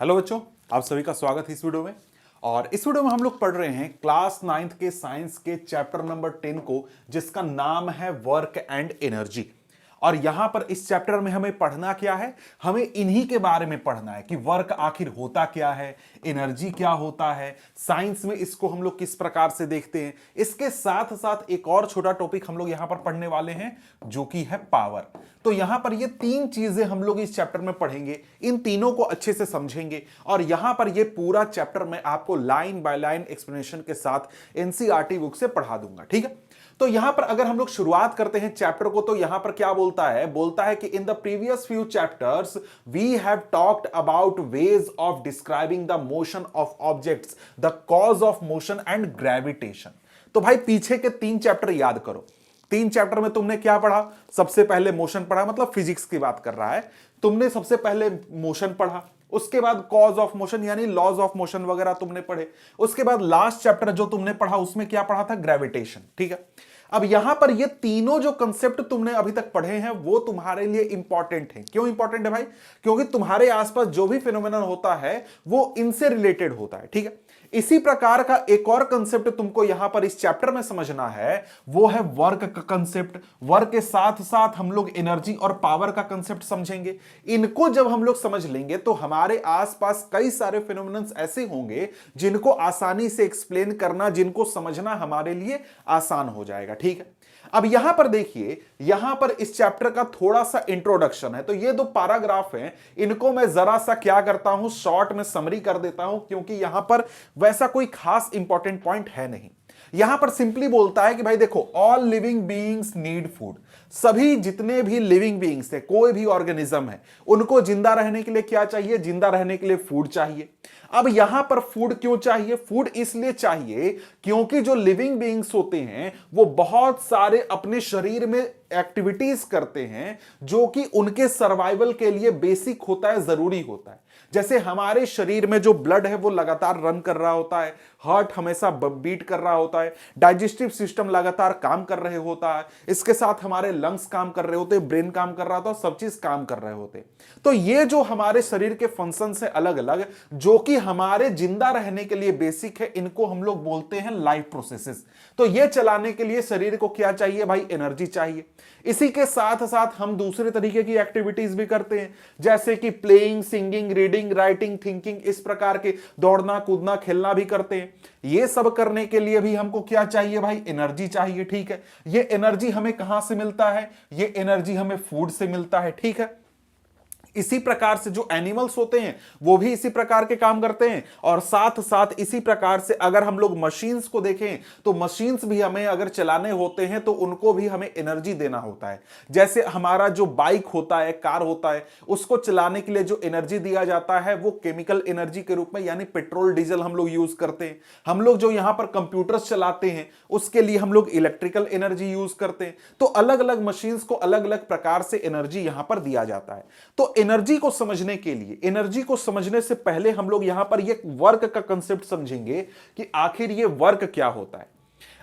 Hello बच्चों, आप सभी का स्वागत है इस वीडियो में। और इस वीडियो में हम लोग पढ़ रहे हैं क्लास 9th के साइंस के चैप्टर नंबर 10 को, जिसका नाम है वर्क एंड एनर्जी। और यहां पर इस चैप्टर में हमें पढ़ना क्या है, हमें इन्हीं के बारे में पढ़ना है कि वर्क आखिर होता क्या है, एनर्जी क्या होता है, साइंस में इसको हम लोग किस प्रकार से देखते हैं। इसके साथ साथ एक और छोटा टॉपिक हम लोग यहां पर पढ़ने वाले हैं जो कि है पावर। तो यहां पर ये तीन चीजें हम लोग इस चैप्टर में पढ़ेंगे, इन तीनों को अच्छे से समझेंगे और यहां पर ये पूरा चैप्टर मैं आपको लाइन बाय लाइन एक्सप्लेनेशन के साथ एनसीईआरटी बुक से पढ़ा दूंगा। ठीक है, तो यहां पर अगर हम लोग शुरुआत करते हैं चैप्टर को, तो यहां पर क्या बोलता है कि in the previous few chapters we have talked about ways of describing the motion of objects, the cause of motion and gravitation. तो भाई पीछे के तीन चैप्टर याद करो। तीन चैप्टर में तुमने क्या पढ़ा? सबसे पहले मोशन पढ़ा, मतलब फिजिक्स की बात कर रहा है। तुमने सबसे पहले मोशन पढ़ा, उसके बाद कॉज ऑफ मोशन यानी लॉज ऑफ मोशन वगैरह तुमने पढ़े। उसके बाद लास्ट चैप्टर जो तुमने पढ़ा उसमें क्या पढ़ा था? ग्रेविटेशन। ठीक है, अब यहां पर ये तीनों जो कंसेप्ट तुमने अभी तक पढ़े हैं वो तुम्हारे लिए इंपॉर्टेंट है। क्यों इंपॉर्टेंट है भाई? क्योंकि तुम्हारे आसपास जो भी फिनोमेनन होता है वो इनसे रिलेटेड होता है। ठीक है, इसी प्रकार का एक और कंसेप्ट तुमको यहां पर इस चैप्टर में समझना है, वो है वर्क का कंसेप्ट। वर्क के साथ साथ हम लोग एनर्जी और पावर का कंसेप्ट समझेंगे। इनको जब हम लोग समझ लेंगे तो हमारे आसपास कई सारे फिनोमेनन्स ऐसे होंगे जिनको आसानी से एक्सप्लेन करना, जिनको समझना हमारे लिए आसान हो जाएगा। ठीक है, अब यहां पर देखिए, यहां पर इस चैप्टर का थोड़ा सा इंट्रोडक्शन है। तो ये दो पैराग्राफ हैं, इनको मैं जरा सा क्या करता हूं, शॉर्ट में समरी कर देता हूं, क्योंकि यहां पर वैसा कोई खास इंपॉर्टेंट पॉइंट है नहीं। यहां पर सिंपली बोलता है कि भाई देखो, all living beings need food. सभी जितने भी लिविंग बीइंग्स है, कोई भी ऑर्गेनिज्म है, उनको जिंदा रहने के लिए क्या चाहिए? जिंदा रहने के लिए फूड चाहिए। अब यहां पर फूड क्यों चाहिए? फूड इसलिए चाहिए क्योंकि जो लिविंग बीइंग्स होते हैं वो बहुत सारे अपने शरीर में एक्टिविटीज करते हैं जो कि उनके सर्वाइवल के लिए बेसिक होता है, जरूरी होता है। जैसे हमारे शरीर में जो ब्लड है वो लगातार रन कर रहा होता है, हार्ट हमेशा बीट कर रहा होता है, डाइजेस्टिव सिस्टम लगातार काम कर रहे होता है, इसके साथ हमारे लंग्स काम कर रहे होते हैं, ब्रेन काम कर रहा होता है, सब चीज काम कर रहे होते हैं। तो ये जो हमारे शरीर के फंक्शन है अलग अलग, जो कि हमारे जिंदा रहने के लिए बेसिक है, इनको हम लोग बोलते हैं लाइफ प्रोसेसेस। तो ये चलाने के लिए शरीर को क्या चाहिए भाई? एनर्जी चाहिए। इसी के साथ साथ हम दूसरे तरीके की एक्टिविटीज भी करते हैं, जैसे कि playing, singing, reading, writing, thinking, इस प्रकार के दौड़ना, कूदना, खेलना भी करते हैं। ये सब करने के लिए भी हमको क्या चाहिए भाई? एनर्जी चाहिए। ठीक है, ये एनर्जी हमें कहां से मिलता है? ये एनर्जी हमें फूड से मिलता है। ठीक है, इसी प्रकार से जो एनिमल्स होते हैं वो भी इसी प्रकार के काम करते हैं, और साथ साथ इसी प्रकार से अगर हम लोग मशीन्स को देखें तो मशीन्स भी हमें अगर चलाने होते हैं तो उनको भी हमें एनर्जी देना होता है। जैसे हमारा जो बाइक होता है, कार होता है, उसको चलाने के लिए जो एनर्जी दिया जाता है वो केमिकल एनर्जी के रूप में, यानी पेट्रोल डीजल हम लोग यूज करते हैं। हम लोग जो यहां पर कंप्यूटर्स चलाते हैं उसके लिए हम लोग इलेक्ट्रिकल एनर्जी यूज करते हैं। तो अलग अलग मशीन्स को अलग अलग प्रकार से एनर्जी यहां पर दिया जाता है। तो एनर्जी को समझने के लिए, एनर्जी को समझने से पहले हम लोग यहां पर ये वर्क का कंसेप्ट समझेंगे कि आखिर ये वर्क क्या होता है।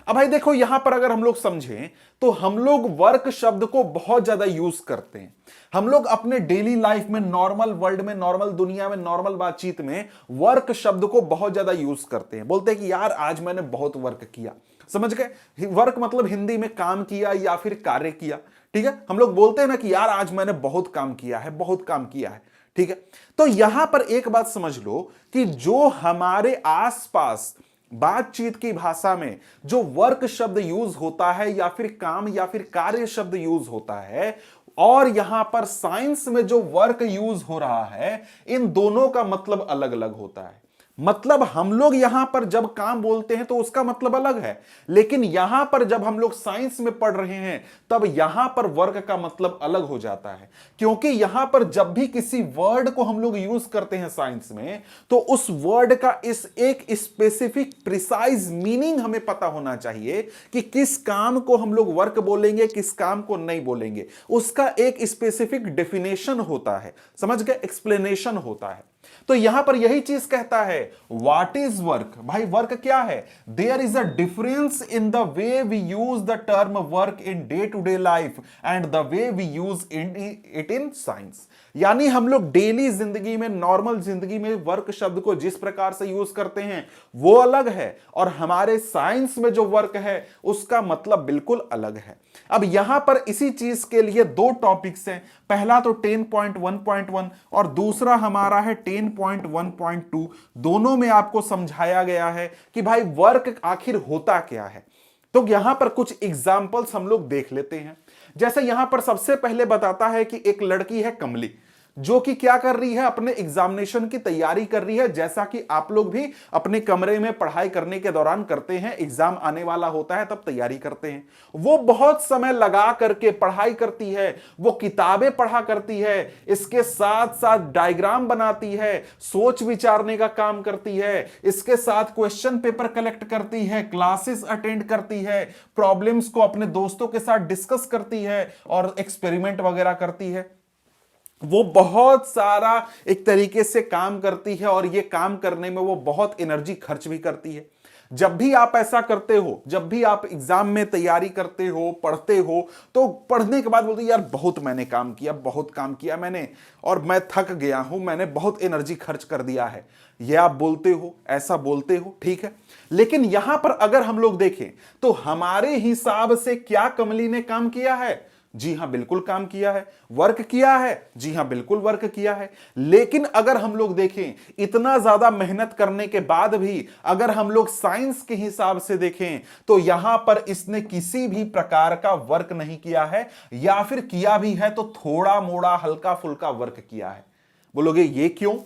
अब भाई देखो, यहां पर अगर हम लोग समझें तो हम लोग वर्क शब्द को बहुत ज्यादा यूज करते हैं। हम लोग अपने डेली लाइफ में, नॉर्मल वर्ल्ड में, नॉर्मल दुनिया में, नॉर्मल बातचीत में वर्क शब्द को बहुत ज्यादा यूज करते हैं। बोलते हैं कि यार आज मैंने बहुत वर्क किया। समझ गए? वर्क मतलब हिंदी में काम किया या फिर कार्य किया। ठीक है, हम लोग बोलते हैं ना कि यार आज मैंने बहुत काम किया है, बहुत काम किया है। ठीक है, तो यहां पर एक बात समझ लो कि जो हमारे आसपास बातचीत की भाषा में जो वर्क शब्द यूज होता है, या फिर काम या फिर कार्य शब्द यूज होता है, और यहां पर साइंस में जो वर्क यूज हो रहा है, इन दोनों का मतलब अलग अलग होता है। मतलब हम लोग यहां पर जब काम बोलते हैं तो उसका मतलब अलग है, लेकिन यहां पर जब हम लोग साइंस में पढ़ रहे हैं तब यहां पर वर्क का मतलब अलग हो जाता है। क्योंकि यहां पर जब भी किसी वर्ड को हम लोग यूज करते हैं साइंस में, तो उस वर्ड का इस एक स्पेसिफिक प्रिसाइज मीनिंग हमें पता होना चाहिए कि किस काम को हम लोग वर्क बोलेंगे, किस काम को नहीं बोलेंगे। उसका एक स्पेसिफिक डेफिनेशन होता है, समझ गए? एक्सप्लेनेशन होता है। तो यहां पर यही चीज कहता है, व्हाट इज वर्क? भाई वर्क क्या है? There is a difference in the way we use the term work in day to day life and the way we use it in science. यानी हम लोग डेली जिंदगी में, नॉर्मल जिंदगी में वर्क शब्द को जिस प्रकार से यूज करते हैं वो अलग है, और हमारे साइंस में जो वर्क है उसका मतलब बिल्कुल अलग है। अब यहां पर इसी चीज के लिए दो टॉपिक्स हैं, पहला तो 10.1.1 और दूसरा हमारा है 10.1.2। दोनों में आपको समझाया गया है कि भाई वर्क आखिर होता क्या है। तो यहां पर कुछ एग्जाम्पल्स हम लोग देख लेते हैं। जैसे यहां पर सबसे पहले बताता है कि एक लड़की है कमली, जो कि क्या कर रही है, अपने एग्जामिनेशन की तैयारी कर रही है, जैसा कि आप लोग भी अपने कमरे में पढ़ाई करने के दौरान करते हैं। एग्जाम आने वाला होता है तब तैयारी करते हैं। वो बहुत समय लगा करके पढ़ाई करती है, वो किताबें पढ़ा करती है, इसके साथ साथ डायग्राम बनाती है, सोच विचारने का काम करती है, इसके साथ क्वेश्चन पेपर कलेक्ट करती है, क्लासेस अटेंड करती है, प्रॉब्लम्स को अपने दोस्तों के साथ डिस्कस करती है और एक्सपेरिमेंट वगैरह करती है। वो बहुत सारा एक तरीके से काम करती है और ये काम करने में वो बहुत एनर्जी खर्च भी करती है। जब भी आप ऐसा करते हो, जब भी आप एग्जाम में तैयारी करते हो, पढ़ते हो, तो पढ़ने के बाद बोलते हो यार बहुत मैंने काम किया, बहुत काम किया मैंने और मैं थक गया हूं, मैंने बहुत एनर्जी खर्च कर दिया है। ये आप बोलते हो, ऐसा बोलते हो, ठीक है। लेकिन यहां पर अगर हम लोग देखें तो हमारे हिसाब से क्या कमली ने काम किया है? जी हां, बिल्कुल काम किया है। वर्क किया है? जी हां, बिल्कुल वर्क किया है। लेकिन अगर हम लोग देखें, इतना ज्यादा मेहनत करने के बाद भी अगर हम लोग साइंस के हिसाब से देखें तो यहां पर इसने किसी भी प्रकार का वर्क नहीं किया है, या फिर किया भी है तो थोड़ा मोड़ा हल्का फुल्का वर्क किया है। बोलोगे ये क्यों?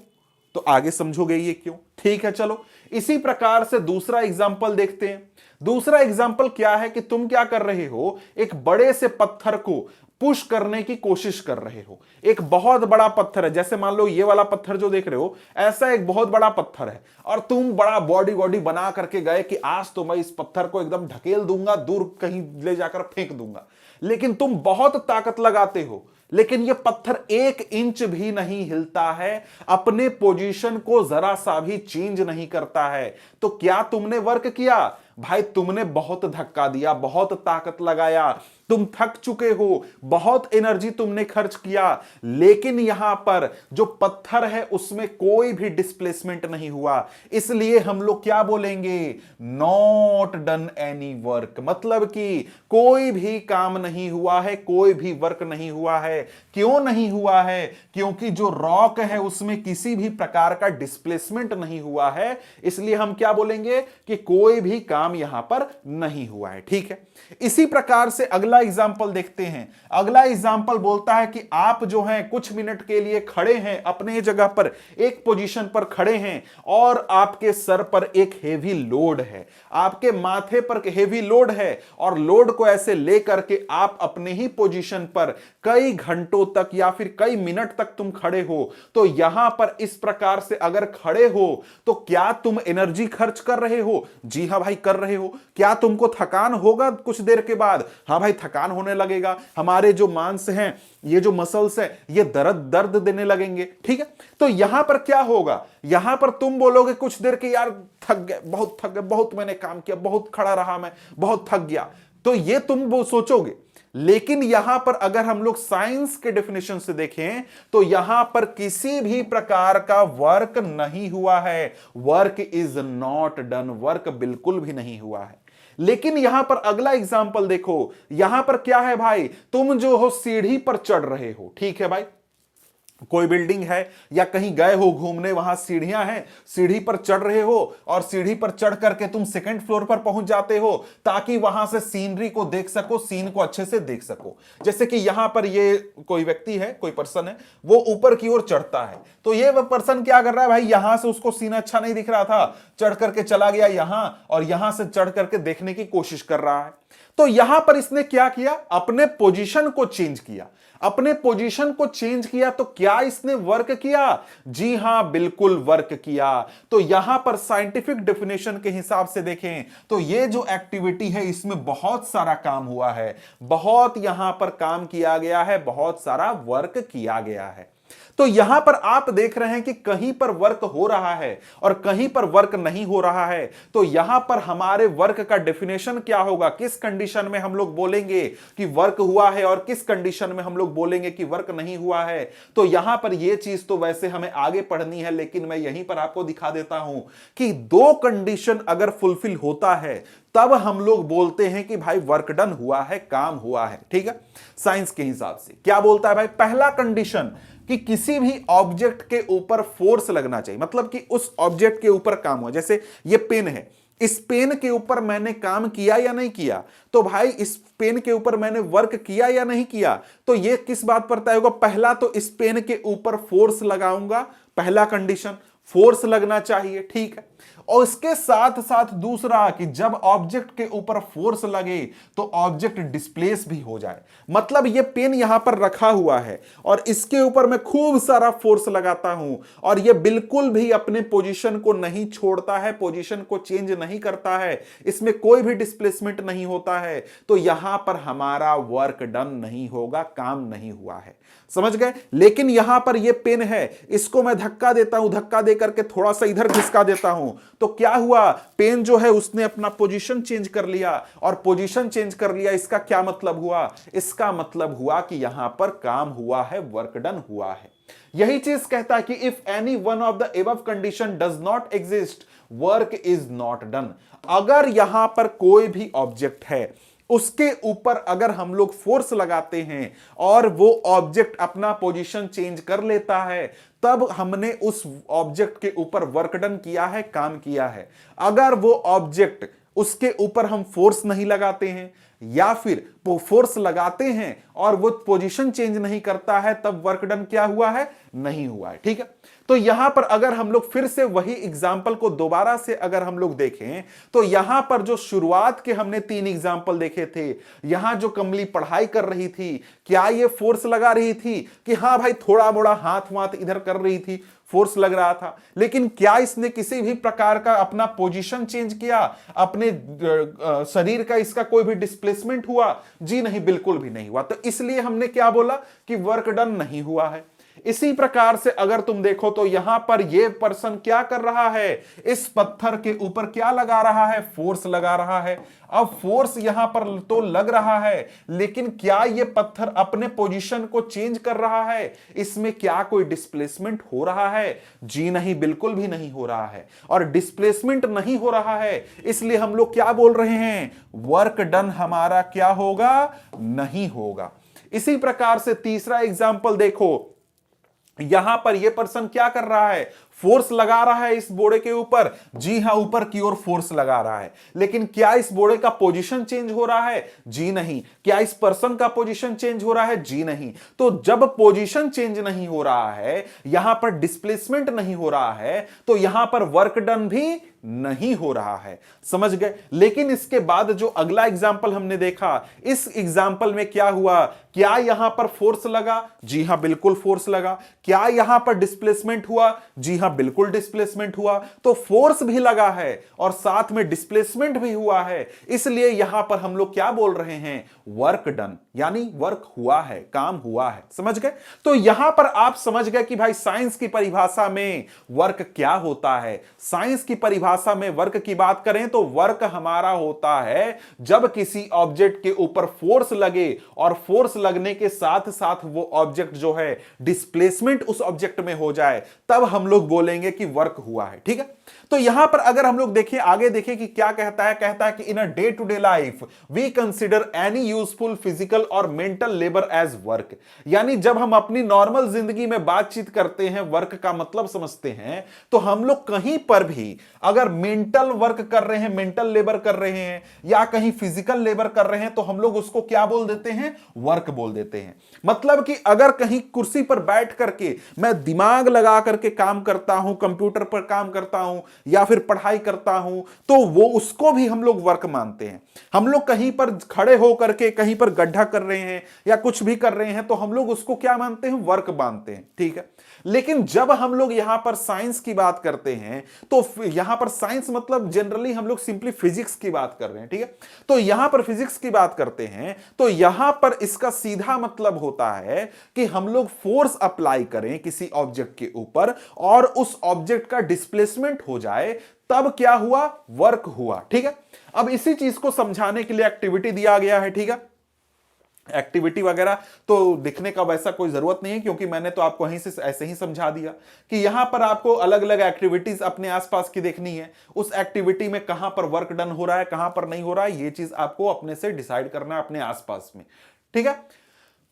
तो आगे समझोगे ये क्यों। ठीक है, चलो इसी प्रकार से दूसरा एग्जाम्पल देखते हैं। दूसरा एग्जाम्पल क्या है कि तुम क्या कर रहे हो, एक बड़े से पत्थर को पुश करने की कोशिश कर रहे हो। एक बहुत बड़ा पत्थर है, जैसे मान लो ये वाला पत्थर जो देख रहे हो, ऐसा एक बहुत बड़ा पत्थर है और तुम बड़ा बॉडी बॉडी बना करके गए कि आज तो मैं इस पत्थर को एकदम ढकेल दूंगा, दूर कहीं ले जाकर फेंक दूंगा। लेकिन तुम बहुत ताकत लगाते हो, लेकिन यह पत्थर 1 इंच भी नहीं हिलता है, अपने पोजीशन को जरा सा भी चेंज नहीं करता है। तो क्या तुमने वर्क किया? भाई तुमने बहुत धक्का दिया, बहुत ताकत लगाया, तुम थक चुके हो, बहुत एनर्जी तुमने खर्च किया, लेकिन यहां पर जो पत्थर है उसमें कोई भी डिस्प्लेसमेंट नहीं हुआ। इसलिए हम लोग क्या बोलेंगे? Not done any work. मतलब कि कोई भी काम नहीं हुआ है, कोई भी वर्क नहीं हुआ है। क्यों नहीं हुआ है? क्योंकि जो रॉक है उसमें किसी भी प्रकार का डिस्प्लेसमेंट नहीं हुआ है। इसलिए हम क्या बोलेंगे कि कोई भी काम यहां पर नहीं हुआ है। ठीक है, इसी प्रकार से अगला एग्जाम्पल देखते हैं। अगला एग्जाम्पल बोलता है कि आप जो हैं कुछ मिनट के लिए खड़े हैं अपने जगह पर, एक पोजीशन पर खड़े हैं और आपके सर पर एक हेवी लोड है, आपके माथे पर हेवी लोड है और लोड को ऐसे लेकर के आप अपने ही पोजीशन पर कई घंटों तक या फिर कई मिनट तक तुम खड़े हो। तो यहां पर इस प्रकार से अगर खड़े हो तो क्या तुम एनर्जी खर्च कर रहे हो? जी हां भाई कर रहे हो। क्या तुमको थकान होगा कुछ देर के बाद? हां भाई थकान होने लगेगा, हमारे जो मांस हैं, ये जो मसल्स हैं, ये दर्द देने लगेंगे। ठीक है, तो यहां पर क्या होगा? यहां पर तुम बोलोगे कुछ देर के यार थक गए, बहुत थक गए, बहुत मैंने काम किया, बहुत खड़ा रहा, मैं बहुत थक गया, तो ये तुम वो सोचोगे। लेकिन यहां पर अगर हम लोग साइंस के डेफिनेशन से देखें तो यहां पर किसी भी प्रकार का वर्क नहीं हुआ है। Work is not done, work बिल्कुल भी नहीं हुआ है। लेकिन यहां पर अगला एग्जाम्पल देखो, यहां पर क्या है भाई? तुम जो हो सीढ़ी पर चढ़ रहे हो। ठीक है भाई, कोई बिल्डिंग है या कहीं गए हो घूमने, वहां सीढ़ियां हैं, सीढ़ी पर चढ़ रहे हो और सीढ़ी पर चढ़ करके तुम सेकंड फ्लोर पर पहुंच जाते हो ताकि वहां से सीनरी को देख सको, सीन को अच्छे से देख सको। जैसे कि यहां पर ये कोई व्यक्ति है, कोई पर्सन है, वो ऊपर की ओर चढ़ता है, तो ये पर्सन क्या कर रहा है भाई? यहां से उसको सीन अच्छा नहीं दिख रहा था, चढ़ करके चला गया यहां और यहां से चढ़ करके देखने की कोशिश कर रहा है। तो यहां पर इसने क्या किया? अपने पोजीशन को चेंज किया। अपने पोजीशन को चेंज किया तो क्या इसने वर्क किया? जी हां, बिल्कुल वर्क किया। तो यहां पर साइंटिफिक डेफिनेशन के हिसाब से देखें तो ये जो एक्टिविटी है इसमें बहुत सारा काम हुआ है, बहुत यहां पर काम किया गया है, बहुत सारा वर्क किया गया है। तो यहां पर आप देख रहे हैं कि कहीं पर वर्क हो रहा है और कहीं पर वर्क नहीं हो रहा है। तो यहां पर हमारे वर्क का डेफिनेशन क्या होगा, किस कंडीशन में हम लोग बोलेंगे कि वर्क हुआ है और किस कंडीशन में हम लोग बोलेंगे कि वर्क नहीं हुआ है। तो यहां पर यह चीज तो वैसे हमें आगे पढ़नी है, लेकिन मैं यहीं पर आपको दिखा देता हूं कि दो कंडीशन अगर फुलफिल होता है तब हम लोग बोलते हैं कि भाई वर्क डन हुआ है, काम हुआ है। ठीक है, साइंस के हिसाब से क्या बोलता है भाई, पहला कंडीशन कि किसी भी ऑब्जेक्ट के ऊपर फोर्स लगना चाहिए, मतलब कि उस ऑब्जेक्ट के ऊपर काम हुआ। जैसे ये पेन है, इस पेन के ऊपर मैंने काम किया या नहीं किया, तो भाई इस पेन के ऊपर मैंने वर्क किया या नहीं किया, तो ये किस बात पर तय होगा, पहला तो इस पेन के ऊपर फोर्स लगाऊंगा, पहला कंडीशन फोर्स लगना चाहिए। ठीक है, और इसके साथ साथ दूसरा कि जब ऑब्जेक्ट के ऊपर फोर्स लगे तो ऑब्जेक्ट डिस्प्लेस भी हो जाए। मतलब ये पेन यहां पर रखा हुआ है और इसके ऊपर मैं खूब सारा फोर्स लगाता हूं और ये बिल्कुल भी अपने पोजीशन को नहीं छोड़ता है, पोजीशन को चेंज नहीं करता है, इसमें कोई भी डिस्प्लेसमेंट नहीं होता है, तो यहां पर हमारा वर्क डन नहीं होगा, काम नहीं हुआ है। समझ गए। लेकिन यहां पर ये पेन है, इसको मैं धक्का देता हूं, धक्का देकर के थोड़ा सा इधर घिसका देता हूं, तो क्या हुआ, पेन जो है उसने अपना पोजीशन चेंज कर लिया, और पोजीशन चेंज कर लिया, इसका क्या मतलब हुआ, इसका मतलब हुआ कि यहां पर काम हुआ है, वर्क डन हुआ है। यही चीज कहता है कि if any one of the above condition does not exist, work is not done. अगर यहां पर कोई भी ऑब्जेक्ट है, उसके ऊपर अगर हम लोग फोर्स लगाते हैं और वो ऑब्जेक्ट अपना पोजीशन चेंज कर लेता है, तब हमने उस ऑब्जेक्ट के ऊपर वर्क डन किया है, काम किया है। अगर वो ऑब्जेक्ट, उसके ऊपर हम फोर्स नहीं लगाते हैं या फिर फोर्स लगाते हैं और वो पोजीशन चेंज नहीं करता है, तब वर्क डन क्या हुआ है, नहीं हुआ है। ठीक है, तो यहां पर अगर हम लोग फिर से वही एग्जाम्पल को दोबारा से अगर हम लोग देखें, तो यहां पर जो शुरुआत के हमने 3 एग्जाम्पल देखे थे, यहां जो कमली पढ़ाई कर रही थी, क्या ये फोर्स लगा रही थी कि हां भाई थोड़ा मोड़ा हाथ वाथ इधर कर रही थी, फोर्स लग रहा था, लेकिन क्या इसने किसी भी प्रकार का अपना पोजीशन चेंज किया, अपने शरीर का इसका कोई भी डिस्प्लेसमेंट हुआ? जी नहीं, बिल्कुल भी नहीं हुआ। तो इसलिए हमने क्या बोला कि वर्क डन नहीं हुआ है। इसी प्रकार से अगर तुम देखो तो यहां पर ये पर्सन क्या कर रहा है, इस पत्थर के ऊपर क्या लगा रहा है, फोर्स लगा रहा है। अब फोर्स यहां पर तो लग रहा है, लेकिन क्या ये पत्थर अपने पोजीशन को चेंज कर रहा है, इसमें क्या कोई डिस्प्लेसमेंट हो रहा है? जी नहीं, बिल्कुल भी नहीं हो रहा है। और डिस्प्लेसमेंट नहीं हो रहा है, इसलिए हम लोग क्या बोल रहे हैं, वर्क डन हमारा क्या होगा, नहीं होगा। इसी प्रकार से तीसरा एग्जाम्पल देखो, यहां पर यह पर्सन क्या कर रहा है, फोर्स लगा रहा है इस बोड़े के ऊपर। जी हां, ऊपर की ओर फोर्स लगा रहा है, लेकिन क्या इस बोड़े का पोजीशन चेंज हो रहा है? जी नहीं। क्या इस पर्सन का पोजीशन चेंज हो रहा है? जी नहीं। तो जब पोजीशन चेंज नहीं हो रहा है, यहां पर डिस्प्लेसमेंट नहीं हो रहा है, तो यहां पर वर्क डन भी नहीं हो रहा है। समझ गए। लेकिन इसके बाद जो अगला एग्जाम्पल हमने देखा, इस एग्जाम्पल में क्या हुआ, क्या यहां पर फोर्स लगा? जी हां, बिल्कुल फोर्स लगा। क्या यहां पर डिस्प्लेसमेंट हुआ? जी हां, बिल्कुल डिस्प्लेसमेंट हुआ। तो फोर्स भी लगा है और साथ में डिस्प्लेसमेंट भी हुआ है, इसलिए यहां पर हम लोग क्या बोल रहे हैं, वर्क डन, यानी वर्क हुआ है, काम हुआ है। समझ गए। तो यहां पर आप समझ गए कि भाई साइंस की परिभाषा में वर्क क्या होता है। साइंस की परिभाषा में वर्क की बात करें तो वर्क हमारा होता है जब किसी ऑब्जेक्ट के ऊपर फोर्स लगे और फोर्स लगने के साथ साथ वो ऑब्जेक्ट जो है डिस्प्लेसमेंट उस ऑब्जेक्ट में हो जाए, तब हम लोग बोलेंगे कि वर्क हुआ है। ठीक है, तो यहां पर अगर हम लोग देखें, आगे देखें कि क्या कहता है, कहता है कि in a day to day life we consider any useful physical और मेंटल लेबर एज वर्क। यानी जब हम अपनी नॉर्मल जिंदगी में बातचीत करते हैं, वर्क का मतलब समझते हैं, तो हम लोग कहीं पर भी अगर मेंटल वर्क कर रहे हैं, मेंटल लेबर कर रहे हैं, या कहीं फिजिकल लेबर कर रहे हैं, तो हम लोग उसको क्या बोल देते हैं, वर्क बोल देते हैं। मतलब कि अगर कहीं कुर्सी पर बैठ करके मैं दिमाग लगा करके काम करता करता हूं, कंप्यूटर पर काम करता हूं या फिर पढ़ाई करता हूं, तो वो उसको भी हम लोग वर्क मानते हैं। हम लोग कहीं पर खड़े होकर के कहीं पर गड्ढा कर रहे हैं या कुछ भी कर रहे हैं तो हम लोग उसको क्या मानते हैं, वर्क मानते हैं, ठीक है। लेकिन जब हम लोग यहां पर साइंस की बात करते हैं तो यहां पर साइंस मतलब जनरली हम लोग सिंपली फिजिक्स की बात कर रहे हैं, ठीक है। तो यहां पर फिजिक्स की बात करते हैं तो यहां पर इसका सीधा मतलब होता है कि हम लोग फोर्स अप्लाई करें किसी ऑब्जेक्ट के ऊपर और उस ऑब्जेक्ट का डिस्प्लेसमेंट हो जाए, तब क्या हुआ, वर्क हुआ, ठीक है। अब इसी चीज को समझाने के लिए एक्टिविटी दिया गया है, ठीक है। एक्टिविटी वगैरह तो दिखने का वैसा कोई जरूरत नहीं है क्योंकि मैंने तो आपको वहीं से ऐसे ही समझा दिया कि यहां पर आपको अलग अलग एक्टिविटीज अपने आसपास की देखनी है। उस एक्टिविटी में कहां पर वर्क डन हो रहा है, कहां पर नहीं हो रहा है, ये चीज आपको अपने से डिसाइड करना है अपने आसपास में, ठीक है।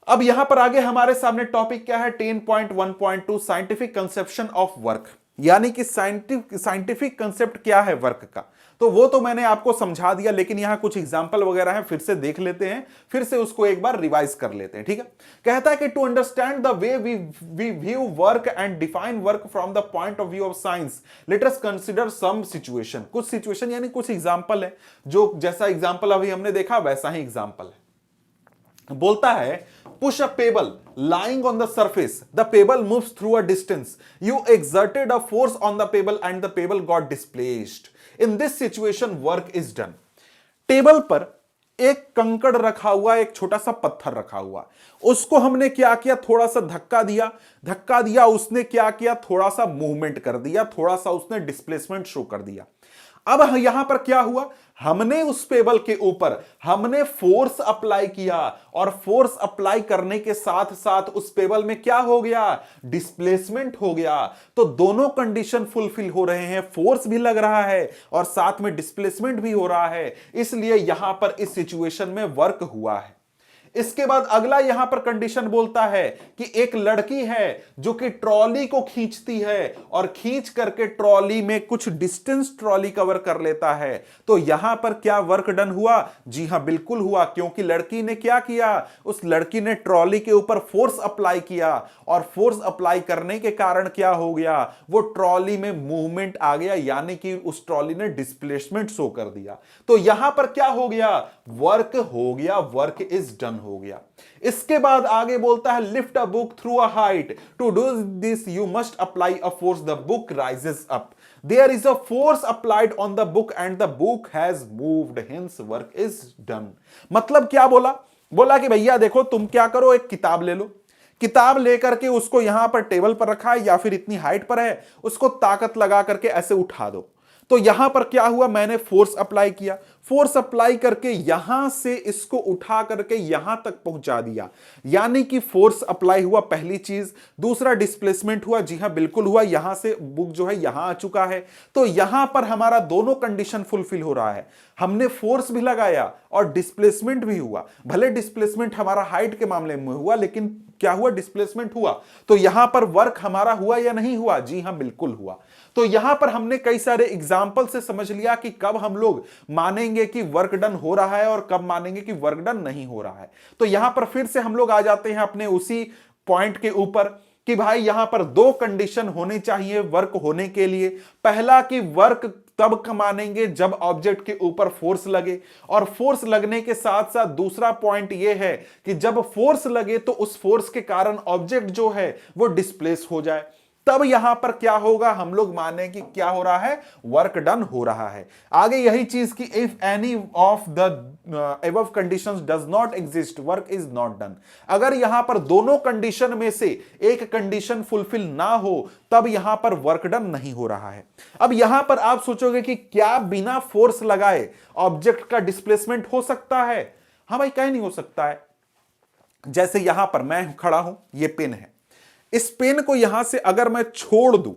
अब यहां पर आगे हमारे सामने टॉपिक क्या है, 10.1.2 साइंटिफिक कंसेप्शन ऑफ वर्क, यानी कि साइंटिफिक कंसेप्ट क्या है वर्क का। तो वो तो मैंने आपको समझा दिया, लेकिन यहां कुछ एग्जांपल वगैरह हैं, फिर से देख लेते हैं, फिर से उसको एक बार रिवाइज कर लेते हैं, ठीक है। कहता है कि to understand the way we view work and define work from the point of view of science, let us consider some situation. कुछ सिचुएशन यानी कुछ एग्जांपल है, जो जैसा एग्जांपल अभी हमने देखा वैसा ही एग्जांपल है। बोलता है push a payable lying on the surface, the pebble moves through a distance, you exerted a force on the pebble and the pebble got displaced, in this situation work is done। Table पर एक कंकड़ रखा हुआ, एक छोटा सा पत्थर रखा हुआ, उसको हमने क्या किया, थोड़ा सा धक्का दिया, उसने क्या किया, थोड़ा सा मूवमेंट कर दिया, थोड़ा सा उसने डिस्प्लेसमेंट शो कर दिया। अब यहां पर क्या हुआ, हमने उस पेबल के ऊपर हमने फोर्स अप्लाई किया और फोर्स अप्लाई करने के साथ साथ उस पेबल में क्या हो गया, डिस्प्लेसमेंट हो गया। तो दोनों कंडीशन फुलफिल हो रहे हैं, फोर्स भी लग रहा है और साथ में डिस्प्लेसमेंट भी हो रहा है, इसलिए यहां पर इस सिचुएशन में वर्क हुआ है। इसके बाद अगला यहां पर कंडीशन बोलता है कि एक लड़की है जो कि ट्रॉली को खींचती है और खींच करके ट्रॉली में कुछ डिस्टेंस ट्रॉली कवर कर लेता है। तो यहां पर क्या वर्क डन हुआ, जी हां बिल्कुल हुआ, क्योंकि लड़की ने क्या किया, उस लड़की ने ट्रॉली के ऊपर फोर्स अप्लाई किया और फोर्स अप्लाई करने के कारण क्या हो गया, वो ट्रॉली में मूवमेंट आ गया, यानी कि उस ट्रॉली ने डिस्प्लेसमेंट शो कर दिया। तो यहां पर क्या हो गया, वर्क हो गया, वर्क इज डन हो गया। इसके बाद आगे बोलता है lift a book through a height, to do this you must apply a force, the book rises up, there is a force applied on the book and the book has moved, hence work is done. मतलब क्या बोला, बोला कि भैया देखो तुम क्या करो, एक किताब ले लो, किताब लेकर के उसको यहां पर टेबल पर रखा है या फिर इतनी हाइट पर है, उसको ताकत लगा करके ऐसे उठा दो। तो यहां पर क्या हुआ, मैंने फोर्स अप्लाई किया, फोर्स अप्लाई करके यहां से इसको उठा करके यहां तक पहुंचा दिया, यानी कि फोर्स अप्लाई हुआ, पहली चीज। दूसरा डिस्प्लेसमेंट हुआ, जी हां बिल्कुल हुआ, यहां से बुक जो है यहां आ चुका है। तो यहां पर हमारा दोनों कंडीशन फुलफिल हो रहा है, हमने फोर्स भी लगाया और डिस्प्लेसमेंट भी हुआ। भले डिस्प्लेसमेंट हमारा हाइट के मामले में हुआ, लेकिन क्या हुआ, डिस्प्लेसमेंट हुआ। तो यहां पर वर्क हमारा हुआ या नहीं हुआ, जी हां बिल्कुल हुआ। तो यहां पर हमने कई सारे एग्जाम्पल से समझ लिया कि कब हम लोग मानेंगे कि वर्क डन हो रहा है और कब मानेंगे कि वर्क डन नहीं हो रहा है। तो यहां पर फिर से हम लोग आ जाते हैं अपने उसी पॉइंट के ऊपर कि भाई यहां पर दो कंडीशन होनी चाहिए वर्क होने के लिए। पहला कि वर्क तब मानेंगे जब ऑब्जेक्ट के ऊपर फोर्स लगे, और फोर्स लगने के साथ साथ दूसरा पॉइंट यह है कि जब फोर्स लगे तो उस फोर्स के कारण ऑब्जेक्ट जो है वो डिस्प्लेस हो जाए, तब यहां पर क्या होगा, हम लोग माने कि क्या हो रहा है, वर्क डन हो रहा है। आगे यही चीज कि if any of the above conditions does not exist, work is not done. अगर यहां पर दोनों कंडीशन में से एक कंडीशन फुलफिल ना हो, तब यहां पर वर्क डन नहीं हो रहा है। अब यहां पर आप सोचोगे कि क्या बिना फोर्स लगाए ऑब्जेक्ट का डिस्प्लेसमेंट हो सकता है? हां भाई, कहीं नहीं हो सकता है। जैसे यहां पर मैं खड़ा हूं, ये पेन है, इस पेन को यहां से अगर मैं छोड़ दूं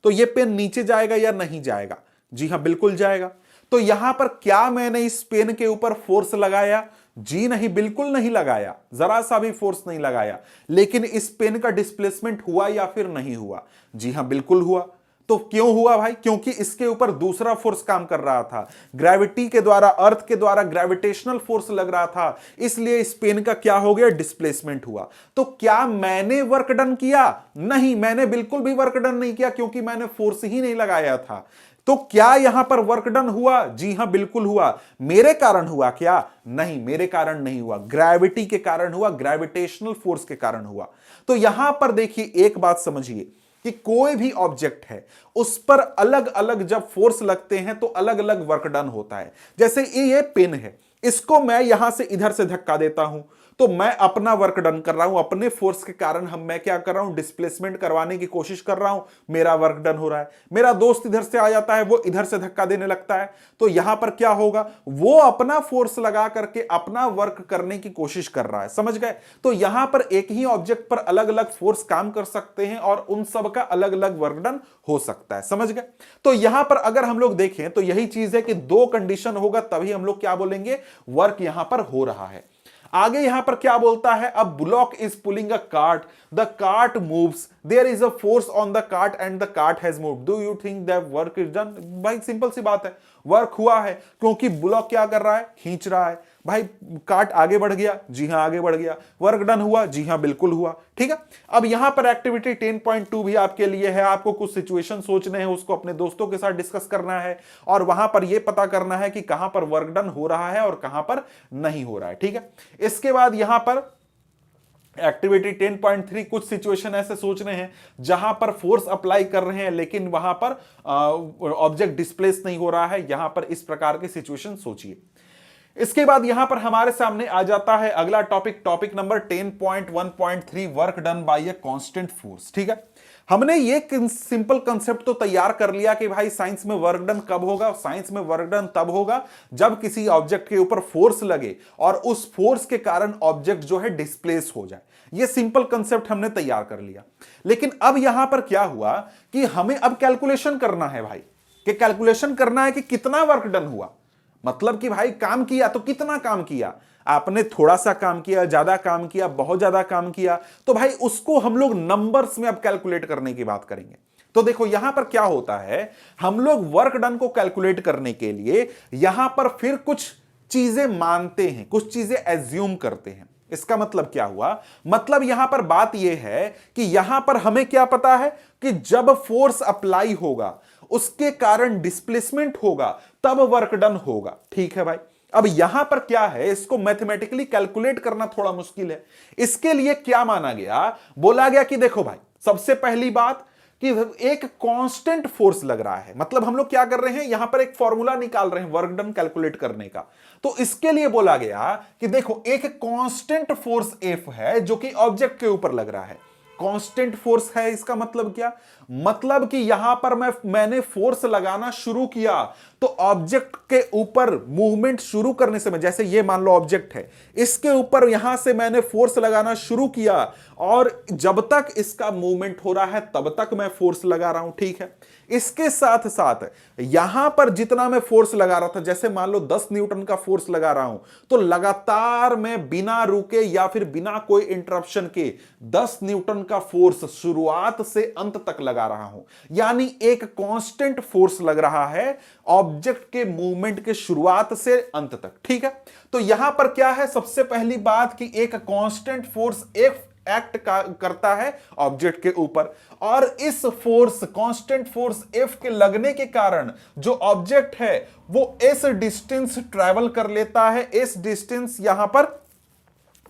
तो यह पेन नीचे जाएगा या नहीं जाएगा? जी हां बिल्कुल जाएगा। तो यहां पर क्या मैंने इस पेन के ऊपर फोर्स लगाया? जी नहीं, बिल्कुल नहीं लगाया, जरा सा भी फोर्स नहीं लगाया। लेकिन इस पेन का डिस्प्लेसमेंट हुआ या फिर नहीं हुआ? जी हां बिल्कुल हुआ। तो क्यों हुआ भाई? क्योंकि इसके ऊपर दूसरा फोर्स काम कर रहा था, ग्रेविटी के द्वारा, अर्थ के द्वारा ग्रेविटेशनल फोर्स लग रहा था, इसलिए इस पेन का क्या हो गया? डिस्प्लेसमेंट हुआ। तो क्या मैंने वर्क डन किया? नहीं, मैंने बिल्कुल भी वर्क डन नहीं किया, क्योंकि मैंने फोर्स ही नहीं लगाया था। तो क्या यहां पर वर्क डन हुआ? जी हां, बिल्कुल हुआ। मेरे कारण हुआ क्या? नहीं, मेरे कारण नहीं हुआ, ग्रेविटी के कारण हुआ, ग्रेविटेशनल फोर्स के कारण हुआ। तो यहां पर देखिए, एक बात समझिए कि कोई भी ऑब्जेक्ट है, उस पर अलग अलग जब फोर्स लगते हैं तो अलग अलग वर्क डन होता है। जैसे ये पेन है, इसको मैं यहां से इधर से धक्का देता हूं तो मैं अपना वर्क डन कर रहा हूं, अपने फोर्स के कारण मैं क्या कर रहा हूं? डिस्प्लेसमेंट करवाने की कोशिश कर रहा हूं, मेरा वर्क डन हो रहा है। मेरा दोस्त इधर से आ जाता है, वो इधर से धक्का देने लगता है, तो यहां पर क्या होगा? वो अपना फोर्स लगा करके अपना वर्क करने की कोशिश कर रहा है, समझ गए? तो यहां पर एक ही ऑब्जेक्ट पर अलग अलग फोर्स काम कर सकते हैं और उन सब का अलग अलग वर्क डन हो सकता है, समझ गए? तो यहां पर अगर हम लोग देखें तो यही चीज है कि दो कंडीशन होगा तभी हम लोग क्या बोलेंगे? वर्क यहां पर हो रहा है। आगे यहां पर क्या बोलता है? अब bullock is pulling a cart, the cart moves, there is a force on the cart and the cart has moved, do you think that work is done? भाई सिंपल सी बात है, वर्क हुआ है, क्योंकि ब्लॉक क्या कर रहा है? खींच रहा है। भाई कार्ट आगे बढ़ गया, जी हां आगे बढ़ गया। वर्क डन हुआ, जी हां बिल्कुल हुआ। ठीक है, अब यहां पर एक्टिविटी 10.2 भी आपके लिए है। आपको कुछ सिचुएशन सोचने हैं, उसको अपने दोस्तों के साथ डिस्कस करना है और वहां पर यह पता करना है कि कहां पर वर्क डन हो रहा है और कहां पर नहीं हो रहा है। ठीक है, इसके बाद यहां पर एक्टिविटी 10.3 कुछ सिचुएशन ऐसे सोचने हैं जहां पर फोर्स अप्लाई कर रहे हैं लेकिन वहां पर ऑब्जेक्ट डिस्प्लेस नहीं हो रहा है। यहां पर इस प्रकार के सिचुएशन सोचिए। इसके बाद यहां पर हमारे सामने आ जाता है अगला topic, topic number 10.1.3, work done by a constant force. ठीक है, हमने ये सिंपल कंसेप्ट तो तैयार कर लिया कि भाई साइंस में वर्क डन कब होगा? साइंस में वर्क डन तब होगा जब किसी ऑब्जेक्ट के ऊपर फोर्स लगे और उस फोर्स के कारण ऑब्जेक्ट जो है डिस्प्लेस हो जाए। ये सिंपल कंसेप्ट हमने तैयार कर लिया। लेकिन अब यहां पर क्या हुआ कि हमें अब कैलकुलेशन करना है भाई, कि कैलकुलेशन करना है कि कितना वर्क डन हुआ। मतलब कि भाई काम किया तो कितना काम किया? आपने थोड़ा सा काम किया, ज्यादा काम किया, बहुत ज्यादा काम किया, तो भाई उसको हम लोग नंबर्स में अब कैलकुलेट करने की बात करेंगे। तो देखो यहां पर क्या होता है, हम लोग वर्क डन को कैलकुलेट करने के लिए यहां पर फिर कुछ चीजें मानते हैं, कुछ चीजें एज्यूम करते हैं। इसका मतलब क्या हुआ? मतलब यहां पर बात यह है कि यहां पर हमें क्या पता है कि जब फोर्स अप्लाई होगा उसके कारण डिस्प्लेसमेंट होगा, तब वर्क डन होगा। ठीक है भाई, अब यहां पर क्या है, इसको मैथमेटिकली कैलकुलेट करना थोड़ा मुश्किल है। इसके लिए क्या माना गया? बोला गया कि देखो भाई, सबसे पहली बात कि एक कांस्टेंट फोर्स लग रहा है। मतलब हम लोग क्या कर रहे हैं, यहां पर एक फॉर्मूला निकाल रहे हैं वर्क डन कैलकुलेट करने का। तो इसके लिए बोला गया कि देखो एक कांस्टेंट फोर्स F है जो कि ऑब्जेक्ट के ऊपर लग रहा है। कांस्टेंट फोर्स है, इसका मतलब क्या? मतलब कि यहां पर मैंने फोर्स लगाना शुरू किया तो ऑब्जेक्ट के ऊपर मूवमेंट शुरू करने से, जैसे ये मान लो ऑब्जेक्ट है, इसके ऊपर यहां से मैंने फोर्स लगाना शुरू किया और जब तक इसका मूवमेंट हो रहा है तब तक मैं फोर्स लगा रहा हूं। ठीक है, इसके साथ साथ यहां पर जितना मैं फोर्स लगा रहा था, जैसे मान लो 10 न्यूटन का फोर्स लगा रहा हूं, तो लगातार मैं बिना रुके या फिर बिना कोई इंटरप्शन के 10 न्यूटन का फोर्स शुरुआत से अंत तक लगा रहा हूं। यानी एक कांस्टेंट फोर्स लग रहा है ऑब्जेक्ट के मूवमेंट के शुरुआत से अंत तक। ठीक है, तो यहां पर क्या है, सबसे पहली बात कि एक कांस्टेंट फोर्स एक्ट करता है ऑब्जेक्ट के ऊपर, और इस फोर्स, कांस्टेंट फोर्स F के लगने के कारण जो ऑब्जेक्ट है वो इस डिस्टेंस ट्रैवल कर लेता है। इस डिस्टेंस यहां पर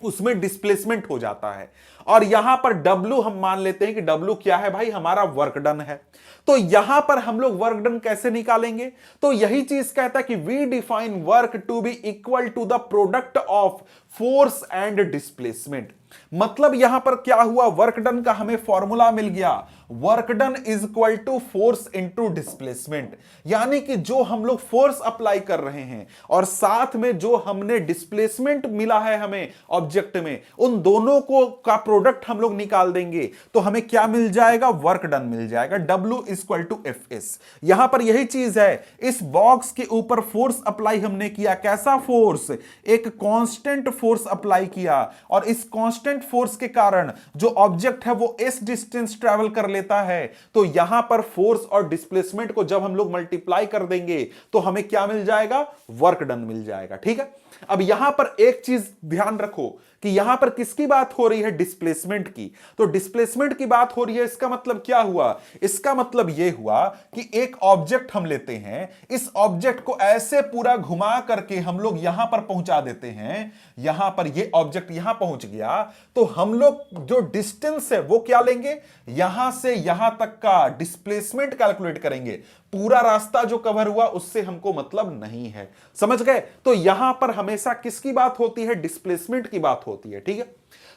उसमें डिस्प्लेसमेंट हो जाता है और यहां पर W हम मान लेते हैं कि W क्या है भाई, हमारा वर्क डन है। तो यहां पर हम लोग वर्क डन कैसे निकालेंगे? तो यही चीज कहता है कि we define work to be equal to the product of force and displacement. मतलब यहां पर क्या हुआ, वर्क डन का हमें फॉर्मूला मिल गया, work done is equal to force into displacement. यानी कि जो हम लोग फोर्स अप्लाई कर रहे हैं और साथ में जो हमने डिस्प्लेसमेंट मिला है हमें ऑब्जेक्ट में, उन दोनों को का प्रोडक्ट हम लोग निकाल देंगे तो हमें क्या मिल जाएगा, वर्क डन मिल जाएगा। W is equal to FS। यहां पर यही चीज है, इस बॉक्स के ऊपर फोर्स अप्लाई हमने किया, कैसा फोर्स, एक कांस्टेंट फोर्स अप्लाई किया और इस कांस्टेंट कांस्टेंट फोर्स के कारण जो ऑब्जेक्ट है वो इस डिस्टेंस ट्रेवल कर लेता है, तो यहां पर फोर्स और डिस्प्लेसमेंट को जब हम लोग मल्टीप्लाई कर देंगे तो हमें क्या मिल जाएगा, वर्क डन मिल जाएगा। ठीक है, अब यहां पर एक चीज ध्यान रखो कि यहां पर किसकी बात हो रही है, डिस्प्लेसमेंट की। तो डिस्प्लेसमेंट की बात हो रही है, इसका मतलब क्या हुआ, इसका मतलब यह हुआ कि एक ऑब्जेक्ट हम लेते हैं, इस ऑब्जेक्ट को ऐसे पूरा घुमा करके हम लोग यहां पर पहुंचा देते हैं, यहां पर ये ऑब्जेक्ट यहां पहुंच गया, तो हम लोग जो डिस्टेंस है वो क्या लेंगे, यहां से यहां तक का डिस्प्लेसमेंट कैलकुलेट करेंगे। पूरा रास्ता जो कवर हुआ उससे हमको मतलब नहीं है, समझ गए। तो यहां पर हमेशा किसकी बात होती है, डिस्प्लेसमेंट की बात होती है। ठीक है,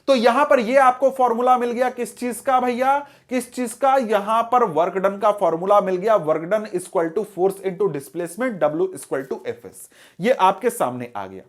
तो यहां पर ये आपको फॉर्मूला मिल गया किस चीज का भैया, किस चीज का, यहां पर वर्क डन का फॉर्मूला मिल गया, work done equal to force into displacement, W equal to F S. ये आपके सामने आ गया।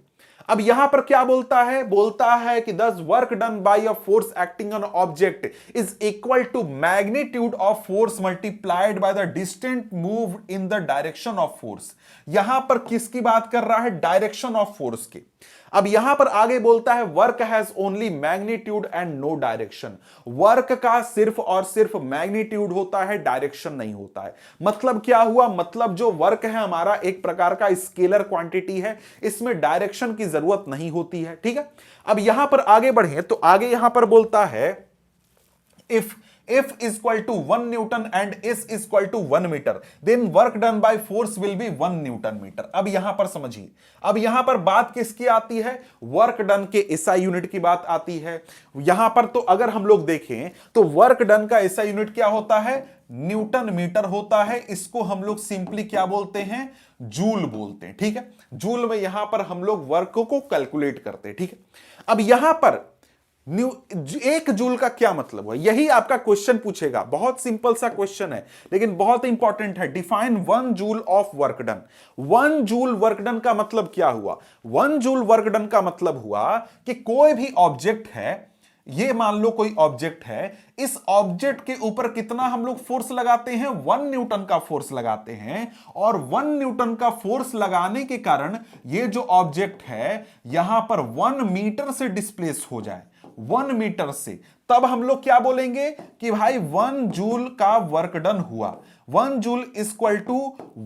अब यहां पर क्या बोलता है, बोलता है कि thus work done by a force acting on object is equal to magnitude of force multiplied by the distance moved in the direction of force. यहां पर किसकी बात कर रहा है, डायरेक्शन ऑफ फोर्स की। अब यहां पर आगे बोलता है work has only magnitude and no direction. Work का सिर्फ और सिर्फ मैग्नीट्यूड होता है, डायरेक्शन नहीं होता है। मतलब क्या हुआ, मतलब जो वर्क है हमारा एक प्रकार का स्केलर क्वांटिटी है, इसमें डायरेक्शन की जरूरत नहीं होती है। ठीक है, अब यहां पर आगे बढ़े तो आगे यहां पर बोलता है if F is equal to 1 Newton and S is equal to 1 meter, then work done by force will be 1 Newton meter। अब यहां पर समझिए, अब यहां पर बात किसकी आती है, वर्क डन के SI यूनिट की बात आती है। यहां पर तो अगर हम लोग देखें तो वर्क डन का SI यूनिट क्या होता है, न्यूटन मीटर होता है। इसको हम लोग सिंपली क्या बोलते हैं, जूल बोलते हैं। ठीक है, जूल में यहां पर हम लोग वर्क को कैलकुलेट करते हैं। ठीक है, अब यहां पर एक जूल का क्या मतलब है, यही आपका क्वेश्चन पूछेगा। बहुत सिंपल सा क्वेश्चन है लेकिन बहुत इंपॉर्टेंट है। Define 1 joule of work done. 1 joule work done का मतलब क्या हुआ, 1 जूल वर्क डन का मतलब हुआ कि कोई भी ऑब्जेक्ट है, ये मान लो कोई ऑब्जेक्ट है, इस ऑब्जेक्ट के ऊपर कितना हम लोग फोर्स लगाते हैं, 1 न्यूटन का फोर्स लगाते हैं। और 1 न्यूटन का फोर्स लगाने के कारण ये जो ऑब्जेक्ट है यहां पर 1 मीटर से डिस्प्लेस हो जाए, 1 मीटर से, तब हम लोग क्या बोलेंगे कि भाई 1 जूल का वर्क डन हुआ। 1 joule equal to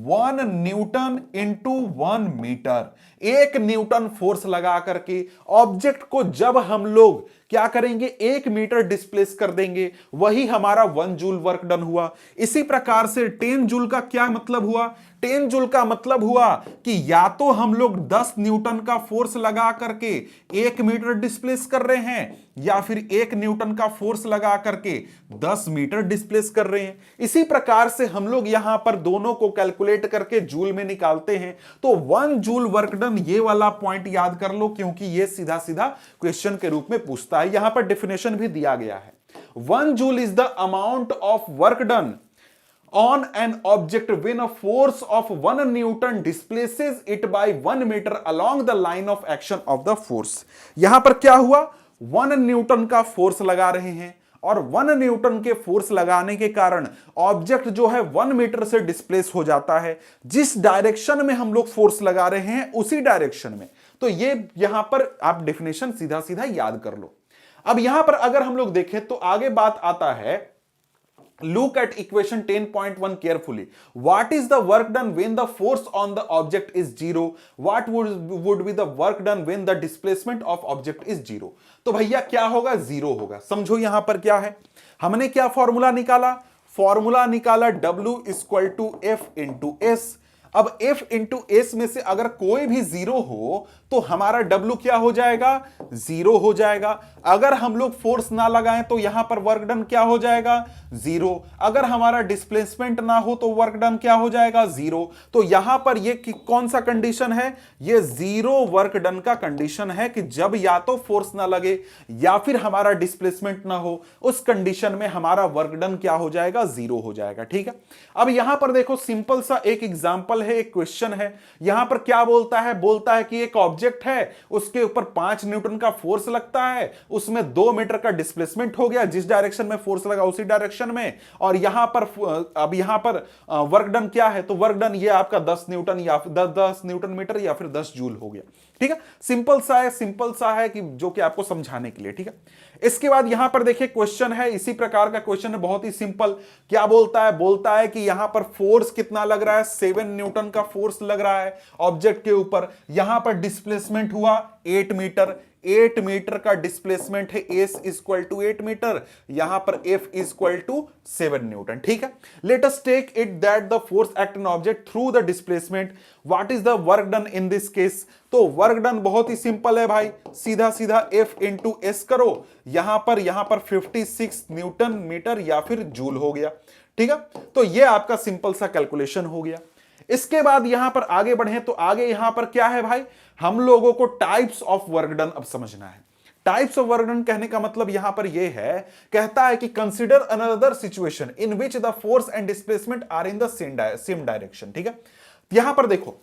1 newton into 1 metre. 1 newton force लगा करके ऑब्जेक्ट को जब हम लोग क्या करेंगे, 1 मीटर डिस्प्लेस कर देंगे, वही हमारा 1 जूल वर्क डन हुआ। इसी प्रकार से 10 जूल का क्या मतलब हुआ, 10 जूल का मतलब हुआ कि या तो हम लोग 10 न्यूटन का फोर्स लगा करके 1 मीटर डिस्प्लेस कर रहे हैं, या फिर 1 न्यूटन का फोर्स लगा करके 10 मीटर डिस्प्लेस कर रहे हैं। इसी प्रकार से हम लोग यहां पर दोनों को कैलकुलेट करके जूल में निकालते हैं। तो 1 जूल वर्क डन, ये वाला पॉइंट याद कर लो क्योंकि ये सीधा सीधा क्वेश्चन के रूप में पूछता है। यहां पर डेफिनेशन भी दिया गया है, 1 joule is the amount of work done on an object when a force of 1 Newton displaces it by 1 meter along the line of action of the force। यहां पर क्या हुआ, 1 न्यूटन का फोर्स लगा रहे हैं और 1 न्यूटन के फोर्स लगाने के कारण ऑब्जेक्ट जो है 1 मीटर से डिस्प्लेस हो जाता है। जिस डायरेक्शन में हम लोग फोर्स लगा रहे हैं उसी डायरेक्शन में। तो ये यहां पर आप डेफिनेशन सीधा सीधा याद कर लो। अब यहां पर अगर हम लोग देखें तो आगे बात आता है, look at equation 10.1 carefully. What is the work done when the force on the object is 0? What would be the work done when the displacement of object is 0? तो भैया क्या होगा, 0 होगा। समझो यहां पर क्या है, हमने क्या फॉर्मूला निकाला, फॉर्मूला निकाला W equal to F into S। अब F इंटू S में से अगर कोई भी 0 हो तो हमारा W क्या हो जाएगा, 0 हो जाएगा। अगर हम लोग फोर्स ना लगाएं तो यहां पर वर्क डन क्या हो जाएगा, 0। अगर हमारा डिस्प्लेसमेंट ना हो तो वर्क डन क्या हो जाएगा, 0। तो यहां पर ये कौन सा कंडीशन है, ये 0 वर्क डन का कंडीशन है कि जब या तो फोर्स ना लगे या फिर हमारा डिस्प्लेसमेंट ना हो, उस कंडीशन में हमारा वर्क डन क्या हो जाएगा, 0 हो जाएगा। ठीक है, अब यहां पर देखो सिंपल सा एक एग्जांपल है, एक क्वेश्चन है। यहां पर क्या बोलता है कि एक ऑब्जेक्ट है, उसके ऊपर 5 न्यूटन का फोर्स लगता है, उसमें 2 मीटर का डिस्प्लेसमेंट हो गया, जिस डायरेक्शन में फोर्स लगा उसी डायरेक्शन में। और यहां पर अब यहां पर वर्क डन क्या है, तो वर्क डन ये आपका 10 न्यूटन या 10 न्यूटन मीटर या फिर 10 जूल हो गया। ठीक है, सिंपल सा है कि जो कि आपको समझाने के लिए। ठीक है, इसके बाद यहां पर देखिए क्वेश्चन है, इसी प्रकार का क्वेश्चन है, बहुत ही सिंपल। क्या बोलता है कि यहां पर फोर्स कितना लग रहा है, 7 न्यूटन का फोर्स लग रहा है ऑब्जेक्ट के ऊपर। यहां पर डिस्प्लेसमेंट हुआ 8 मीटर, 8 मीटर का डिस्प्लेसमेंट है, एस इक्वल टू 8 मीटर, यहां पर एफ इक्वल टू 7 न्यूटन। ठीक है, let us take it that the force act on object through the displacement, what is the work done in this case. तो work done बहुत ही simple है भाई, सीधा सीधा एफ इंटू एस करो, यहां पर 56 न्यूटन मीटर या फिर जूल हो गया। ठीक है, तो यह आपका सिंपल सा कैलकुलेशन हो गया। इसके बाद यहां पर आगे बढ़े तो आगे यहां पर क्या है भाई, हम लोगों को टाइप्स ऑफ वर्क डन अब समझना है। टाइप्स ऑफ वर्क डन कहने का मतलब यहां पर यह है, कहता है कि consider another situation in which the force and displacement are in the same direction. ठीक है, यहां पर देखो,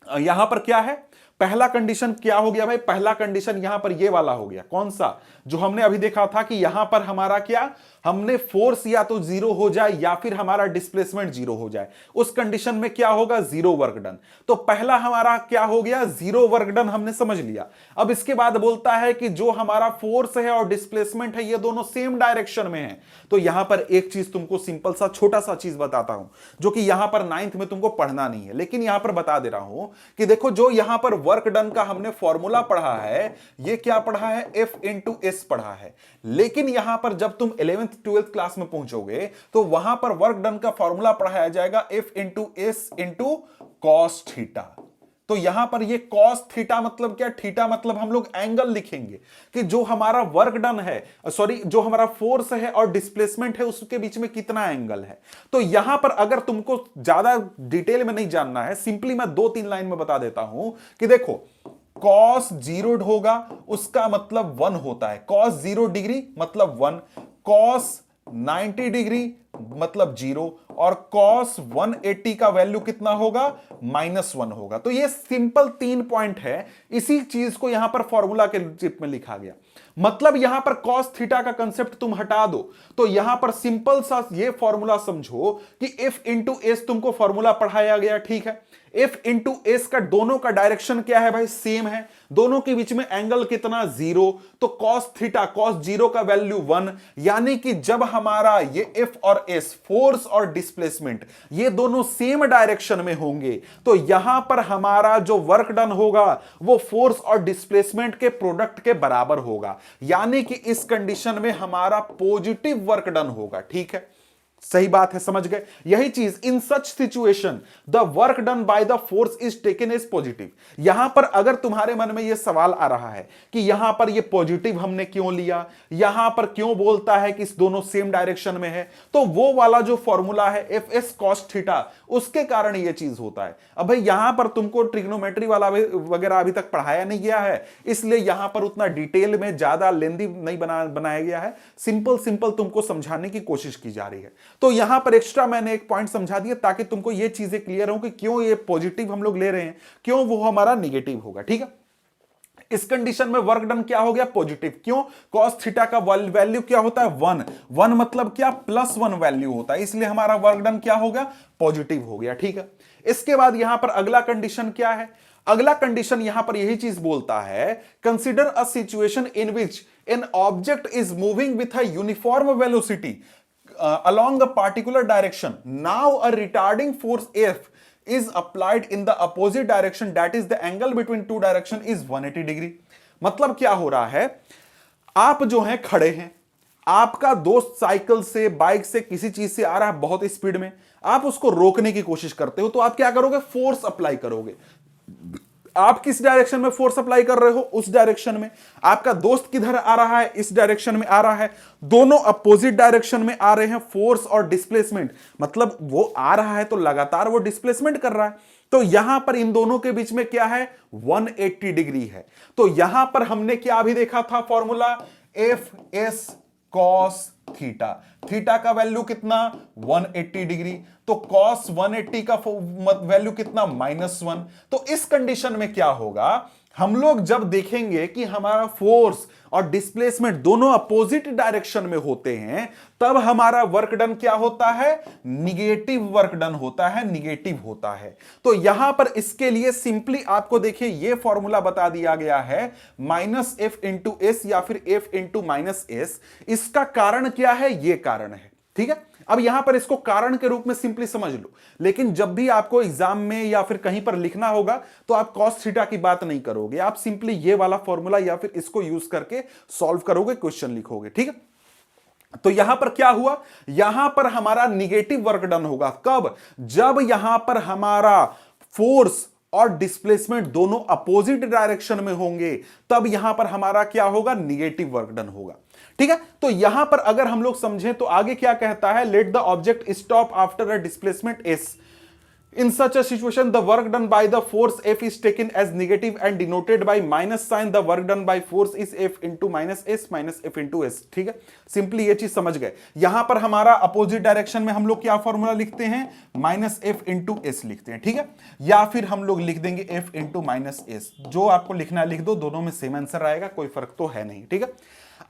यहां पर क्या है, पहला कंडीशन क्या हो गया भाई, पहला कंडीशन यहां पर ये वाला हो गया, कौन सा, जो हमने अभी देखा था कि यहां पर हमारा क्या, हमने फोर्स या तो जीरो हो जाए या फिर हमारा डिस्प्लेसमेंट जीरो हो जाए, उस कंडीशन में क्या होगा, जीरो वर्क डन। तो पहला हमारा क्या हो गया, जीरो वर्क डन, हमने समझ लिया। अब इसके बाद बोलता है कि जो हमारा फोर्स है और डिस्प्लेसमेंट है ये दोनों सेम डायरेक्शन में है। तो यहां पर एक चीज तुमको सिंपल सा छोटा सा चीज बताता हूं, जो कि यहां पर 9th में तुमको पढ़ना नहीं है, लेकिन यहां पर बता दे रहा हूं कि देखो, जो यहां पर वर्क डन का हमने फॉर्मूला पढ़ा है, ये क्या पढ़ा है, एफ इंटू एस पढ़ा है। लेकिन यहां पर जब तुम 11th 12th क्लास में पहुंचोगे तो वहां पर वर्क डन का फॉर्मूला पढ़ाया जाएगा F into S into cos theta. तो यहां पर ये कॉस थीटा मतलब क्या, थीटा मतलब हम लोग एंगल लिखेंगे कि जो हमारा वर्क डन है, सॉरी, जो हमारा फोर्स है और डिस्प्लेसमेंट है उसके बीच में कितना एंगल है। तो यहां पर अगर तुमको ज्यादा डिटेल में नहीं जानना है, सिंपली मैं 2-3 लाइन में बता देता हूं कि देखो, कॉस 0 होगा उसका मतलब 1 होता है, कॉस 0 डिग्री मतलब 1, कॉस 90 डिग्री मतलब 0, और कॉस 180 का वैल्यू कितना होगा, -1 होगा। तो ये सिंपल 3 पॉइंट है, इसी चीज को यहां पर फॉर्मूला के चिप में लिखा गया। मतलब यहां पर कॉस थीटा का कंसेप्ट तुम हटा दो, तो यहां पर सिंपल सा ये फॉर्मूला समझो कि एफ इंटू एस तुमको फॉर्मूला पढ़ाया गया। ठीक है, एफ इंटू एस का दोनों का डायरेक्शन क्या है भाई, सेम है, दोनों के बीच में एंगल कितना, 0, तो कॉस थीटा, कॉस 0 का वैल्यू 1, यानी कि जब हमारा ये एफ और एस, फोर्स और डिस्प्लेसमेंट, ये दोनों सेम डायरेक्शन में होंगे, तो यहां पर हमारा जो वर्क डन होगा वो फोर्स और डिस्प्लेसमेंट के प्रोडक्ट के बराबर होगा, यानी कि इस कंडीशन में हमारा पॉजिटिव वर्क डन होगा। ठीक है, सही बात है, समझ गए। यही चीज, in such situation the work done by the force is taken as positive. यहां पर अगर तुम्हारे मन में यह सवाल आ रहा है कि यहां पर यह पॉजिटिव हमने क्यों लिया, यहां पर क्यों बोलता है कि इस दोनों सेम डायरेक्शन में है, तो वो वाला जो फॉर्मूला है एफ एस कॉस थीटा, उसके कारण यह चीज होता है। अब भाई यहां पर तुमको ट्रिग्नोमेट्री वाला वगैरह अभी तक पढ़ाया नहीं गया है, इसलिए यहां पर उतना डिटेल में ज्यादा लेंदी नहीं बनाया गया है, सिंपल तुमको समझाने की कोशिश की जा रही है। तो यहां पर एक्स्ट्रा मैंने एक पॉइंट समझा दिया ताकि तुमको ये चीजें क्लियर हो कि क्यों ये पॉजिटिव हम लोग ले रहे हैं, क्यों वो हमारा नेगेटिव होगा। ठीक है, इस कंडीशन में वर्क डन क्या हो गया, पॉजिटिव। क्यों, कॉस थीटा का वैल्यू क्या होता है, 1 मतलब क्या, +1 वैल्यू होता है, इसलिए हमारा वर्क डन क्या हो गया, पॉजिटिव हो गया। ठीक है, इसके बाद यहां पर अगला कंडीशन क्या है, अगला कंडीशन यहां पर यही चीज बोलता है, consider a situation in which N object is moving with a uniform velocity along a particular direction. Now a retarding force F is applied in the opposite direction, that is the angle between two direction is 180 degree. मतलब क्या हो रहा है, आप जो हैं खड़े हैं, आपका दोस्त साइकिल से, बाइक से, किसी चीज से आ रहा है बहुत स्पीड में, आप उसको रोकने की कोशिश करते हो, तो आप क्या करोगे, फोर्स अप्लाई करोगे। आप किस डायरेक्शन में फोर्स अप्लाई कर रहे हो, उस डायरेक्शन में। आपका दोस्त किधर आ रहा है, इस डायरेक्शन में आ रहा है, दोनों अपोजिट डायरेक्शन में आ रहे हैं। फोर्स और डिस्प्लेसमेंट मतलब वो आ रहा है तो लगातार वो डिस्प्लेसमेंट कर रहा है, तो यहां पर इन दोनों के बीच में क्या है, 180 डिग्री है। तो यहां पर हमने क्या अभी देखा था formula, F S cos theta. Theta का वैल्यू कितना 180 डिग्री, तो कॉस 180 का वैल्यू कितना -1। तो इस कंडीशन में क्या होगा, हम लोग जब देखेंगे कि हमारा फोर्स और डिस्प्लेसमेंट दोनों अपोजिट डायरेक्शन में होते हैं, तब हमारा वर्क डन क्या होता है, निगेटिव वर्क डन होता है, निगेटिव होता है। तो यहां पर इसके लिए सिंपली आपको देखिए यह फॉर्मूला बता दिया गया है, -F/S या फिर F/-S। इसका कारण क्या है, यह कारण है, ठीक है। अब यहां पर इसको कारण के रूप में सिंपली समझ लो, लेकिन जब भी आपको एग्जाम में या फिर कहीं पर लिखना होगा तो आप कॉस थीटा की बात नहीं करोगे, आप सिंपली ये वाला फॉर्मूला या फिर इसको यूज करके सॉल्व करोगे, क्वेश्चन लिखोगे, ठीक है। तो यहां पर क्या हुआ, यहां पर हमारा निगेटिव वर्क डन होगा कब, जब यहां पर हमारा फोर्स और डिस्प्लेसमेंट दोनों अपोजिट डायरेक्शन में होंगे, तब यहां पर हमारा क्या होगा, निगेटिव वर्क डन होगा, ठीक है। तो यहां पर अगर हम लोग समझें तो आगे क्या कहता है, let the object stop after a displacement S. In such a situation, the work done by the force F is taken as negative and denoted by minus sign. The work done by force is F into minus S minus F into S. ठीक है, simply ये चीज समझ गए। यहां पर हमारा opposite direction में हम लोग क्या फॉर्मूला लिखते हैं, माइनस एफ इंटू एस लिखते हैं, ठीक है, या फिर हम लोग लिख देंगे एफ इंटू माइनस एस। जो आपको लिखना लिख दो, दोनों में सेम आंसर आएगा, कोई फर्क तो है नहीं, ठीक है।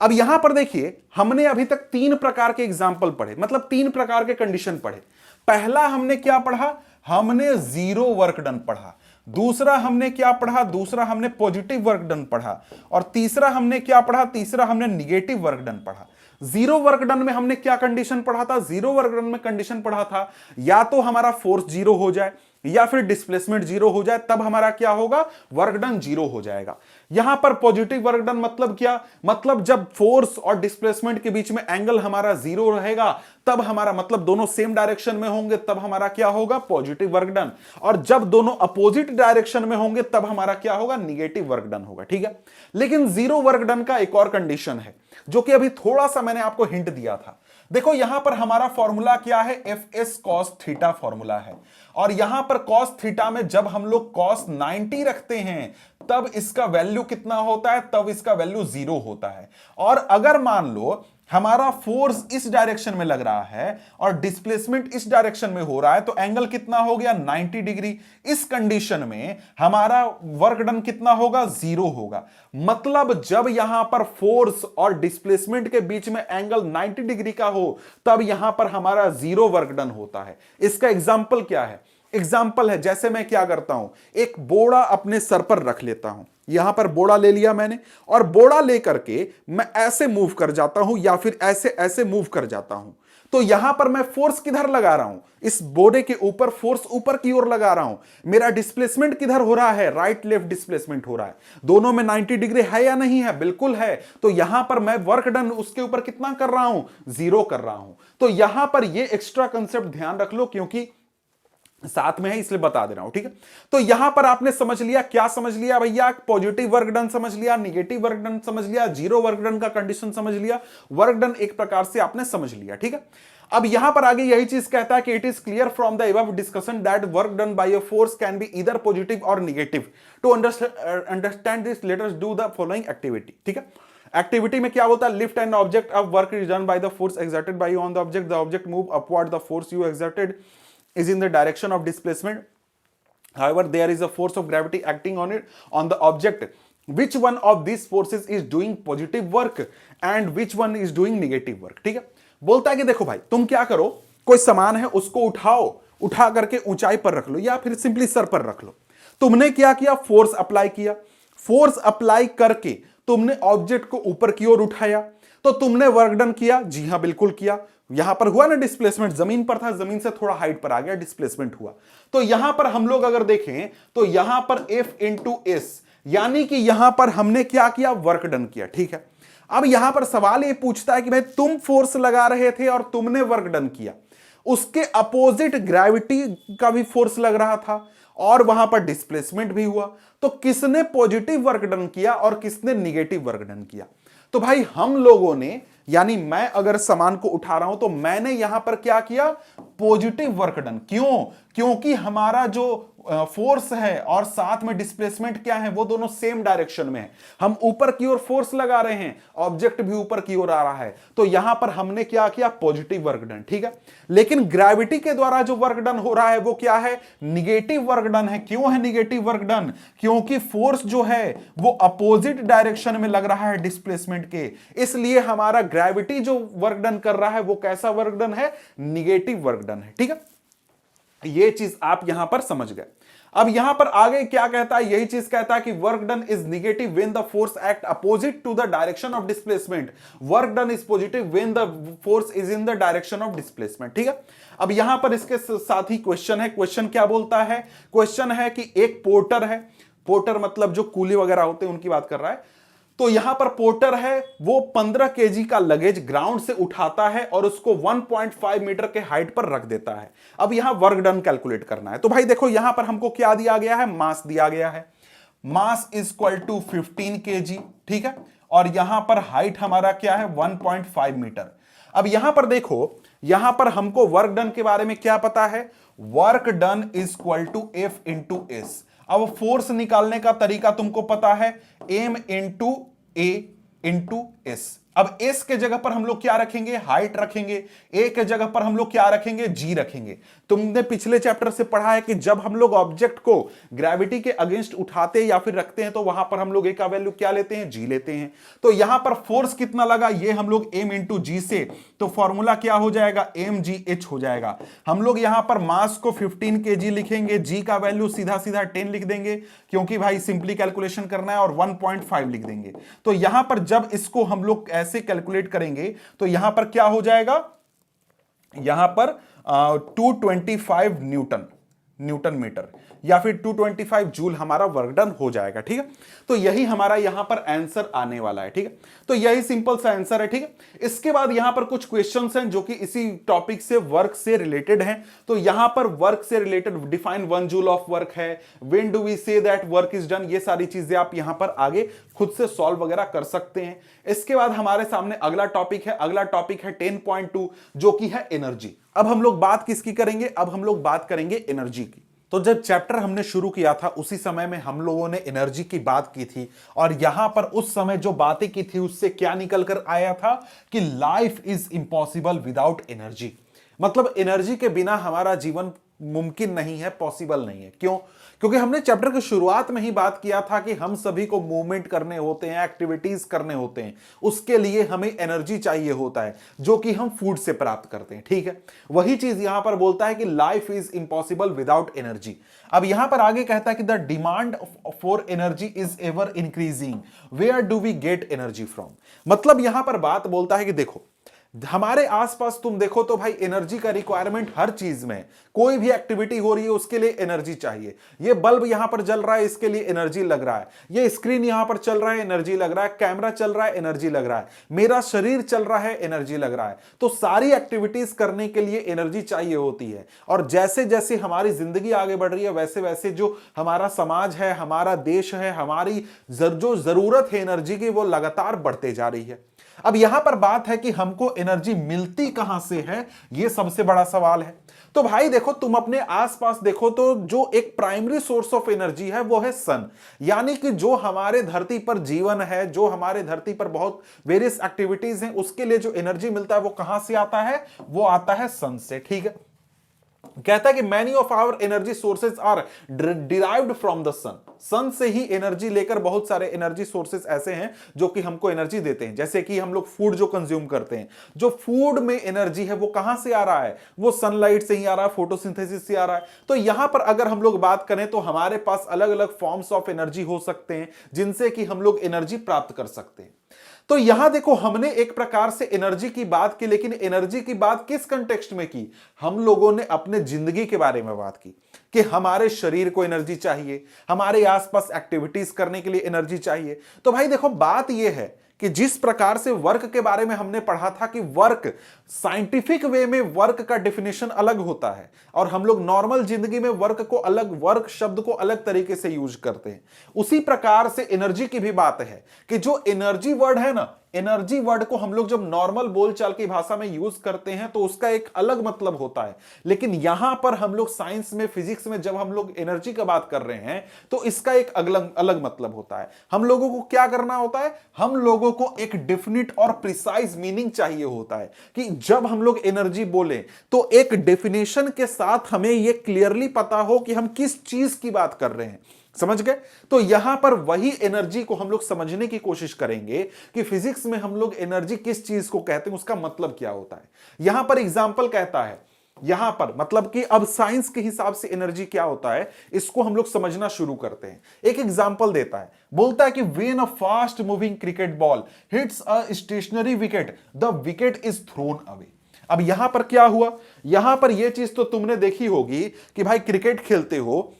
अब यहां पर देखिए, हमने अभी तक 3 प्रकार के एग्जाम्पल पढ़े, मतलब 3 प्रकार के कंडीशन पढ़े। पहला हमने क्या पढ़ा, हमने जीरो वर्क डन पढ़ा। दूसरा हमने क्या पढ़ा, दूसरा हमने पॉजिटिव वर्क डन पढ़ा। और तीसरा हमने क्या पढ़ा, तीसरा हमने निगेटिव वर्क डन पढ़ा। जीरो वर्क डन में हमने क्या कंडीशन पढ़ा था, जीरो वर्क डन में कंडीशन पढ़ा था या तो हमारा फोर्स जीरो हो जाए या फिर डिस्प्लेसमेंट जीरो हो जाए, तब हमारा क्या होगा, वर्क डन जीरो हो जाएगा। यहां पर पॉजिटिव वर्क डन मतलब क्या, मतलब जब फोर्स और डिस्प्लेसमेंट के बीच में एंगल हमारा जीरो रहेगा, तब हमारा मतलब दोनों सेम डायरेक्शन में होंगे, तब हमारा क्या होगा, पॉजिटिव वर्क डन। और जब दोनों अपोजिट डायरेक्शन में होंगे, तब हमारा क्या होगा, निगेटिव वर्क डन होगा, ठीक है। लेकिन जीरो वर्क डन का एक और कंडीशन है, जो कि अभी थोड़ा सा मैंने आपको हिंट दिया था। देखो यहां पर हमारा फॉर्मूला क्या है, F S cos theta formula है। और यहां पर कॉस थीटा में जब हम लोग कॉस 90 रखते हैं, तब इसका वैल्यू कितना होता है, तब इसका वैल्यू 0 होता है। और अगर मान लो हमारा फोर्स इस डायरेक्शन में लग रहा है और डिस्प्लेसमेंट इस डायरेक्शन में हो रहा है, तो एंगल कितना हो गया, 90 डिग्री। इस कंडीशन में हमारा वर्क डन कितना होगा, 0 होगा। मतलब जब यहां पर फोर्स और डिस्प्लेसमेंट के बीच में एंगल 90 डिग्री का हो, तब यहां पर हमारा 0 वर्क डन होता है। इसका एग्जाम्पल क्या है, एग्जाम्पल है, जैसे मैं क्या करता हूं, एक बोड़ा अपने सर पर रख लेता हूं। यहां पर बोड़ा ले लिया मैंने, और बोड़ा लेकर के मैं ऐसे मूव कर जाता हूं या फिर ऐसे ऐसे मूव कर जाता हूं। तो यहां पर मैं फोर्स किधर लगा रहा हूं, इस बोड़े के ऊपर फोर्स ऊपर की ओर लगा रहा हूं। मेरा डिस्प्लेसमेंट किधर हो रहा है, राइट लेफ्ट डिस्प्लेसमेंट हो रहा है। दोनों में 90 डिग्री है या नहीं है, बिल्कुल है। तो यहां पर मैं वर्क डन उसके ऊपर कितना कर रहा हूं, 0 कर रहा हूं। तो यहां पर ये एक्स्ट्रा कंसेप्ट ध्यान रख लो, क्योंकि साथ में है इसलिए बता दे रहा हूं, ठीक है। तो यहां पर आपने समझ लिया, क्या समझ लिया भैया, पॉजिटिव वर्क डन समझ लिया, निगेटिव वर्क डन समझ लिया, जीरो वर्क डन का कंडीशन समझ लिया, वर्क डन एक प्रकार से आपने समझ लिया, ठीक है। अब यहां पर आगे यही चीज कहता है कि it is clear from the above discussion that work done by a force can be either positive or negative. To understand this let us do the following activity, ठीक है। एक्टिविटी में क्या बोलता है, lift an object of work is done by the force exerted by you on the object. The object move upward, the force you exerted is in the direction of displacement. However, there is a force of gravity acting on it, on the object. Which one of these forces is doing positive work and which one is doing negative work? ठीक है, बोलता है कि देखो भाई, तुम क्या करो, कोई सामान है उसको उठाओ, उठा करके ऊंचाई पर रख लो या फिर सिंपली सर पर रख लो। तुमने क्या किया, फोर्स अप्लाई किया। फोर्स अप्लाई करके तुमने ऑब्जेक्ट को ऊपर की ओर उठाया, तो तुमने वर्क डन किया। जी हां, बिल्कुल किया। यहां पर हुआ ना डिस्प्लेसमेंट, जमीन पर था, जमीन से थोड़ा हाइट पर आ गया, डिस्प्लेसमेंट हुआ। तो यहां पर हम लोग अगर देखें तो यहां पर F इंटू एस, यानी कि यहां पर हमने क्या किया, वर्क डन किया, ठीक है। अब यहां पर सवाल ये पूछता है कि भाई तुम फोर्स लगा रहे थे और तुमने वर्क डन किया, उसके अपोजिट ग्रेविटी का भी फोर्स लग रहा था और वहां पर डिस्प्लेसमेंट भी हुआ। तो किसने पॉजिटिव वर्क डन किया और किसने निगेटिव वर्क डन किया? तो भाई हम लोगों ने यानी मैं अगर सामान को उठा रहा हूं तो मैंने यहां पर क्या किया, पॉजिटिव वर्क डन। क्यों? क्योंकि हमारा जो फोर्स है और साथ में डिस्प्लेसमेंट क्या है, वो दोनों सेम डायरेक्शन में है। हम ऊपर की ओर फोर्स लगा रहे हैं, ऑब्जेक्ट भी ऊपर की ओर आ रहा है, तो यहां पर हमने क्या किया, पॉजिटिव वर्क डन। ठीक है, लेकिन ग्रेविटी के द्वारा जो वर्क डन हो रहा है वो क्या है, निगेटिव वर्क डन है। क्यों है निगेटिव वर्क डन? क्योंकि फोर्स जो है वो अपोजिट डायरेक्शन में लग रहा है डिस्प्लेसमेंट के, इसलिए हमारा ग्रेविटी जो वर्क डन कर रहा है वो कैसा वर्क डन है, निगेटिव वर्क डन है। ठीक है, ये चीज आप यहां पर समझ गए। अब यहां पर आगे क्या कहता है, यही चीज कहता है कि work done is negative when the force act opposite to the direction of displacement, work done is positive when the force is in the direction of displacement. ठीक है, अब यहां पर इसके साथ ही क्वेश्चन है। क्वेश्चन क्या बोलता है? क्वेश्चन है कि एक पोर्टर है, पोर्टर मतलब जो कूली वगैरह होते हैं उनकी बात कर रहा है, तो यहां पर पोर्टर है, वो 15 केजी का लगेज ग्राउंड से उठाता है और उसको 1.5 मीटर के हाइट पर रख देता है। अब यहां वर्क डन कैलकुलेट करना है। तो भाई देखो यहां पर हमको क्या दिया गया है, मास दिया गया है, mass is equal to 15 KG. ठीक है, और यहां पर हाइट हमारा क्या है, 1.5 मीटर। अब यहां पर देखो, यहां पर हमको वर्क डन के बारे में क्या पता है, work done is equal to F into S. अब फोर्स निकालने का तरीका तुमको पता है, M into A into S. अब एस के जगह पर हम लोग क्या रखेंगे, हाइट रखेंगे, ए के जगह पर हम लोग क्या रखेंगे, जी रखेंगे। तुमने पिछले चैप्टर से पढ़ा है कि जब हम लोग ऑब्जेक्ट को ग्रेविटी के अगेंस्ट उठाते या फिर रखते हैं तो वहां पर हम लोग ए का वैल्यू क्या लेते हैं, जी लेते हैं। तो यहां पर फोर्स कितना लगा, ये हम लोग एम इंटू जी से, तो फॉर्मूला क्या हो जाएगा, एम जी एच हो जाएगा। हम लोग यहां पर मास को 15 kg लिखेंगे, जी का वैल्यू सीधा सीधा 10 लिख देंगे क्योंकि भाई सिंपली कैलकुलेशन करना है, और 1.5 लिख देंगे। तो यहां पर जब इसको हम लोग ऐसे कैलकुलेट करेंगे तो यहां पर क्या हो जाएगा, यहां पर 225 न्यूटन मीटर या फिर 225 जूल हमारा वर्क डन हो जाएगा। ठीक है, तो यही हमारा यहां पर आंसर आने वाला है। ठीक है, तो यही सिंपल सा आंसर है। ठीक है, इसके बाद यहां पर कुछ क्वेश्चंस हैं जो कि इसी टॉपिक से, वर्क से रिलेटेड हैं। तो यहां पर वर्क से related define 1 joule of work है, when do we say that work is done, ये सारी चीजें आप यहां पर आगे खुद से सॉल्व वगैरह कर सकते हैं। इसके बाद हमारे सामने अगला टॉपिक है, अगला टॉपिक है 10.2 जो कि है एनर्जी। अब हम लोग बात किसकी करेंगे, अब हम लोग बात करेंगे एनर्जी की। तो जब चैप्टर हमने शुरू किया था उसी समय में हम लोगों ने एनर्जी की बात की थी, और यहां पर उस समय जो बातें की थी उससे क्या निकल कर आया था कि life is impossible without energy. मतलब एनर्जी के बिना हमारा जीवन मुमकिन नहीं है, पॉसिबल नहीं है। क्यों? क्योंकि हमने चैप्टर की शुरुआत में ही बात किया था कि हम सभी को मूवमेंट करने होते हैं, एक्टिविटीज करने होते हैं, उसके लिए हमें एनर्जी चाहिए होता है जो कि हम फूड से प्राप्त करते हैं। ठीक है, वही चीज यहां पर बोलता है कि life is impossible without energy. अब यहां पर आगे कहता है कि the demand for energy is ever increasing, where do we get energy from. मतलब यहां पर बात बोलता है कि देखो हमारे आसपास तुम देखो तो भाई एनर्जी का रिक्वायरमेंट हर चीज में, कोई भी एक्टिविटी हो रही है उसके लिए एनर्जी चाहिए। ये बल्ब यहां पर जल रहा है, इसके लिए एनर्जी लग रहा है, ये स्क्रीन यहां पर चल रहा है, एनर्जी लग रहा है, कैमरा चल रहा है, एनर्जी लग रहा है, मेरा शरीर चल रहा है, एनर्जी लग रहा है। तो सारी एक्टिविटीज करने के लिए एनर्जी चाहिए होती है, और जैसे जैसे हमारी जिंदगी आगे बढ़ रही है वैसे वैसे जो हमारा समाज है, हमारा देश है, हमारी जो जरूरत है एनर्जी की वो लगातार बढ़ते जा रही है। अब यहां पर बात है कि हमको एनर्जी मिलती कहां से है, यह सबसे बड़ा सवाल है। तो भाई देखो तुम अपने आसपास देखो तो जो एक प्राइमरी सोर्स ऑफ एनर्जी है वो है सन, यानी कि जो हमारे धरती पर जीवन है, जो हमारे धरती पर बहुत वेरियस एक्टिविटीज हैं, उसके लिए जो एनर्जी मिलता है वो कहां से आता है, वो आता है सन से। ठीक है, कहता है कि many of our energy sources are derived from the sun. Sun से ही एनर्जी लेकर बहुत सारे एनर्जी सोर्सेज ऐसे हैं जो कि हमको एनर्जी देते हैं। जैसे कि हम लोग फूड जो कंज्यूम करते हैं, जो फूड में एनर्जी है वो कहां से आ रहा है, वो सनलाइट से ही आ रहा है, फोटोसिंथेसिस से आ रहा है। तो यहां पर अगर हम लोग बात करें तो हमारे पास अलग अलग फॉर्म्स ऑफ एनर्जी हो सकते हैं जिनसे कि हम लोग एनर्जी प्राप्त कर सकते हैं। तो यहां देखो हमने एक प्रकार से एनर्जी की बात की, लेकिन एनर्जी की बात किस कंटेक्स्ट में की, हम लोगों ने अपने जिंदगी के बारे में बात की कि हमारे शरीर को एनर्जी चाहिए, हमारे आसपास एक्टिविटीज करने के लिए एनर्जी चाहिए। तो भाई देखो बात यह है कि जिस प्रकार से वर्क के बारे में हमने पढ़ा था कि वर्क साइंटिफिक वे में वर्क का डेफिनेशन अलग होता है और हम लोग नॉर्मल जिंदगी में वर्क को अलग, वर्क शब्द को अलग तरीके से यूज करते हैं। उसी प्रकार से एनर्जी की भी बात है कि जो एनर्जी वर्ड है ना, एनर्जी वर्ड को हम लोग जब नॉर्मल बोलचाल की भाषा में यूज करते हैं तो उसका एक अलग मतलब होता है, लेकिन यहां पर हम लोग साइंस में, फिजिक्स में जब हम लोग एनर्जी की बात कर रहे हैं तो इसका एक अलग मतलब होता है। हम लोगों को क्या करना होता है, हम लोगों को एक डेफिनिट और प्रिसाइज मीनिंग चाहिए होता है कि जब हम लोग एनर्जी बोले तो एक डेफिनेशन के साथ हमें यह क्लियरली पता हो कि हम किस चीज की बात कर रहे हैं। समझ गए? तो यहां पर वही एनर्जी को हम लोग समझने की कोशिश करेंगे कि फिजिक्स में हम लोग एनर्जी किस चीज को कहते हैं, उसका मतलब क्या होता है। यहां पर एग्जाम्पल कहता है, यहां पर मतलब कि अब साइंस के हिसाब से एनर्जी क्या होता है इसको हम लोग समझना शुरू करते हैं। एक एग्जाम्पल देता है, बोलता है कि when a fast moving cricket ball hits a stationary wicket the wicket is thrown away. अब यहां पर क्या हुआ, यहां पर यह चीज तो तुमने देखी होगी कि भाई क्रिकेट खेलते हो,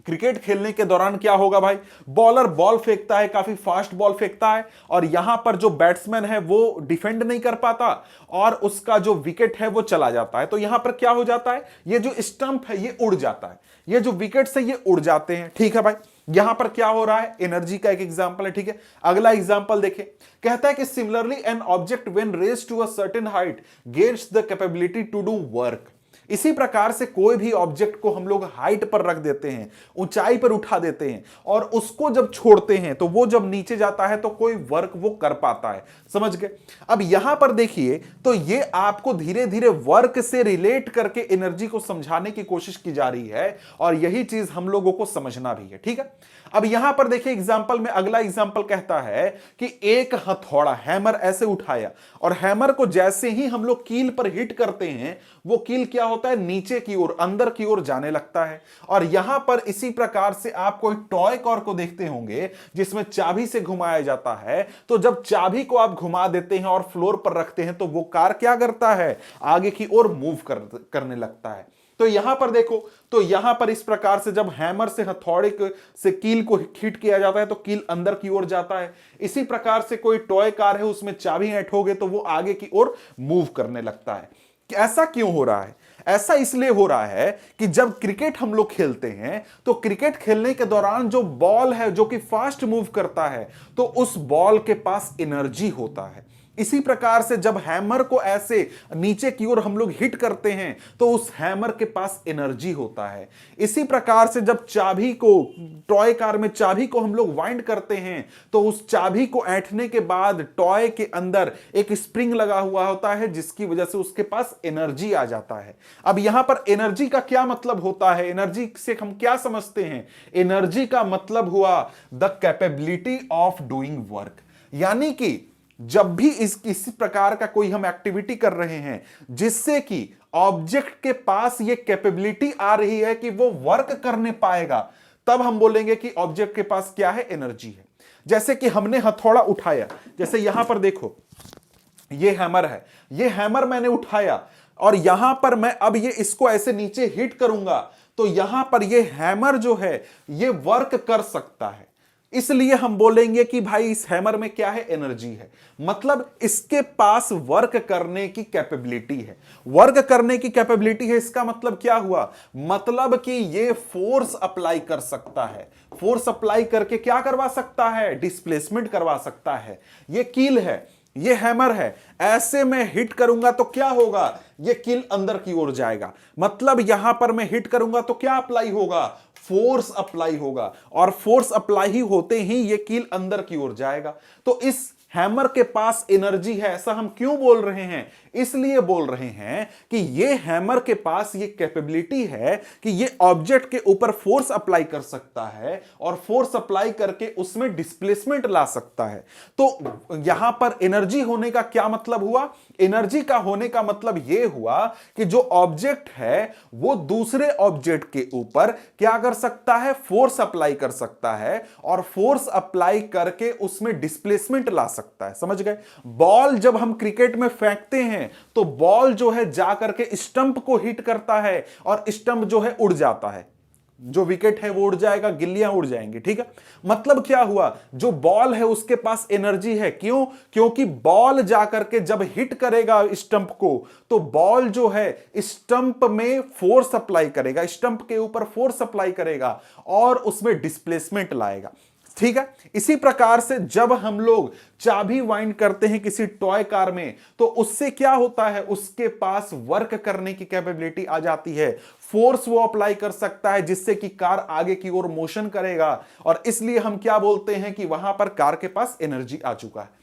क्रिकेट खेलने के दौरान क्या होगा भाई, बॉलर बॉल फेंकता है, काफी फास्ट बॉल फेंकता है और यहां पर जो बैट्समैन है वो डिफेंड नहीं कर पाता और उसका जो विकेट है वो चला जाता है। तो यहां पर क्या हो जाता है, ये जो स्टंप है ये उड़ जाता है, ये जो विकेट से ये उड़ जाते हैं। ठीक है भाई, यहां पर क्या हो रहा है, एनर्जी का एक एग्जांपल है। ठीक है, अगला एग्जांपल देखें, कहता है कि similarly an object when raised to a certain height gains the capability to do work. इसी प्रकार से कोई भी ऑब्जेक्ट को हम लोग हाइट पर रख देते हैं, ऊंचाई पर उठा देते हैं और उसको जब छोड़ते हैं तो वो जब नीचे जाता है तो कोई वर्क वो कर पाता है। समझ गए? अब यहां पर देखिए तो ये आपको धीरे धीरे वर्क से रिलेट करके एनर्जी को समझाने की कोशिश की जा रही है और यही चीज हम लोगों को समझना भी है। ठीक है, अब यहां पर देखिए एग्जाम्पल में, अगला एग्जाम्पल कहता है कि एक हथौड़ा, हैमर ऐसे उठाया और हैमर को जैसे ही हम लोग कील पर हिट करते हैं वो कील क्या होता है, नीचे की ओर, अंदर की ओर जाने लगता है। और यहां पर इसी प्रकार से आप कोई टॉय कार को देखते होंगे जिसमें चाबी से घुमाया जाता है, तो जब चाबी को आप घुमा देते हैं और फ्लोर पर रखते हैं तो वो कार क्या करता है, आगे की ओर मूव करने लगता है। तो यहां पर देखो, तो यहां पर इस प्रकार से जब हैमर से हथौड़े से कील को हिट किया जाता है तो कील अंदर की ओर जाता है। इसी प्रकार से कोई टॉय कार है, उसमें चाबी ऐठोगे तो वो आगे की ओर मूव करने लगता है। ऐसा क्यों हो रहा है? ऐसा इसलिए हो रहा है कि जब क्रिकेट हम लोग खेलते हैं तो क्रिकेट खेलने के दौरान जो बॉल है जो कि फास्ट मूव करता है तो उस बॉल के पास एनर्जी होता है। इसी प्रकार से जब हैमर को ऐसे नीचे की ओर हम लोग हिट करते हैं तो उस हैमर के पास एनर्जी होता है। इसी प्रकार से जब चाबी को, टॉय कार में चाबी को हम लोग वाइंड करते हैं तो उस चाबी को ऐंठने के बाद टॉय के अंदर एक स्प्रिंग लगा हुआ होता है जिसकी वजह से उसके पास एनर्जी आ जाता है। अब यहां पर एनर्जी का क्या मतलब होता है, एनर्जी से हम क्या समझते हैं? एनर्जी का मतलब हुआ the capability of doing work, यानी कि जब भी इस प्रकार का कोई हम एक्टिविटी कर रहे हैं जिससे कि ऑब्जेक्ट के पास ये कैपेबिलिटी आ रही है कि वो वर्क करने पाएगा, तब हम बोलेंगे कि ऑब्जेक्ट के पास क्या है, एनर्जी है। जैसे कि हमने हथौड़ा उठाया, जैसे यहां पर देखो ये हैमर है, ये हैमर मैंने उठाया और यहां पर मैं अब ये इसको ऐसे नीचे हिट करूंगा तो यहां पर ये हैमर जो है ये वर्क कर सकता है। इसलिए हम बोलेंगे कि भाई इस हैमर में क्या है, एनर्जी है, मतलब इसके पास वर्क करने की कैपेबिलिटी है। वर्क करने की कैपेबिलिटी है, इसका मतलब क्या हुआ, मतलब कि ये फोर्स अप्लाई कर सकता है। फोर्स अप्लाई करके क्या करवा सकता है, डिस्प्लेसमेंट करवा सकता है। ये कील है, ये हैमर है, ऐसे मैं हिट करूंगा तो क्या होगा, ये कील अंदर की ओर जाएगा, मतलब यहां पर मैं हिट करूंगा तो क्या अप्लाई होगा, फोर्स अप्लाई होगा और फोर्स अप्लाई ही होते ही ये कील अंदर की ओर जाएगा। तो इस हैमर के पास एनर्जी है, ऐसा हम क्यों बोल रहे हैं, इसलिए बोल रहे हैं कि ये हैमर के पास ये कैपेबिलिटी है कि ये ऑब्जेक्ट के ऊपर फोर्स अप्लाई कर सकता है और फोर्स अप्लाई करके उसमें डिस्प्लेसमेंट ला सकता है। तो यहां पर एनर्जी होने का क्या मतलब हुआ, एनर्जी का होने का मतलब यह हुआ कि जो ऑब्जेक्ट है वो दूसरे ऑब्जेक्ट के ऊपर क्या कर सकता है, फोर्स अप्लाई कर सकता है और फोर्स अप्लाई करके उसमें डिस्प्लेसमेंट ला सकता है। समझ गए? बॉल जब हम क्रिकेट में फेंकते हैं तो बॉल जो है जाकर के स्टंप को हिट करता है और स्टंप जो है उड़ जाता है। जो विकेट है वो उड़ जाएगा, गिल्लियां उड़ जाएंगी, ठीक है। मतलब क्या हुआ, जो बॉल है उसके पास एनर्जी है, क्यों? क्योंकि बॉल जाकर के जब हिट करेगा स्टंप को तो बॉल जो है स्टंप में फोर्स अप्लाई करेगा, स्टंप के ऊपर फोर्स अप्लाई करेगा और उसमें डिस्प्लेसमेंट लाएगा, ठीक है। इसी प्रकार से जब हम लोग चाबी वाइंड करते हैं किसी टॉय कार में तो उससे क्या होता है, उसके पास वर्क करने की कैपेबिलिटी आ जाती है, फोर्स वो अप्लाई कर सकता है जिससे कि कार आगे की ओर मोशन करेगा और इसलिए हम क्या बोलते हैं कि वहां पर कार के पास एनर्जी आ चुका है।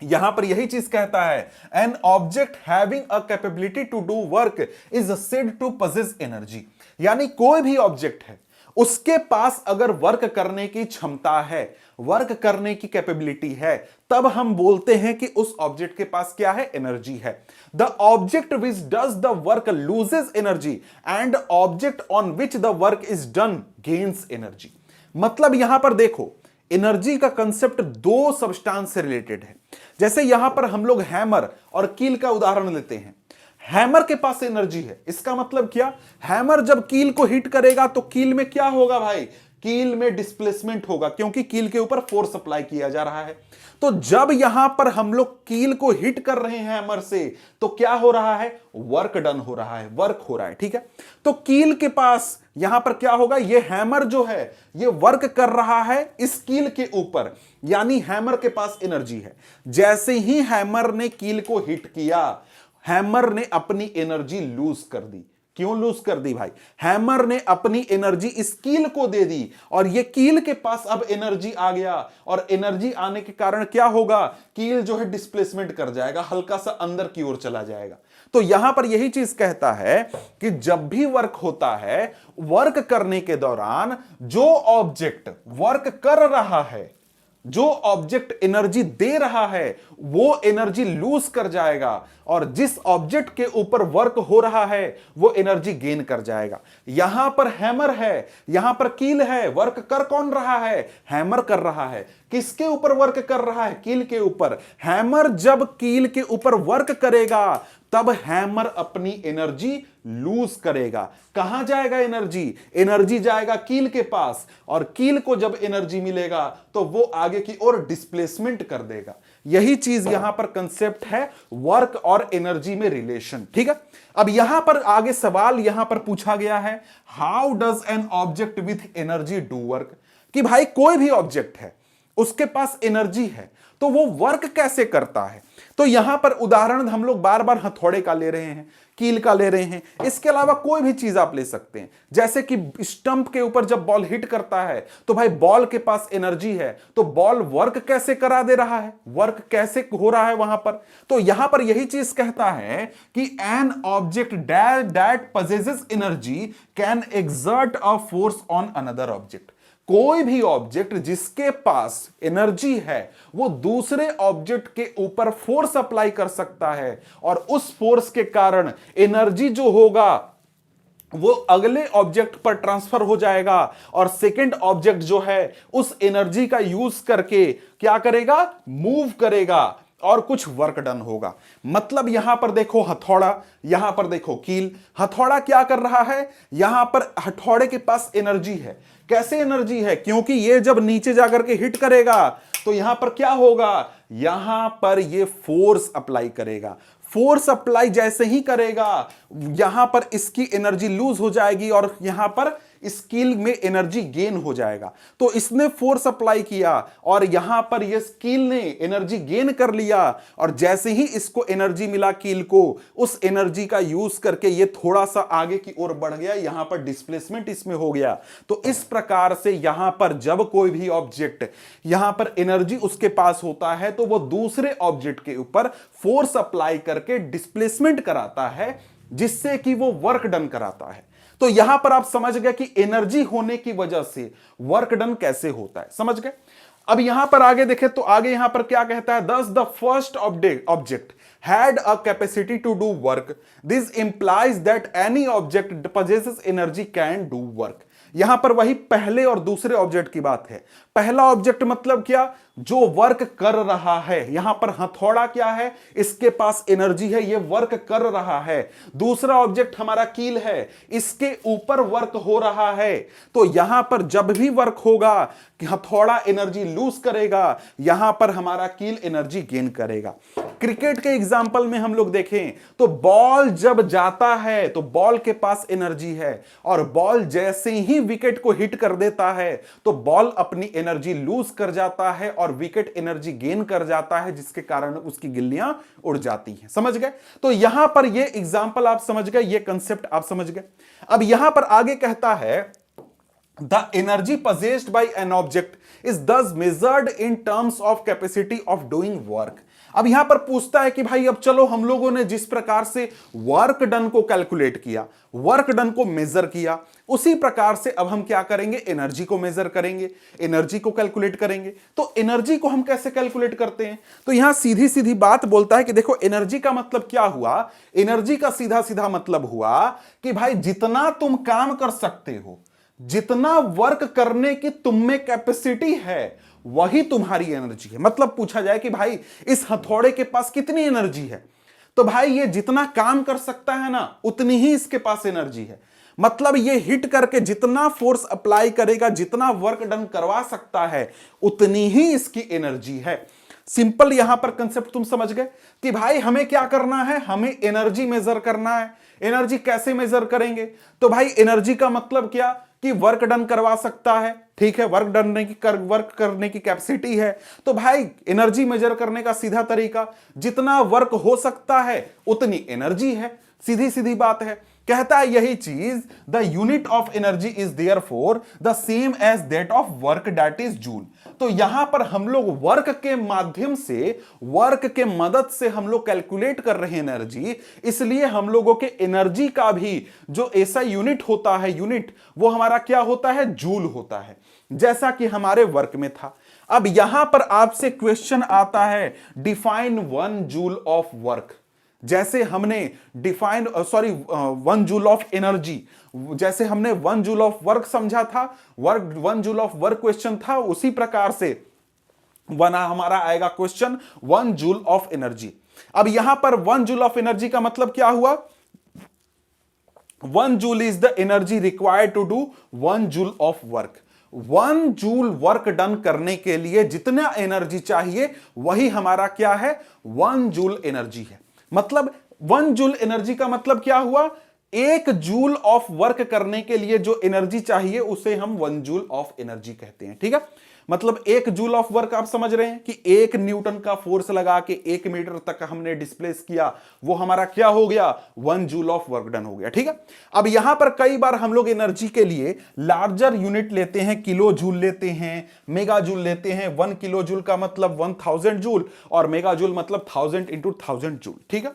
यहां पर यही चीज कहता है, an object having a capability to do work is said to possess energy. यानी कोई भी ऑब्जेक्ट है उसके पास अगर वर्क करने की क्षमता है, वर्क करने की कैपेबिलिटी है, तब हम बोलते हैं कि उस ऑब्जेक्ट के पास क्या है, एनर्जी है। The object which does the work loses energy and object on which the work is done gains energy. मतलब यहां पर देखो, एनर्जी का कंसेप्ट दो सब्सटेंस से रिलेटेड है। जैसे यहां पर हम लोग हैमर और कील का उदाहरण लेते हैं। हैमर के पास एनर्जी है, इसका मतलब क्या, हैमर जब कील को हिट करेगा तो कील में क्या होगा भाई, कील में डिस्प्लेसमेंट होगा क्योंकि कील के ऊपर फोर्स अप्लाई किया जा रहा है। तो जब यहां पर हम लोग कील को हिट कर रहे हैं हैमर से तो क्या हो रहा है, वर्क डन हो रहा है, वर्क हो रहा है, ठीक है। तो कील के पास यहां पर क्या होगा, ये हैमर जो है ये वर्क कर रहा है इस कील के ऊपर, यानी हैमर के पास एनर्जी है। जैसे ही हैमर ने कील को हिट किया, हैमर ने अपनी एनर्जी लूज कर दी। क्यों लूज कर दी भाई, हैमर ने अपनी एनर्जी इस कील को दे दी और ये कील के पास अब एनर्जी आ गया और एनर्जी आने के कारण क्या होगा, कील जो है डिस्प्लेसमेंट कर जाएगा, हल्का सा अंदर की ओर चला जाएगा। तो यहां पर यही चीज कहता है कि जब भी वर्क होता है, वर्क करने के दौरान जो ऑब्जेक्ट वर्क कर रहा है, जो ऑब्जेक्ट एनर्जी दे रहा है वो एनर्जी लूज कर जाएगा और जिस ऑब्जेक्ट के ऊपर वर्क हो रहा है वो एनर्जी गेन कर जाएगा। यहां पर हैमर है, यहां पर कील है, वर्क कर कौन रहा है, हैमर कर रहा है। किसके ऊपर वर्क कर रहा है, कील के ऊपर। हैमर जब कील के ऊपर वर्क करेगा तब हैमर अपनी एनर्जी लूज करेगा। कहां जाएगा एनर्जी, एनर्जी जाएगा कील के पास और कील को जब एनर्जी मिलेगा तो वो आगे की ओर डिस्प्लेसमेंट कर देगा। यही चीज यहां पर कंसेप्ट है वर्क और एनर्जी में रिलेशन, ठीक है। अब यहां पर आगे सवाल यहां पर पूछा गया है, how does an object with energy do work. कि भाई कोई भी ऑब्जेक्ट है उसके पास एनर्जी है तो वो वर्क कैसे करता है। तो यहां पर उदाहरण हम लोग बार बार हथौड़े का ले रहे हैं, कील का ले रहे हैं, इसके अलावा कोई भी चीज आप ले सकते हैं। जैसे कि स्टंप के ऊपर जब बॉल हिट करता है तो भाई बॉल के पास एनर्जी है तो बॉल वर्क कैसे करा दे रहा है, वर्क कैसे हो रहा है वहां पर। तो यहां पर यही चीज कहता है कि an object that possesses energy can exert a force on another object. कोई भी ऑब्जेक्ट जिसके पास एनर्जी है वो दूसरे ऑब्जेक्ट के ऊपर फोर्स अप्लाई कर सकता है और उस फोर्स के कारण एनर्जी जो होगा वो अगले ऑब्जेक्ट पर ट्रांसफर हो जाएगा और सेकंड ऑब्जेक्ट जो है उस एनर्जी का यूज करके क्या करेगा, मूव करेगा और कुछ वर्क डन होगा। मतलब यहां पर देखो हथौड़ा, यहां पर देखो कील। हथौड़ा क्या कर रहा है, यहां पर हथौड़े के पास एनर्जी है। कैसे एनर्जी है, क्योंकि ये जब नीचे जाकर के हिट करेगा तो यहां पर क्या होगा, यहां पर ये फोर्स अप्लाई करेगा। फोर्स अप्लाई जैसे ही करेगा यहां पर इसकी एनर्जी लूज हो जाएगी और यहां पर स्किल में एनर्जी गेन हो जाएगा। तो इसने फोर्स अप्लाई किया और यहां पर ये स्किल ने एनर्जी गेन कर लिया और जैसे ही इसको एनर्जी मिला कील को, उस एनर्जी का यूज करके ये थोड़ा सा आगे की ओर बढ़ गया, यहां पर डिस्प्लेसमेंट इसमें हो गया। तो इस प्रकार से यहां पर जब कोई भी ऑब्जेक्ट यहां पर एनर्जी उसके पास होता है तो वो दूसरे ऑब्जेक्ट के ऊपर फोर्स अप्लाई करके डिस्प्लेसमेंट कराता है जिससे कि वो वर्क डन कराता है। तो यहां पर आप समझ गए कि एनर्जी होने की वजह से वर्क डन कैसे होता है, समझ गए। अब यहां पर आगे देखें तो आगे यहां पर क्या कहता है, thus the first object had a capacity to do work, this implies that any object possesses energy can do work. यहां पर वही पहले और दूसरे ऑब्जेक्ट की बात है। पहला ऑब्जेक्ट मतलब क्या, जो वर्क कर रहा है। यहां पर हथौड़ा क्या है, इसके पास एनर्जी है, ये वर्क कर रहा है। दूसरा ऑब्जेक्ट हमारा कील है, इसके ऊपर वर्क हो रहा है। तो यहां पर जब भी वर्क होगा कि हथौड़ा एनर्जी लूज करेगा, यहां पर हमारा कील एनर्जी गेन करेगा। क्रिकेट के एग्जांपल में हम लोग देखें तो बॉल जब जाता है तो बॉल के पास एनर्जी है, और बॉल जैसे ही विकेट को हिट कर देता है तो बॉल अपनी एनर्जी लूज कर जाता है और विकेट एनर्जी गेन कर जाता है, जिसके कारण उसकी गिल्लियां उड़ जाती हैं। समझ गए? तो यहां पर ये एग्जांपल आप समझ गए, ये कंसेप्ट आप समझ गए। अब यहां पर आगे कहता है The energy possessed by an object is thus measured in terms of capacity of doing work. अब यहां पर पूछता है कि भाई अब चलो, हम लोगों ने जिस प्रकार से वर्क डन को कैलकुलेट किया, वर्क डन को मेजर किया, उसी प्रकार से अब हम क्या करेंगे, एनर्जी को मेजर करेंगे, एनर्जी को कैलकुलेट करेंगे। तो एनर्जी को हम कैसे कैलकुलेट करते हैं? तो यहां सीधी सीधी बात बोलता है कि देखो, एनर्जी का मतलब क्या हुआ, एनर्जी का सीधा सीधा मतलब हुआ कि भाई जितना तुम काम कर सकते हो, जितना वर्क करने की तुम में कैपेसिटी है, वही तुम्हारी एनर्जी है। मतलब पूछा जाए कि भाई इस हथौड़े के पास कितनी एनर्जी है, तो भाई ये जितना काम कर सकता है ना, उतनी ही इसके पास एनर्जी है। मतलब ये हिट करके जितना फोर्स अप्लाई करेगा, जितना वर्क डन करवा सकता है, उतनी ही इसकी एनर्जी है। सिंपल यहां पर कंसेप्ट तुम समझ गए कि भाई हमें क्या करना है, हमें एनर्जी मेजर करना है। एनर्जी कैसे मेजर करेंगे? तो भाई एनर्जी का मतलब क्या कि वर्क डन करवा सकता है, ठीक है, वर्क करने की कैपेसिटी है। तो भाई एनर्जी मेजर करने का सीधा तरीका, जितना वर्क हो सकता है उतनी एनर्जी है, सीधी सीधी बात है। कहता है यही चीज, the unit of energy is therefore the same as that of work, that is joule. तो यहां पर हम लोग वर्क के माध्यम से, वर्क के मदद से हम लोग कैलकुलेट कर रहे हैं एनर्जी, इसलिए हम लोगों के एनर्जी का भी जो ऐसा यूनिट होता है, यूनिट वो हमारा क्या होता है, जूल होता है, जैसा कि हमारे वर्क में था। अब यहां पर आपसे क्वेश्चन आता है, डिफाइन 1 जूल ऑफ वर्क। जैसे हमने डिफाइन 1 जूल ऑफ एनर्जी, जैसे हमने 1 जूल ऑफ वर्क समझा था, 1 जूल ऑफ वर्क क्वेश्चन था, उसी प्रकार से हमारा आएगा क्वेश्चन 1 जूल ऑफ एनर्जी। अब यहां पर 1 जूल ऑफ एनर्जी का मतलब क्या हुआ, 1 joule is the energy required to do 1 joule of work. 1 joule work done करने के लिए जितना एनर्जी चाहिए, वही हमारा क्या है, 1 जूल एनर्जी है। मतलब 1 जूल एनर्जी का मतलब क्या हुआ, 1 जूल ऑफ वर्क करने के लिए जो एनर्जी चाहिए उसे हम 1 जूल ऑफ एनर्जी कहते हैं। ठीक है, मतलब 1 जूल ऑफ वर्क आप समझ रहे हैं कि 1 न्यूटन का फोर्स लगा के 1 मीटर तक हमने डिस्प्लेस किया, वो हमारा क्या हो गया, 1 जूल ऑफ वर्क डन हो गया। ठीक है, अब यहां पर कई बार हम लोग एनर्जी के लिए लार्जर यूनिट लेते हैं, किलो जूल लेते हैं, मेगा जूल लेते हैं। 1 किलो जूल का मतलब 1000 जूल, और मेगा जूल मतलब 1000 इंटू 1000 जूल। ठीक है,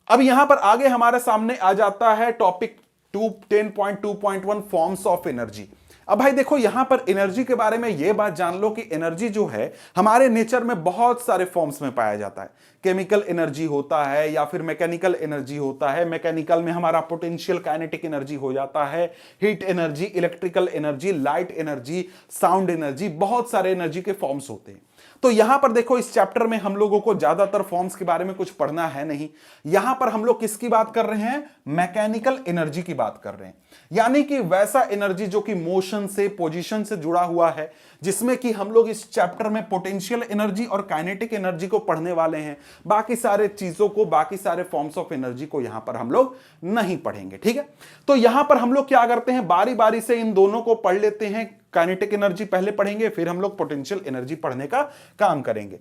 अब यहां पर आगे हमारे सामने आ जाता है टॉपिक 10.2.1 फॉर्म्स ऑफ एनर्जी। अब भाई देखो, यहां पर एनर्जी के बारे में यह बात जान लो कि एनर्जी जो है हमारे नेचर में बहुत सारे फॉर्म्स में पाया जाता है। केमिकल एनर्जी होता है, या फिर मैकेनिकल एनर्जी होता है। मैकेनिकल में हमारा पोटेंशियल काइनेटिक एनर्जी हो जाता है, heat energy, electrical energy, light energy, sound energy, बहुत सारे एनर्जी के फॉर्म्स होते हैं। तो यहां पर देखो, इस चैप्टर में हम लोगों को ज्यादातर फॉर्म्स के बारे में कुछ पढ़ना है नहीं। यहां पर हम लोग किसकी बात कर रहे हैं, मैकेनिकल एनर्जी की बात कर रहे हैं। यानी कि वैसा एनर्जी जो कि मोशन से, पोजीशन से जुड़ा हुआ है, जिसमें कि हम लोग इस चैप्टर में पोटेंशियल एनर्जी और काइनेटिक एनर्जी को पढ़ने वाले हैं। बाकी सारे चीजों को, बाकी सारे फॉर्म्स ऑफ एनर्जी को यहां पर हम लोग नहीं पढ़ेंगे। ठीक है, तो यहां पर हम लोग क्या करते हैं, बारी बारी से इन दोनों को पढ़ लेते हैं। काइनेटिक एनर्जी पहले पढ़ेंगे, फिर हम लोग पोटेंशियल एनर्जी पढ़ने का काम करेंगे।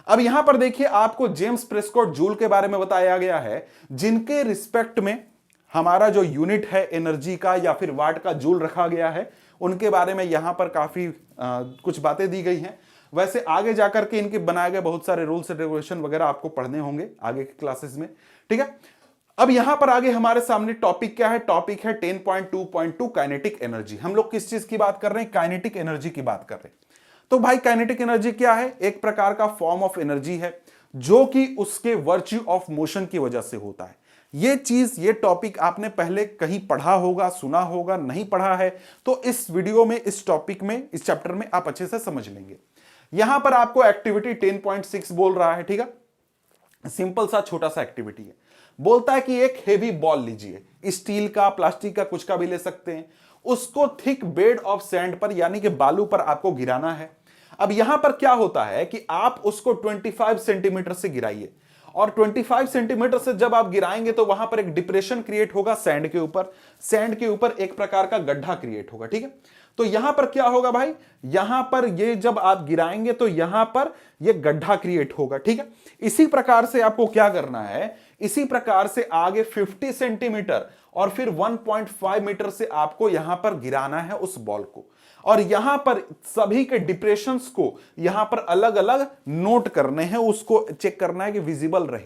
अब यहां पर देखिए, आपको जेम्स प्रेस्कॉट जूल के बारे में बताया गया है, जिनके रिस्पेक्ट में हमारा जो यूनिट है एनर्जी का या फिर वाट का जूल रखा गया है, उनके बारे में यहां पर काफी कुछ बातें दी गई हैं। वैसे आगे जाकर के इनके बनाए गए बहुत सारे रूल्स एंड रेगुलेशन वगैरह आपको पढ़ने होंगे आगे के क्लासेस में। ठीक है, अब यहां पर आगे हमारे सामने टॉपिक क्या है, टॉपिक है 10.2.2 काइनेटिक एनर्जी। हम लोग किस चीज की बात कर रहे हैं, काइनेटिक एनर्जी की बात कर रहे हैं। तो भाई काइनेटिक एनर्जी क्या है, एक प्रकार का फॉर्म ऑफ एनर्जी है जो कि उसके वर्च्यू ऑफ मोशन की वजह से होता है। ये चीज, ये टॉपिक आपने पहले कहीं पढ़ा होगा, सुना होगा, नहीं पढ़ा है तो इस वीडियो में, इस टॉपिक में, इस चैप्टर में आप अच्छे से समझ लेंगे। यहां पर आपको एक्टिविटी 10.6 बोल रहा है, ठीक है। सिंपल सा छोटा सा एक्टिविटी है। बोलता है कि एक हेवी बॉल लीजिए, स्टील का, प्लास्टिक का, कुछ का भी ले सकते हैं, उसको थिक बेड ऑफ सैंड पर यानी कि बालू पर आपको गिराना है। अब यहां पर क्या होता है कि आप उसको 25 सेंटीमीटर से गिराइए, और 25 सेंटीमीटर से जब आप गिराएंगे तो वहां पर एक डिप्रेशन क्रिएट होगा सैंड के ऊपर, सैंड के ऊपर एक प्रकार का गड्ढा क्रिएट होगा, ठीक है। तो यहां पर क्या होगा भाई, यहां पर ये जब आप गिराएंगे तो यहां पर ये गड्ढा क्रिएट होगा, ठीक है। इसी प्रकार से आपको क्या करना है, इसी प्रकार से आगे 50 सेंटीमीटर और फिर 1.5 मीटर से आपको यहां पर गिराना है उस बॉल को, और यहां पर सभी के डिप्रेशंस को यहां पर अलग अलग नोट करने हैं, उसको चेक करना है कि विजिबल रहे।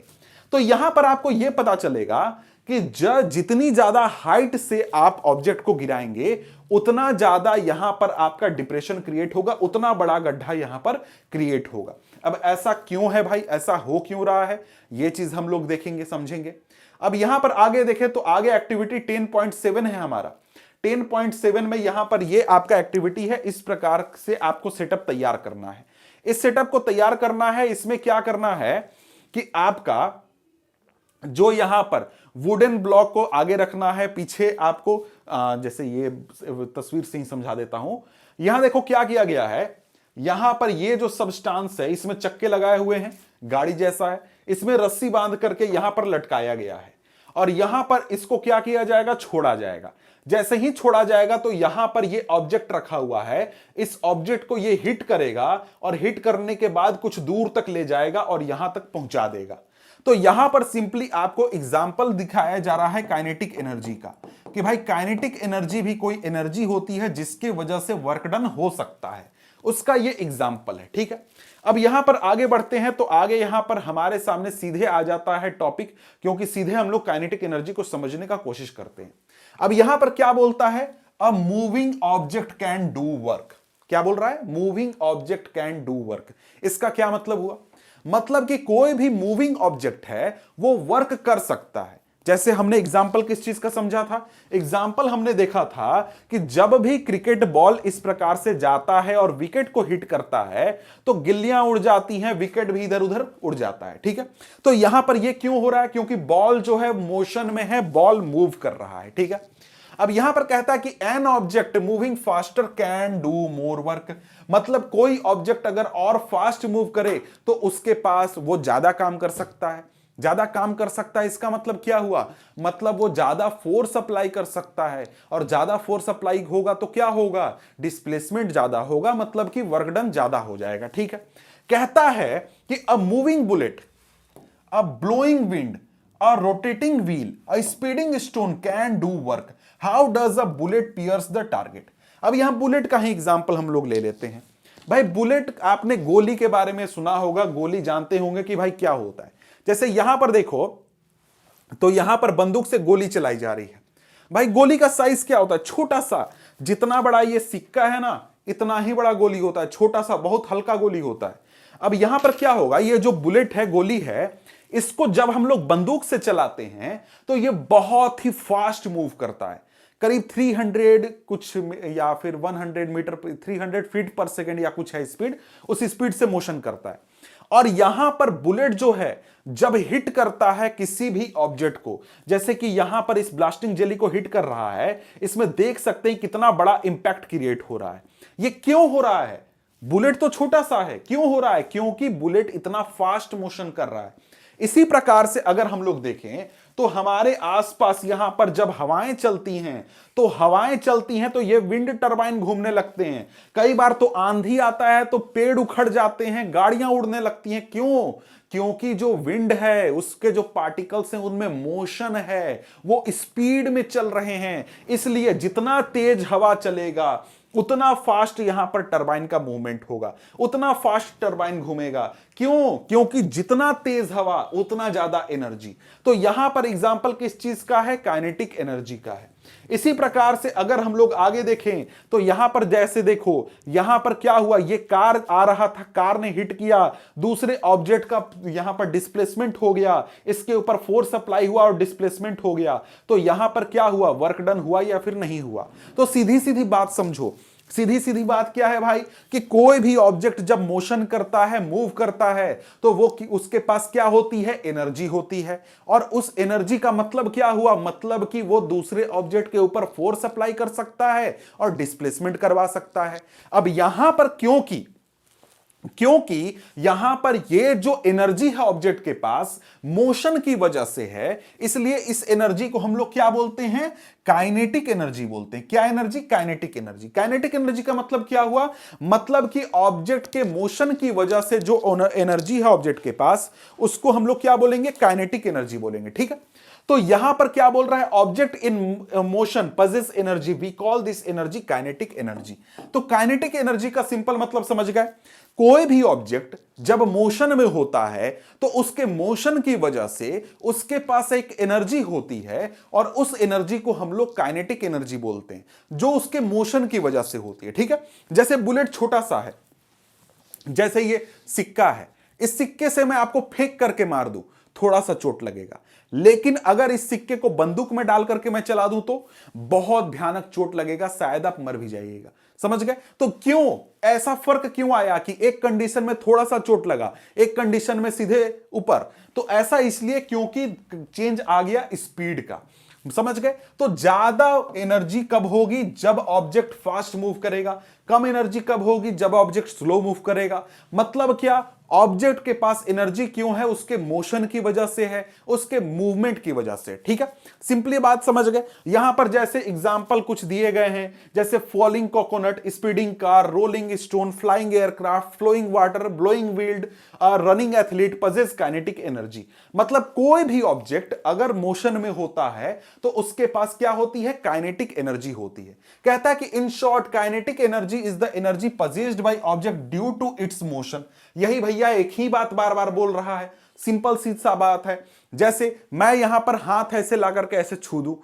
तो यहां पर आपको यह पता चलेगा कि जितनी ज्यादा हाइट से आप ऑब्जेक्ट को गिराएंगे उतना ज्यादा यहां पर आपका डिप्रेशन क्रिएट होगा, उतना बड़ा गड्ढा यहां पर क्रिएट होगा। अब ऐसा क्यों है भाई, ऐसा हो क्यों रहा है, यह चीज हम लोग देखेंगे, समझेंगे। अब यहां पर आगे देखें तो आगे एक्टिविटी 10.7 है हमारा। 10.7 में यहां पर ये आपका एक्टिविटी है, इस प्रकार से आपको सेटअप तैयार करना है। इस सेटअप को तैयार करना है, इसमें क्या करना है कि आपका जो यहां पर वुडन ब्लॉक को आगे रखना है, पीछे आपको जैसे ये तस्वीर से ही समझा देता हूं। यहां देखो क्या किया गया है, यहां पर ये जो सबस्टांस है इसमें चक्के लगाए हुए हैं, गाड़ी जैसा है, इसमें रस्सी बांध करके यहां पर लटकाया गया है, और यहां पर इसको क्या किया जाएगा, छोड़ा जाएगा। जैसे ही छोड़ा जाएगा तो यहां पर ये ऑब्जेक्ट रखा हुआ है, इस ऑब्जेक्ट को ये हिट करेगा, और हिट करने के बाद कुछ दूर तक ले जाएगा और यहां तक पहुंचा देगा। तो यहां पर सिंपली आपको एग्जाम्पल दिखाया जा रहा है काइनेटिक एनर्जी का, कि भाई काइनेटिक एनर्जी भी कोई एनर्जी होती है जिसके वजह से वर्क डन हो सकता है, उसका ये एग्जाम्पल है, ठीक है। अब यहां पर आगे बढ़ते हैं तो आगे यहां पर हमारे सामने सीधे आ जाता है टॉपिक, क्योंकि सीधे हम लोग काइनेटिक एनर्जी को समझने का कोशिश करते हैं। अब यहां पर क्या बोलता है, a moving object can do work. क्या बोल रहा है, moving object can do work. इसका क्या मतलब हुआ, मतलब कि कोई भी मूविंग ऑब्जेक्ट है वो वर्क कर सकता है। जैसे हमने एग्जाम्पल किस चीज का समझा था, एग्जाम्पल हमने देखा था कि जब भी क्रिकेट बॉल इस प्रकार से जाता है और विकेट को हिट करता है तो गिल्लियां उड़ जाती हैं, विकेट भी इधर उधर उड़ जाता है, ठीक है। तो यहां पर यह क्यों हो रहा है, क्योंकि बॉल जो है मोशन में है, बॉल मूव कर रहा है, ठीक है। अब यहां पर कहता है कि an object moving faster can do more work, मतलब कोई ऑब्जेक्ट अगर और फास्ट मूव करे तो उसके पास वो ज्यादा काम कर सकता है, ज्यादा काम कर सकता है। इसका मतलब क्या हुआ, मतलब वो ज्यादा फोर्स अप्लाई कर सकता है, और ज्यादा फोर्स अप्लाई होगा तो क्या होगा, डिस्प्लेसमेंट ज्यादा होगा, मतलब कि वर्क डन ज्यादा हो जाएगा, ठीक है। कहता है कि a moving bullet, a blowing wind, a rotating wheel, a speeding stone can do work, how does a bullet pierce the target. अब यहां बुलेट का ही एग्जांपल हम लोग ले लेते हैं। भाई बुलेट, आपने गोली के बारे में सुना होगा, गोली जानते होंगे कि भाई क्या होता है। जैसे यहां पर देखो तो यहां पर बंदूक से गोली चलाई जा रही है। भाई गोली का साइज क्या होता है, छोटा सा, जितना बड़ा ये सिक्का है ना इतना ही बड़ा गोली होता है, छोटा सा बहुत हल्का गोली होता है। अब यहां पर क्या होगा, ये जो बुलेट है, गोली है, इसको जब हम लोग बंदूक से चलाते हैं तो ये बहुत ही फास्ट मूव करता है, करीब 300 कुछ या फिर 100 मीटर, 300 फीट पर सेकेंड या कुछ है स्पीड, उस स्पीड से मोशन करता है। और यहां पर बुलेट जो है जब हिट करता है किसी भी ऑब्जेक्ट को, जैसे कि यहां पर इस ब्लास्टिंग जेली को हिट कर रहा है, इसमें देख सकते हैं कितना बड़ा इंपैक्ट क्रिएट हो रहा है। ये क्यों हो रहा है, बुलेट तो छोटा सा है, क्यों हो रहा है, क्योंकि बुलेट इतना फास्ट मोशन कर रहा है। इसी प्रकार से अगर हम लोग देखें तो हमारे आसपास यहां पर जब हवाएं चलती हैं तो ये विंड टरबाइन घूमने लगते हैं। कई बार तो आंधी आता है तो पेड़ उखड़ जाते हैं, गाड़ियां उड़ने लगती हैं। क्यों, क्योंकि जो विंड है उसके जो पार्टिकल्स हैं उनमें मोशन है, वो स्पीड में चल रहे हैं। इसलिए जितना तेज हवा चलेगा उतना फास्ट यहां पर टरबाइन का मूवमेंट होगा, उतना फास्ट टरबाइन घूमेगा। क्यों, क्योंकि जितना तेज हवा उतना ज्यादा एनर्जी। तो यहां पर एग्जांपल किस चीज का है, काइनेटिक एनर्जी का है। इसी प्रकार से अगर हम लोग आगे देखें तो यहां पर जैसे देखो, यहां पर क्या हुआ, ये कार आ रहा था, कार ने हिट किया, दूसरे ऑब्जेक्ट का यहां पर डिस्प्लेसमेंट हो गया, इसके ऊपर फोर्स अप्लाई हुआ और डिस्प्लेसमेंट हो गया। तो यहां पर क्या हुआ, वर्क डन हुआ या फिर नहीं हुआ। तो सीधी सीधी बात समझो, सीधी सीधी बात क्या है भाई कि कोई भी ऑब्जेक्ट जब मोशन करता है, मूव करता है, तो वो उसके पास क्या होती है, एनर्जी होती है। और उस एनर्जी का मतलब क्या हुआ, मतलब कि वो दूसरे ऑब्जेक्ट के ऊपर फोर्स अप्लाई कर सकता है और डिस्प्लेसमेंट करवा सकता है। अब यहां पर क्योंकि यहां पर ये जो एनर्जी है ऑब्जेक्ट के पास मोशन की वजह से है, इसलिए इस एनर्जी को हम लोग क्या बोलते हैं, काइनेटिक एनर्जी बोलते हैं। क्या energy, kinetic energy. Kinetic energy का मतलब क्या हुआ, मतलब कि ऑब्जेक्ट के मोशन की वजह से जो एनर्जी है ऑब्जेक्ट के पास, उसको हम लोग क्या बोलेंगे, काइनेटिक एनर्जी बोलेंगे। ठीक है, तो यहां पर क्या बोल रहा है, object in motion possess energy, we call this energy kinetic energy. तो काइनेटिक एनर्जी का सिंपल मतलब समझ गए, कोई भी ऑब्जेक्ट जब मोशन में होता है तो उसके मोशन की वजह से उसके पास एक एनर्जी होती है और उस एनर्जी को हम लोग काइनेटिक एनर्जी बोलते हैं, जो उसके मोशन की वजह से होती है। ठीक है, जैसे बुलेट छोटा सा है, जैसे ये सिक्का है, इस सिक्के से मैं आपको फेंक करके मार दूं, थोड़ा सा चोट लगेगा, लेकिन अगर इस सिक्के को बंदूक में डाल करके मैं चला दूं तो बहुत भयानक चोट लगेगा, शायद आप मर भी जाइएगा। समझ गए? तो क्यों ऐसा फर्क क्यों आया कि एक कंडीशन में थोड़ा सा चोट लगा, एक कंडीशन में सीधे ऊपर? तो ऐसा इसलिए क्योंकि चेंज आ गया स्पीड का। समझ गए? तो ज्यादा एनर्जी कब होगी, जब ऑब्जेक्ट फास्ट मूव करेगा। कम एनर्जी कब होगी, जब ऑब्जेक्ट स्लो मूव करेगा। मतलब क्या, ऑब्जेक्ट के पास एनर्जी क्यों है, उसके मोशन की वजह से है, उसके मूवमेंट की वजह से। ठीक है, सिंपली बात समझ गए। यहां पर जैसे एग्जांपल कुछ दिए गए हैं, जैसे falling coconut, speeding car, rolling stone, flying aircraft, flowing water, blowing wind, running athlete possess kinetic energy. मतलब कोई भी ऑब्जेक्ट अगर मोशन में होता है तो उसके पास क्या होती है, काइनेटिक एनर्जी होती है। कहता है कि in short kinetic energy is the energy possessed by object due to its motion. यही भैया एक ही बात बार बार बोल रहा है, सिंपल सी सा बात है। जैसे मैं यहां पर हाथ ऐसे ला करके ऐसे छू दूं,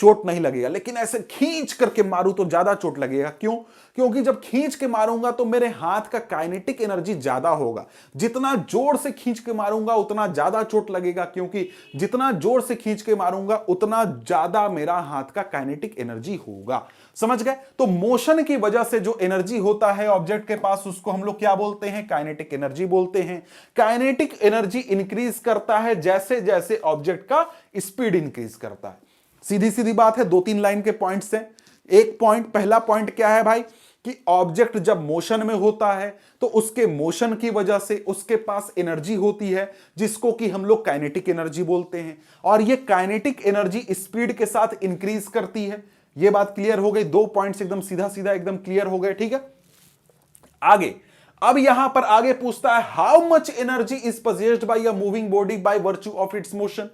चोट नहीं लगेगा, लेकिन ऐसे खींच करके मारूं तो ज्यादा चोट लगेगा। क्यों? क्योंकि जब खींच के मारूंगा तो मेरे हाथ का काइनेटिक एनर्जी ज्यादा होगा। जितना जोर से खींच के मारूंगा उतना ज्यादा चोट लगेगा, क्योंकि जितना जोर से खींच के मारूंगा उतना ज्यादा मेरा हाथ का काइनेटिक एनर्जी होगा। समझ गए? तो मोशन की वजह से जो एनर्जी होता है ऑब्जेक्ट के पास, उसको हम लोग क्या बोलते हैं, काइनेटिक एनर्जी बोलते हैं। काइनेटिक एनर्जी इंक्रीज करता है जैसे जैसे ऑब्जेक्ट का स्पीड इंक्रीज करता है। सीधी सीधी बात है, 2-3 लाइन के पॉइंट्स हैं। एक पॉइंट, पहला पॉइंट क्या है भाई, कि ऑब्जेक्ट जब मोशन में होता है तो उसके मोशन की वजह से उसके पास एनर्जी होती है, जिसको कि हम लोग काइनेटिक एनर्जी बोलते हैं। और ये काइनेटिक एनर्जी स्पीड के साथ इंक्रीज करती है। ये बात क्लियर हो गई, 2 पॉइंट्स एकदम सीधा सीधा एकदम क्लियर हो गए। ठीक है, आगे अब यहां पर आगे पूछता है, how much energy is possessed bye a moving body by virtue of its motion.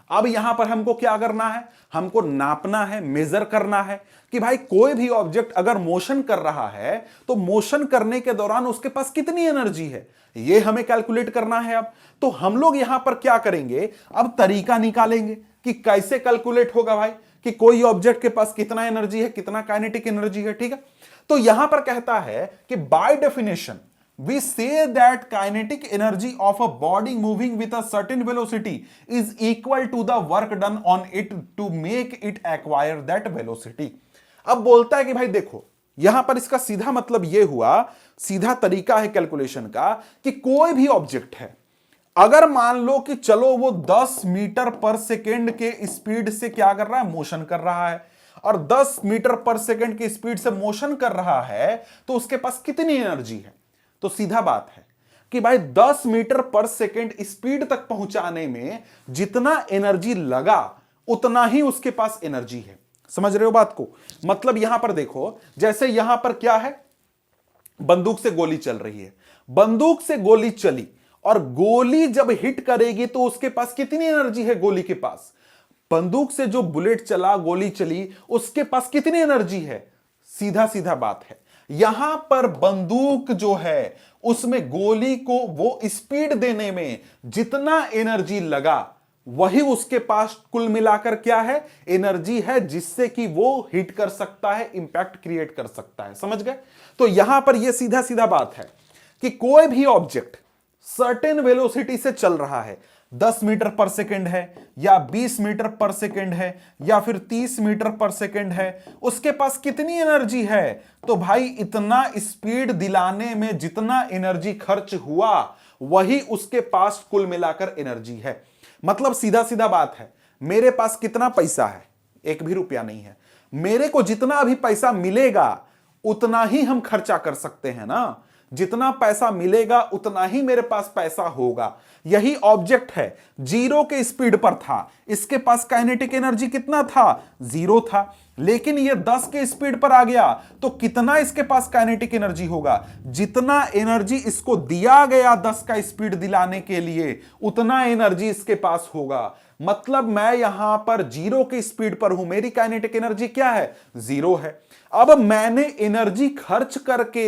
अब यहां पर हमको क्या करना है, हमको नापना है, मेजर करना है कि भाई कोई भी ऑब्जेक्ट अगर मोशन कर रहा है तो मोशन करने के दौरान उसके पास कितनी एनर्जी है, ये हमें कैलकुलेट करना है। अब तो हम लोग यहां पर क्या करेंगे, अब तरीका निकालेंगे कि कैसे कैलकुलेट होगा भाई, कि कोई ऑब्जेक्ट के पास कितना एनर्जी है, कितना काइनेटिक एनर्जी है। ठीक है, तो यहां पर कहता है कि by definition we say that kinetic energy of a body moving with a certain velocity is equal to the work done on it to make it acquire that velocity। अब बोलता है कि भाई देखो, यहां पर इसका सीधा मतलब यह हुआ, सीधा तरीका है कैलकुलेशन का, कि कोई भी ऑब्जेक्ट है, अगर मान लो कि चलो वो 10 मीटर पर सेकेंड के स्पीड से क्या कर रहा है, मोशन कर रहा है, और 10 मीटर पर सेकेंड की स्पीड से मोशन कर रहा है, तो उसके पास कितनी एनर्जी है। तो सीधा बात है कि भाई 10 मीटर पर सेकेंड स्पीड तक पहुंचाने में जितना एनर्जी लगा उतना ही उसके पास एनर्जी है। समझ रहे हो बात को? मतलब यहां पर देखो, जैसे यहां पर क्या है, बंदूक से गोली चल रही है, बंदूक से गोली चली और गोली जब हिट करेगी तो उसके पास कितनी एनर्जी है, गोली के पास, बंदूक से जो बुलेट चला, गोली चली, उसके पास कितनी एनर्जी है। सीधा सीधा बात है, यहां पर बंदूक जो है उसमें गोली को वो स्पीड देने में जितना एनर्जी लगा वही उसके पास कुल मिलाकर क्या है, एनर्जी है, जिससे कि वो हिट कर सकता है, इंपैक्ट क्रिएट कर सकता है। समझ गए? तो यहां पर यह सीधा सीधा बात है कि कोई भी ऑब्जेक्ट सर्टेन वेलोसिटी से चल रहा है, 10 मीटर पर सेकंड है या 20 मीटर पर सेकंड है या फिर 30 मीटर पर सेकंड है, उसके पास कितनी एनर्जी है? तो भाई इतना स्पीड दिलाने में जितना एनर्जी खर्च हुआ वही उसके पास कुल मिलाकर एनर्जी है। मतलब सीधा सीधा बात है, मेरे पास कितना पैसा है? 1 भी रुपया नहीं है। मेरे को जितना अभी पैसा मिलेगा उतना ही हम खर्चा कर सकते हैं ना। जितना पैसा मिलेगा उतना ही मेरे पास पैसा होगा। यही ऑब्जेक्ट है, 0 के स्पीड पर था, इसके पास काइनेटिक एनर्जी कितना था? 0 था। लेकिन ये 10 के स्पीड पर आ गया तो कितना इसके पास काइनेटिक एनर्जी होगा? जितना एनर्जी इसको दिया गया 10 का स्पीड दिलाने के लिए उतना एनर्जी इसके पास होगा। मतलब मैं यहां पर 0 की स्पीड पर हूं, मेरी काइनेटिक एनर्जी क्या है? 0 है। अब मैंने एनर्जी खर्च करके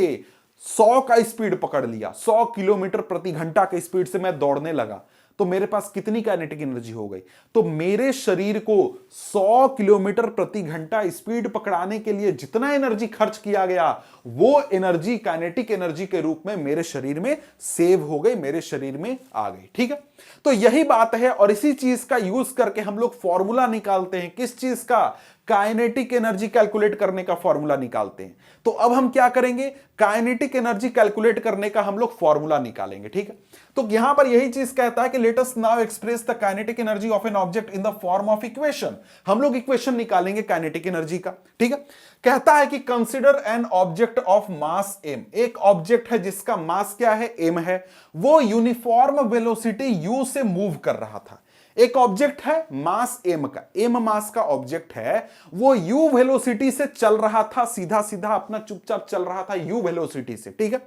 100 का स्पीड पकड़ लिया, 100 किलोमीटर प्रति घंटा के स्पीड से मैं दौड़ने लगा, तो मेरे पास कितनी काइनेटिक एनर्जी हो गई? तो मेरे शरीर को 100 किलोमीटर प्रति घंटा स्पीड पकड़ाने के लिए जितना एनर्जी खर्च किया गया वो एनर्जी काइनेटिक एनर्जी के रूप में मेरे शरीर में सेव हो गई, मेरे शरीर में आ गई। ठीक है, तो यही बात है और इसी चीज का यूज करके हम लोग फॉर्मूला निकालते हैं। किस चीज का? काइनेटिक एनर्जी कैलकुलेट करने का फॉर्मूला निकालते हैं। तो अब हम क्या करेंगे? काइनेटिक एनर्जी कैलकुलेट करने का हम लोग फॉर्मूला निकालेंगे। ठीक है, तो यहां पर यही चीज कहता है कि let us now express the kinetic energy of an object in the form of equation. हम लोग इक्वेशन निकालेंगे काइनेटिक एनर्जी का। ठीक है, कहता है कि consider N object of mass m। एक ऑब्जेक्ट है जिसका मास क्या है? m है। वो यूनिफॉर्म वेलोसिटी u से मूव कर रहा था। एक ऑब्जेक्ट है मास m का, m मास का ऑब्जेक्ट है, वो u वेलोसिटी से चल रहा था, सीधा सीधा अपना चुपचाप चल रहा था u वेलोसिटी से। ठीक है,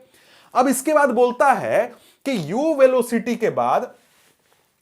अब इसके बाद बोलता है कि u वेलोसिटी के बाद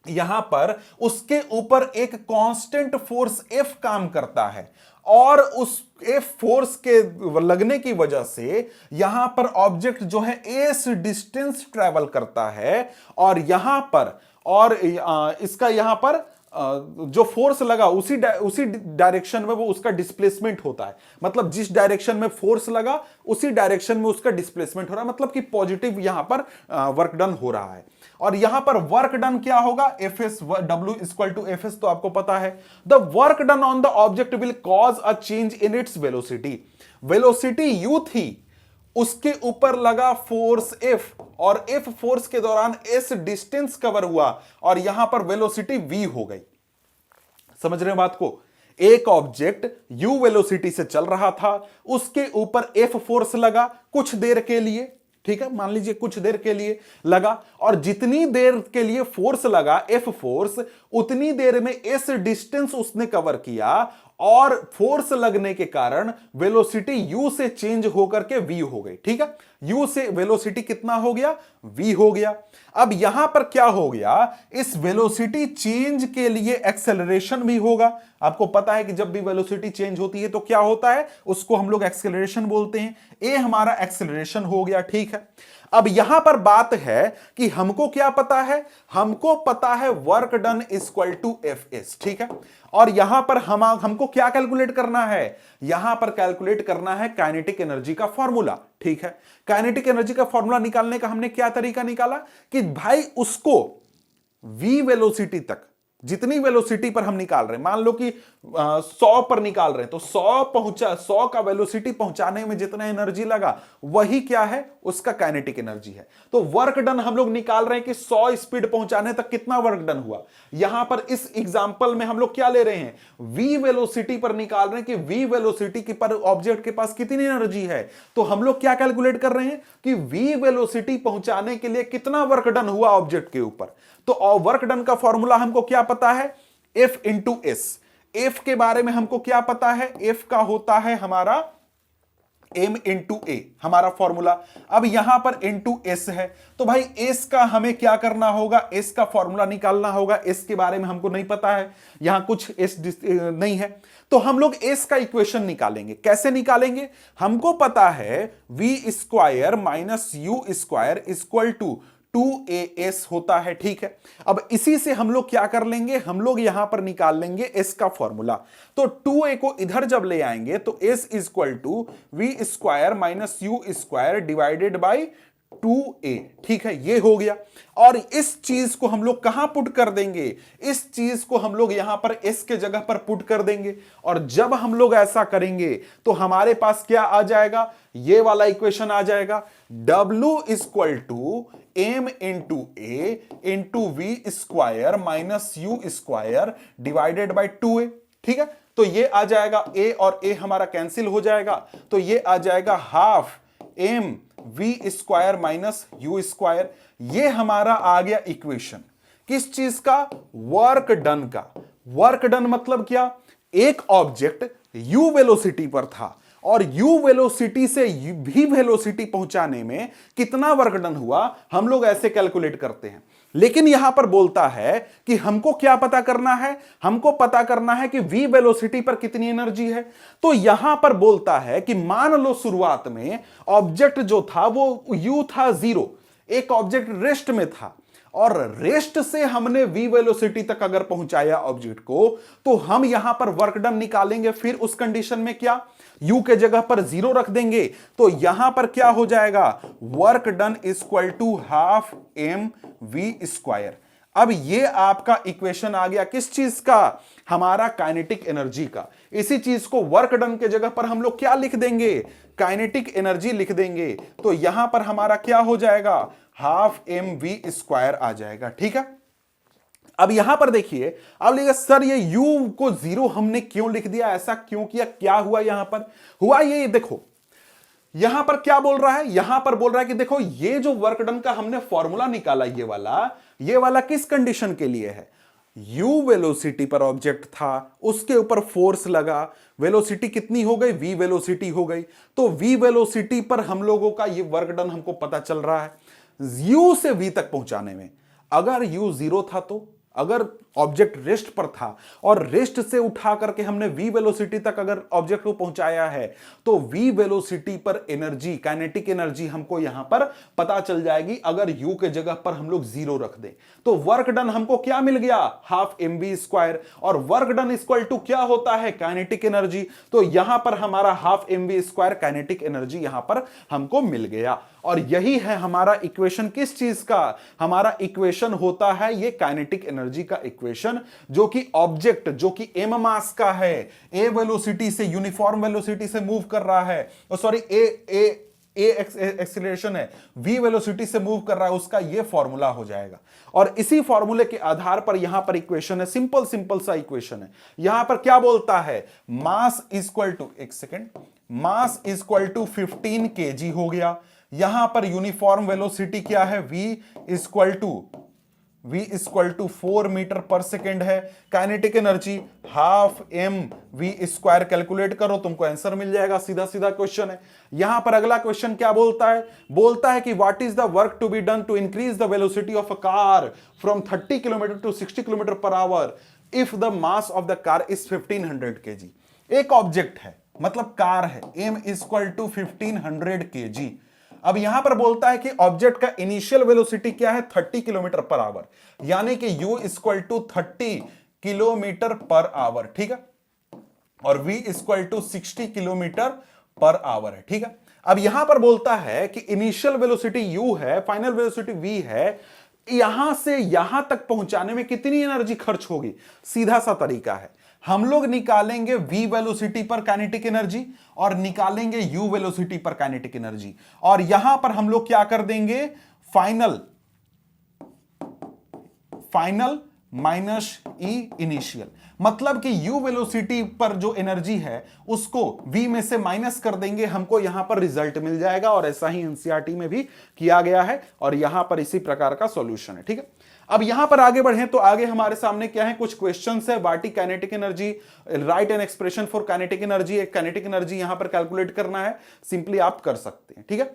यहां पर उसके ऊपर एक कांस्टेंट फोर्स F काम करता है और उस F फोर्स के लगने की वजह से यहां पर ऑब्जेक्ट जो है s डिस्टेंस ट्रेवल करता है और यहां पर और इसका यहां पर जो फोर्स लगा उसी डायरेक्शन में वो उसका डिस्प्लेसमेंट होता है। मतलब जिस डायरेक्शन में फोर्स लगा उसी डायरेक्शन में उसका डिस्प्लेसमेंट हो रहा है, मतलब कि पॉजिटिव यहां पर वर्क डन हो रहा है। और यहां पर वर्क डन क्या होगा? FS, W equal to FS, तो आपको पता है। The work done on the object will cause a change in its velocity. Velocity U थी, उसके ऊपर लगा फोर्स F और F फोर्स के दौरान S डिस्टेंस कवर हुआ और यहां पर वेलोसिटी V हो गई। समझ रहे हैं बात को? एक ऑब्जेक्ट U वेलोसिटी से चल रहा था, उसके ऊपर F फोर्स लगा कुछ देर के लिए। ठीक है, मान लीजिए कुछ देर के लिए लगा और जितनी देर के लिए फोर्स लगा F फोर्स, उतनी देर में S डिस्टेंस उसने कवर किया और फोर्स लगने के कारण वेलोसिटी u से चेंज होकर के v हो गई। ठीक है, u से वेलोसिटी कितना हो गया? v हो गया। अब यहां पर क्या हो गया? इस वेलोसिटी चेंज के लिए एक्सेलरेशन भी होगा। आपको पता है कि जब भी वेलोसिटी चेंज होती है तो क्या होता है? उसको हम लोग एक्सेलरेशन बोलते हैं। ए हमारा एक्सेलरेशन हो गया। ठीक है, अब यहां पर बात है कि हमको क्या पता है? हमको पता है work done equal to F S. ठीक है, और यहां पर हमको क्या कैलकुलेट करना है? यहां पर कैलकुलेट करना है काइनेटिक एनर्जी का फॉर्मूला। ठीक है, काइनेटिक एनर्जी का फॉर्मूला निकालने का हमने क्या तरीका निकाला कि भाई उसको v वेलोसिटी तक, जितनी वेलोसिटी पर हम निकाल रहे हैं, मान लो कि 100 पर निकाल रहे हैं, तो 100 का वेलोसिटी पहुंचाने में जितना एनर्जी लगा वही क्या है? उसका काइनेटिक एनर्जी है। तो वर्क डन हम लोग निकाल रहे हैं कि 100 स्पीड पहुंचाने तक कितना वर्क डन हुआ। यहां पर इस एग्जांपल में हम लोग क्या ले रहे हैं? v वेलोसिटी पर निकाल रहे हैं कि v वेलोसिटी की पर ऑब्जेक्ट के पास कितनी एनर्जी है। तो हम लोग क्या कैलकुलेट कर रहे हैं कि v वेलोसिटी पहुंचाने के लिए कितना वर्क डन हुआ ऑब्जेक्ट के ऊपर। तो वर्क डन का फॉर्मूला हमको क्या पता है? F into S. F के बारे में हमको क्या पता है? F का होता है हमारा m इंटू ए, हमारा फॉर्मूला। अब यहां पर इंटू एस है, तो भाई s का हमें क्या करना होगा? s का फॉर्मूला निकालना होगा। s के बारे में हमको नहीं पता है, यहां कुछ s नहीं है, तो हम लोग s का इक्वेशन निकालेंगे। कैसे निकालेंगे? हमको पता है v square minus you square equal to 2as होता है। ठीक है, अब इसी से हम लोग क्या कर लेंगे? हम लोग यहां पर निकाल लेंगे s का फॉर्मूला। तो 2a को इधर जब ले आएंगे तो s equal to V square minus you square divided by 2a, ठीक है, ये हो गया। और इस चीज को हम लोग कहां पुट कर देंगे, इस चीज को हम लोग यहां पर s के जगह पर पुट कर देंगे। और जब हम लोग ऐसा करेंगे तो हमारे पास क्या आ जाएगा, ये वाला इक्वेशन आ जाएगा, W equal to m into A into we square minus you square divided by 2a, ठीक है। तो ये आ जाएगा, a और a हमारा कैंसिल हो जाएगा, तो ये आ जाएगा half m v square minus you square. ये हमारा आ गया इक्वेशन किस चीज का, वर्क डन का। वर्क डन मतलब क्या, एक ऑब्जेक्ट u वेलोसिटी पर था और u वेलोसिटी से v वेलोसिटी पहुंचाने में कितना वर्क डन हुआ, हम लोग ऐसे कैलकुलेट करते हैं। लेकिन यहां पर बोलता है कि हमको क्या पता करना है, हमको पता करना है कि v वेलोसिटी पर कितनी एनर्जी है। तो यहां पर बोलता है कि मान लो शुरुआत में ऑब्जेक्ट जो था वो u था 0, एक ऑब्जेक्ट रेस्ट में था और रेस्ट से हमने v वेलोसिटी तक अगर पहुंचाया ऑब्जेक्ट को, तो हम यहां पर वर्क डन निकालेंगे। फिर उस कंडीशन में क्या, u के जगह पर 0 रख देंगे, तो यहां पर क्या हो जाएगा, work done equal to half m v square. अब ये आपका इक्वेशन आ गया किस चीज का, हमारा काइनेटिक एनर्जी का। इसी चीज को वर्क डन के जगह पर हम लोग क्या लिख देंगे, काइनेटिक एनर्जी लिख देंगे। तो यहां पर हमारा क्या हो जाएगा, हाफ m v स्क्वायर आ जाएगा, ठीक है। अब यहां पर देखिए, अब लिखिए सर ये u को 0 हमने क्यों लिख दिया, ऐसा क्यों किया, क्या हुआ यहां पर, हुआ ये देखो, यहां पर क्या बोल रहा है, यहां पर बोल रहा है कि देखो ये जो वर्क डन का हमने फॉर्मूला निकाला, ये वाला किस कंडीशन के लिए है, u वेलोसिटी पर ऑब्जेक्ट था, उसके ऊपर फोर्स लगा, वेलोसिटी कितनी हो गई, v वेलोसिटी हो गई। तो v वेलोसिटी पर हम लोगों का ये वर्क डन हमको पता चल रहा है u से v तक पहुंचाने में। अगर u 0 था, तो अगर ऑब्जेक्ट रेस्ट पर था और रेस्ट से उठा करके हमने v वेलोसिटी तक अगर ऑब्जेक्ट को पहुंचाया है, तो v वेलोसिटी पर एनर्जी, काइनेटिक एनर्जी हमको यहां पर पता चल जाएगी अगर u के जगह पर हम लोग 0 रख दें। तो वर्क डन हमको क्या मिल गया, हाफ m v स्क्वायर। और वर्क डन इक्वल टू क्या होता है, काइनेटिक एनर्जी। तो यहां पर हमारा half m v square kinetic energy यहां पर हमको मिल गया। और यही है हमारा इक्वेशन किस चीज का, हमारा इक्वेशन होता है ये काइनेटिक एनर्जी का इक्वेशन, जो कि ऑब्जेक्ट जो कि m मास का है, a वेलोसिटी से यूनिफॉर्म वेलोसिटी से मूव कर रहा है, सॉरी a एक्सीलरेशन है, v वेलोसिटी से मूव कर रहा है, उसका ये फॉर्मूला हो जाएगा। और इसी फॉर्मूले के आधार पर यहां पर इक्वेशन है, सिंपल सा इक्वेशन है। यहां पर क्या बोलता है, मास इक्वल टू, एक second, mass equal to 15 kg हो गया। यहां पर यूनिफॉर्म वेलोसिटी क्या है, v इक्वल टू 4 मीटर पर सेकेंड है। Kinetic energy half m v square, calculate करो तुमको आंसर मिल जाएगा, सीधा सीधा क्वेश्चन है। यहां पर अगला क्वेश्चन क्या बोलता है कि what is the work to be done to increase the velocity of a car from 30 kilometre to 60 kilometre per hour if the mass of the car is 1500 kg। एक ऑब्जेक्ट है, मतलब कार है, m equal to 1500 kg। अब यहां पर बोलता है कि ऑब्जेक्ट का इनिशियल वेलोसिटी क्या है, 30 किलोमीटर पर आवर, यानी कि u equal to 30 kilometre per hour, ठीक है, और v equal to 60 kilometre per hour है, ठीक है। अब यहां पर बोलता है कि इनिशियल वेलोसिटी u है, फाइनल वेलोसिटी v है, यहां से यहां तक पहुंचाने में कितनी एनर्जी खर्च होगी। सीधा सा तरीका है, हम लोग निकालेंगे v वेलोसिटी पर काइनेटिक एनर्जी और निकालेंगे u वेलोसिटी पर काइनेटिक एनर्जी, और यहां पर हम लोग क्या कर देंगे, फाइनल माइनस e इनिशियल। मतलब कि u वेलोसिटी पर जो एनर्जी है उसको v में से माइनस कर देंगे, हमको यहां पर रिजल्ट मिल जाएगा। और ऐसा ही एनसीईआरटी में भी किया गया है और यहां पर इसी प्रकार का सॉल्यूशन है, ठीक है। अब यहां पर आगे बढ़े तो आगे हमारे सामने क्या है, कुछ क्वेश्चंस है। What is kinetic energy, right N expression for kinetic energy. एक काइनेटिक एनर्जी यहां पर कैलकुलेट करना है, सिंपली आप कर सकते हैं, ठीक है।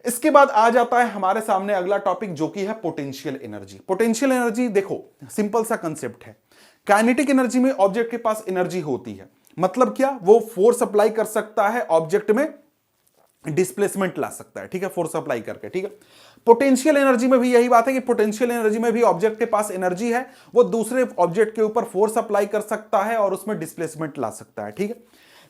इसके बाद आ जाता है हमारे सामने अगला टॉपिक, जो कि है पोटेंशियल एनर्जी। पोटेंशियल एनर्जी देखो सिंपल सा कंसेप्ट है, काइनेटिक एनर्जी में ऑब्जेक्ट के पास एनर्जी होती है, मतलब क्या, वो फोर्स अप्लाई कर सकता है, ऑब्जेक्ट में डिस्प्लेसमेंट ला सकता है, ठीक है, फोर्स अप्लाई करके, ठीक है। पोटेंशियल एनर्जी में भी यही बात है कि पोटेंशियल एनर्जी में भी ऑब्जेक्ट के पास एनर्जी है, वो दूसरे ऑब्जेक्ट के ऊपर फोर्स अप्लाई कर सकता है और उसमें डिस्प्लेसमेंट ला सकता है, ठीक है।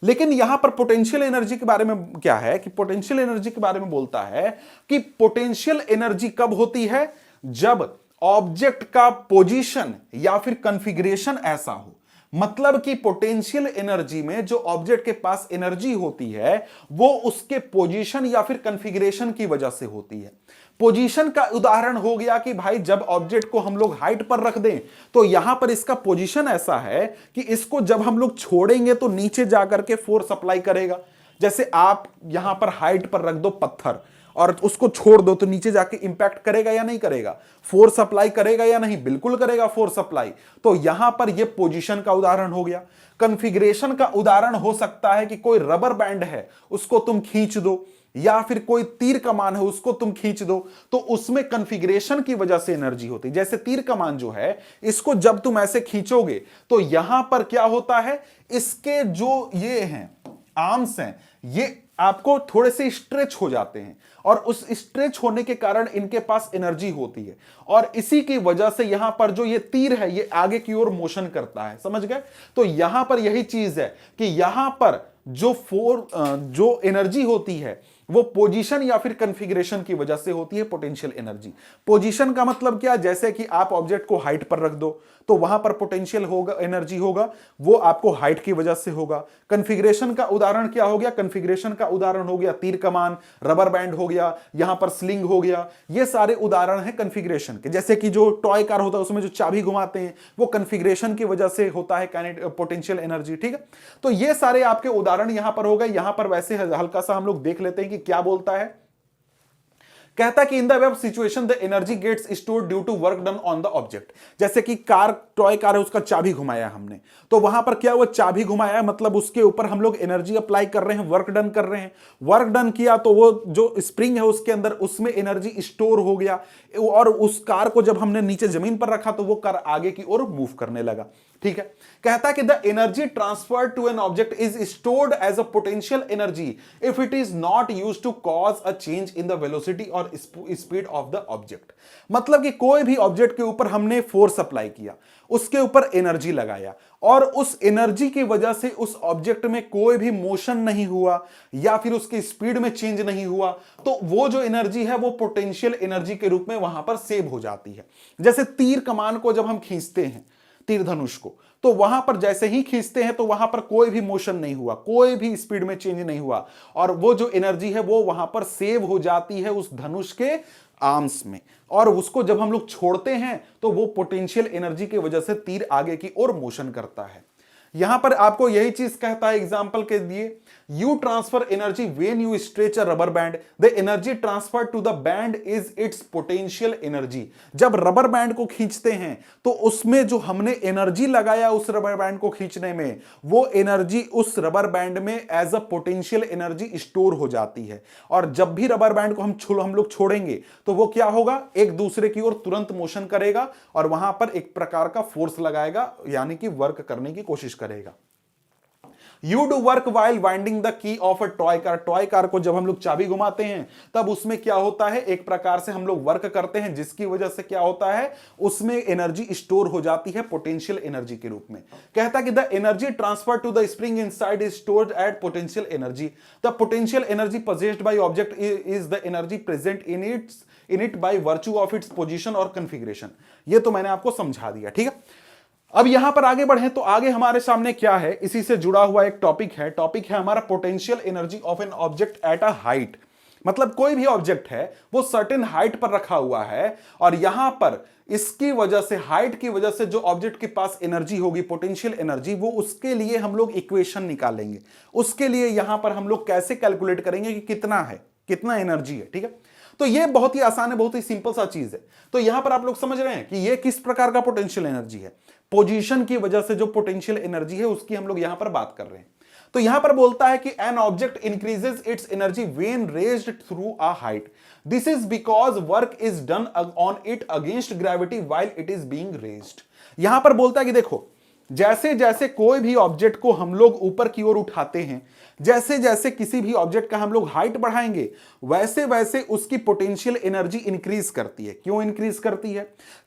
लेकिन यहां पर पोटेंशियल एनर्जी के बारे में क्या है कि पोटेंशियल एनर्जी के बारे में बोलता है कि पोटेंशियल एनर्जी कब होती है, जब ऑब्जेक्ट का पोजीशन या फिर कॉन्फ़िगरेशन ऐसा हो। मतलब कि पोटेंशियल एनर्जी में जो ऑब्जेक्ट के पास एनर्जी होती है वो उसके पोजीशन या फिर कॉन्फ़िगरेशन की वजह से होती है। पोजीशन का उदाहरण हो गया कि भाई जब ऑब्जेक्ट को हम लोग हाइट पर रख दें तो यहां पर इसका पोजीशन ऐसा है कि इसको जब हम लोग छोड़ेंगे तो नीचे जाकर के फोर्स अप्लाई करेगा। जैसे आप यहां पर हाइट पर रख दो पत्थर और उसको छोड़ दो तो नीचे जाके इंपैक्ट करेगा या नहीं करेगा, फोर्स अप्लाई करेगा या नहीं, बिल्कुल करेगा फोर्स अप्लाई। तो यहां पर यह पोजीशन का उदाहरण हो गया। कॉन्फ़िगरेशन का उदाहरण हो सकता है कि कोई रबर बैंड है उसको तुम खींच दो, या फिर कोई तीर कमान है उसको तुम खींच दो, तो उसमें कॉन्फ़िगरेशन की वजह से एनर्जी होती है। जैसे तीर कमान जो है इसको जब तुम ऐसे खींचोगे तो यहां पर क्या होता है, इसके जो ये हैं आर्म्स हैं ये आपको थोड़े से स्ट्रेच हो जाते हैं और उस स्ट्रेच होने के कारण इनके पास एनर्जी होती है और इसी की वजह से यहां पर जो ये तीर है ये आगे की ओर मोशन करता है। समझ गए? तो यहां पर यही चीज है कि यहां पर जो एनर्जी होती है वो पोजीशन या फिर कॉन्फ़िगरेशन की वजह से होती है पोटेंशियल एनर्जी। पोजीशन का मतलब क्या, जैसे कि आप ऑब्जेक्ट को हाइट पर रख दो तो वहां पर पोटेंशियल होगा, एनर्जी होगा, वो आपको हाइट की वजह से होगा। कॉन्फ़िगरेशन का उदाहरण क्या हो गया, कॉन्फ़िगरेशन का उदाहरण हो गया तीर कमान, रबर बैंड हो गया, यहां पर स्लिंग हो गया। ये सारे उदाहरण हैं कॉन्फ़िगरेशन के। जैसे कि जो टॉय कार होता है उसमें जो चाबी घुमाते हैं वो कॉन्फ़िगरेशन की वजह से होता है पोटेंशियल एनर्जी। ठीक है, तो ये सारे आपके उदाहरण यहां पर हो गए। यहां पर वैसे हल्का सा हम लोग देख लेते हैं कि क्या बोलता है। कहता है कि in the web situation the energy gets stored due to work done on the object. जैसे कि टॉय कार है उसका चाबी घुमाया हमने, तो वहां पर क्या हुआ, चाबी घुमाया मतलब उसके ऊपर हम लोग एनर्जी अप्लाई कर रहे हैं, वर्क डन कर रहे हैं। वर्क डन किया तो वो जो स्प्रिंग है उसके अंदर उसमें एनर्जी स्टोर हो गया और उस कार को जब हमने नीचे जमीन पर रखा तो वो कार आगे की ओर मूव करने लगा। ठीक है, कहता है कि the energy transferred to an object is stored as a potential energy if it is not used to cause a change in the velocity और स्पीड ऑफ द ऑब्जेक्ट। मतलब कि कोई भी ऑब्जेक्ट के ऊपर हमने फोर्स अप्लाई किया, उसके ऊपर एनर्जी लगाया और उस एनर्जी की वजह से उस ऑब्जेक्ट में कोई भी मोशन नहीं हुआ या फिर उसकी स्पीड में चेंज नहीं हुआ, तो वो जो एनर्जी है वो पोटेंशियल एनर्जी के रूप में वहां पर सेव हो जाती है। जैसे तीर कमान को जब हम खींचते हैं, तीर धनुष को, तो वहां पर जैसे ही खींचते हैं तो वहां पर कोई भी मोशन नहीं हुआ, कोई भी स्पीड में चेंज नहीं हुआ और वो जो एनर्जी है वो वहां पर सेव हो जाती है उस धनुष के आर्म्स में। और उसको जब हम लोग छोड़ते हैं तो वो पोटेंशियल एनर्जी की वजह से तीर आगे की ओर मोशन करता है। यहां पर आपको यही चीज कहता है एग्जांपल के लिए, you transfer energy when you stretch a rubber band, the energy transfer to the band is its potential energy. जब रबर बैंड को खींचते हैं तो उसमें जो हमने एनर्जी लगाया उस रबर बैंड को खींचने में, वो एनर्जी उस रबर बैंड में as a potential energy store हो जाती है और जब भी रबर बैंड को हम लोग छोड़ेंगे तो वो क्या होगा, एक दूसरे की ओर तुरंत मोशन करेगा और वहां पर एक प्रकार का फोर्स लगाएगा, यानी कि वर्क करने की कोशिश करेगा। You do work while winding the key of a toy car। Toy car को जब हम लोग चाबी घुमाते हैं तब उसमें क्या होता है, एक प्रकार से हम लोग वर्क करते हैं जिसकी वजह से क्या होता है, उसमें एनर्जी स्टोर हो जाती है पोटेंशियल एनर्जी के रूप में। कहता है कि the energy transfer to the spring inside is stored at potential energy. The potential energy possessed by object is the energy present in it by virtue of its position और configuration। ये तो मैंने आपको समझा दिया। ठीक है, अब यहां पर आगे बढ़े तो आगे हमारे सामने क्या है, इसी से जुड़ा हुआ एक टॉपिक है हमारा potential energy of an object at a height. मतलब कोई भी ऑब्जेक्ट है वो सर्टेन हाइट पर रखा हुआ है और यहां पर इसकी वजह से, हाइट की वजह से जो ऑब्जेक्ट के पास एनर्जी होगी पोटेंशियल एनर्जी, वो उसके लिए हम लोग इक्वेशन निकालेंगे। उसके लिए यहां पर हम लोग कैसे कैलकुलेट करेंगे कि कितना है, कितना एनर्जी है। ठीक है, तो ये बहुत ही आसान है, बहुत ही सिंपल सा चीज है। तो यहां पर आप लोग समझ रहे हैं कि ये किस प्रकार का पोटेंशियल एनर्जी है, पोजीशन की वजह से जो पोटेंशियल एनर्जी है उसकी हम लोग यहां पर बात कर रहे हैं। तो यहां पर बोलता है कि an object increases it's energy when raised through a height, this is because work is done on it against gravity while it is being raised. यहां पर बोलता है कि देखो, जैसे जैसे कोई भी ऑब्जेक्ट को हम लोग ऊपर की ओर उठाते हैं, जैसे जैसे किसी भी ऑब्जेक्ट का हम लोग हाइट बढ़ाएंगे वैसे वैसे उसकी पोटेंशियल एनर्जी इंक्रीज करती है। क्यों इंक्रीज करती है?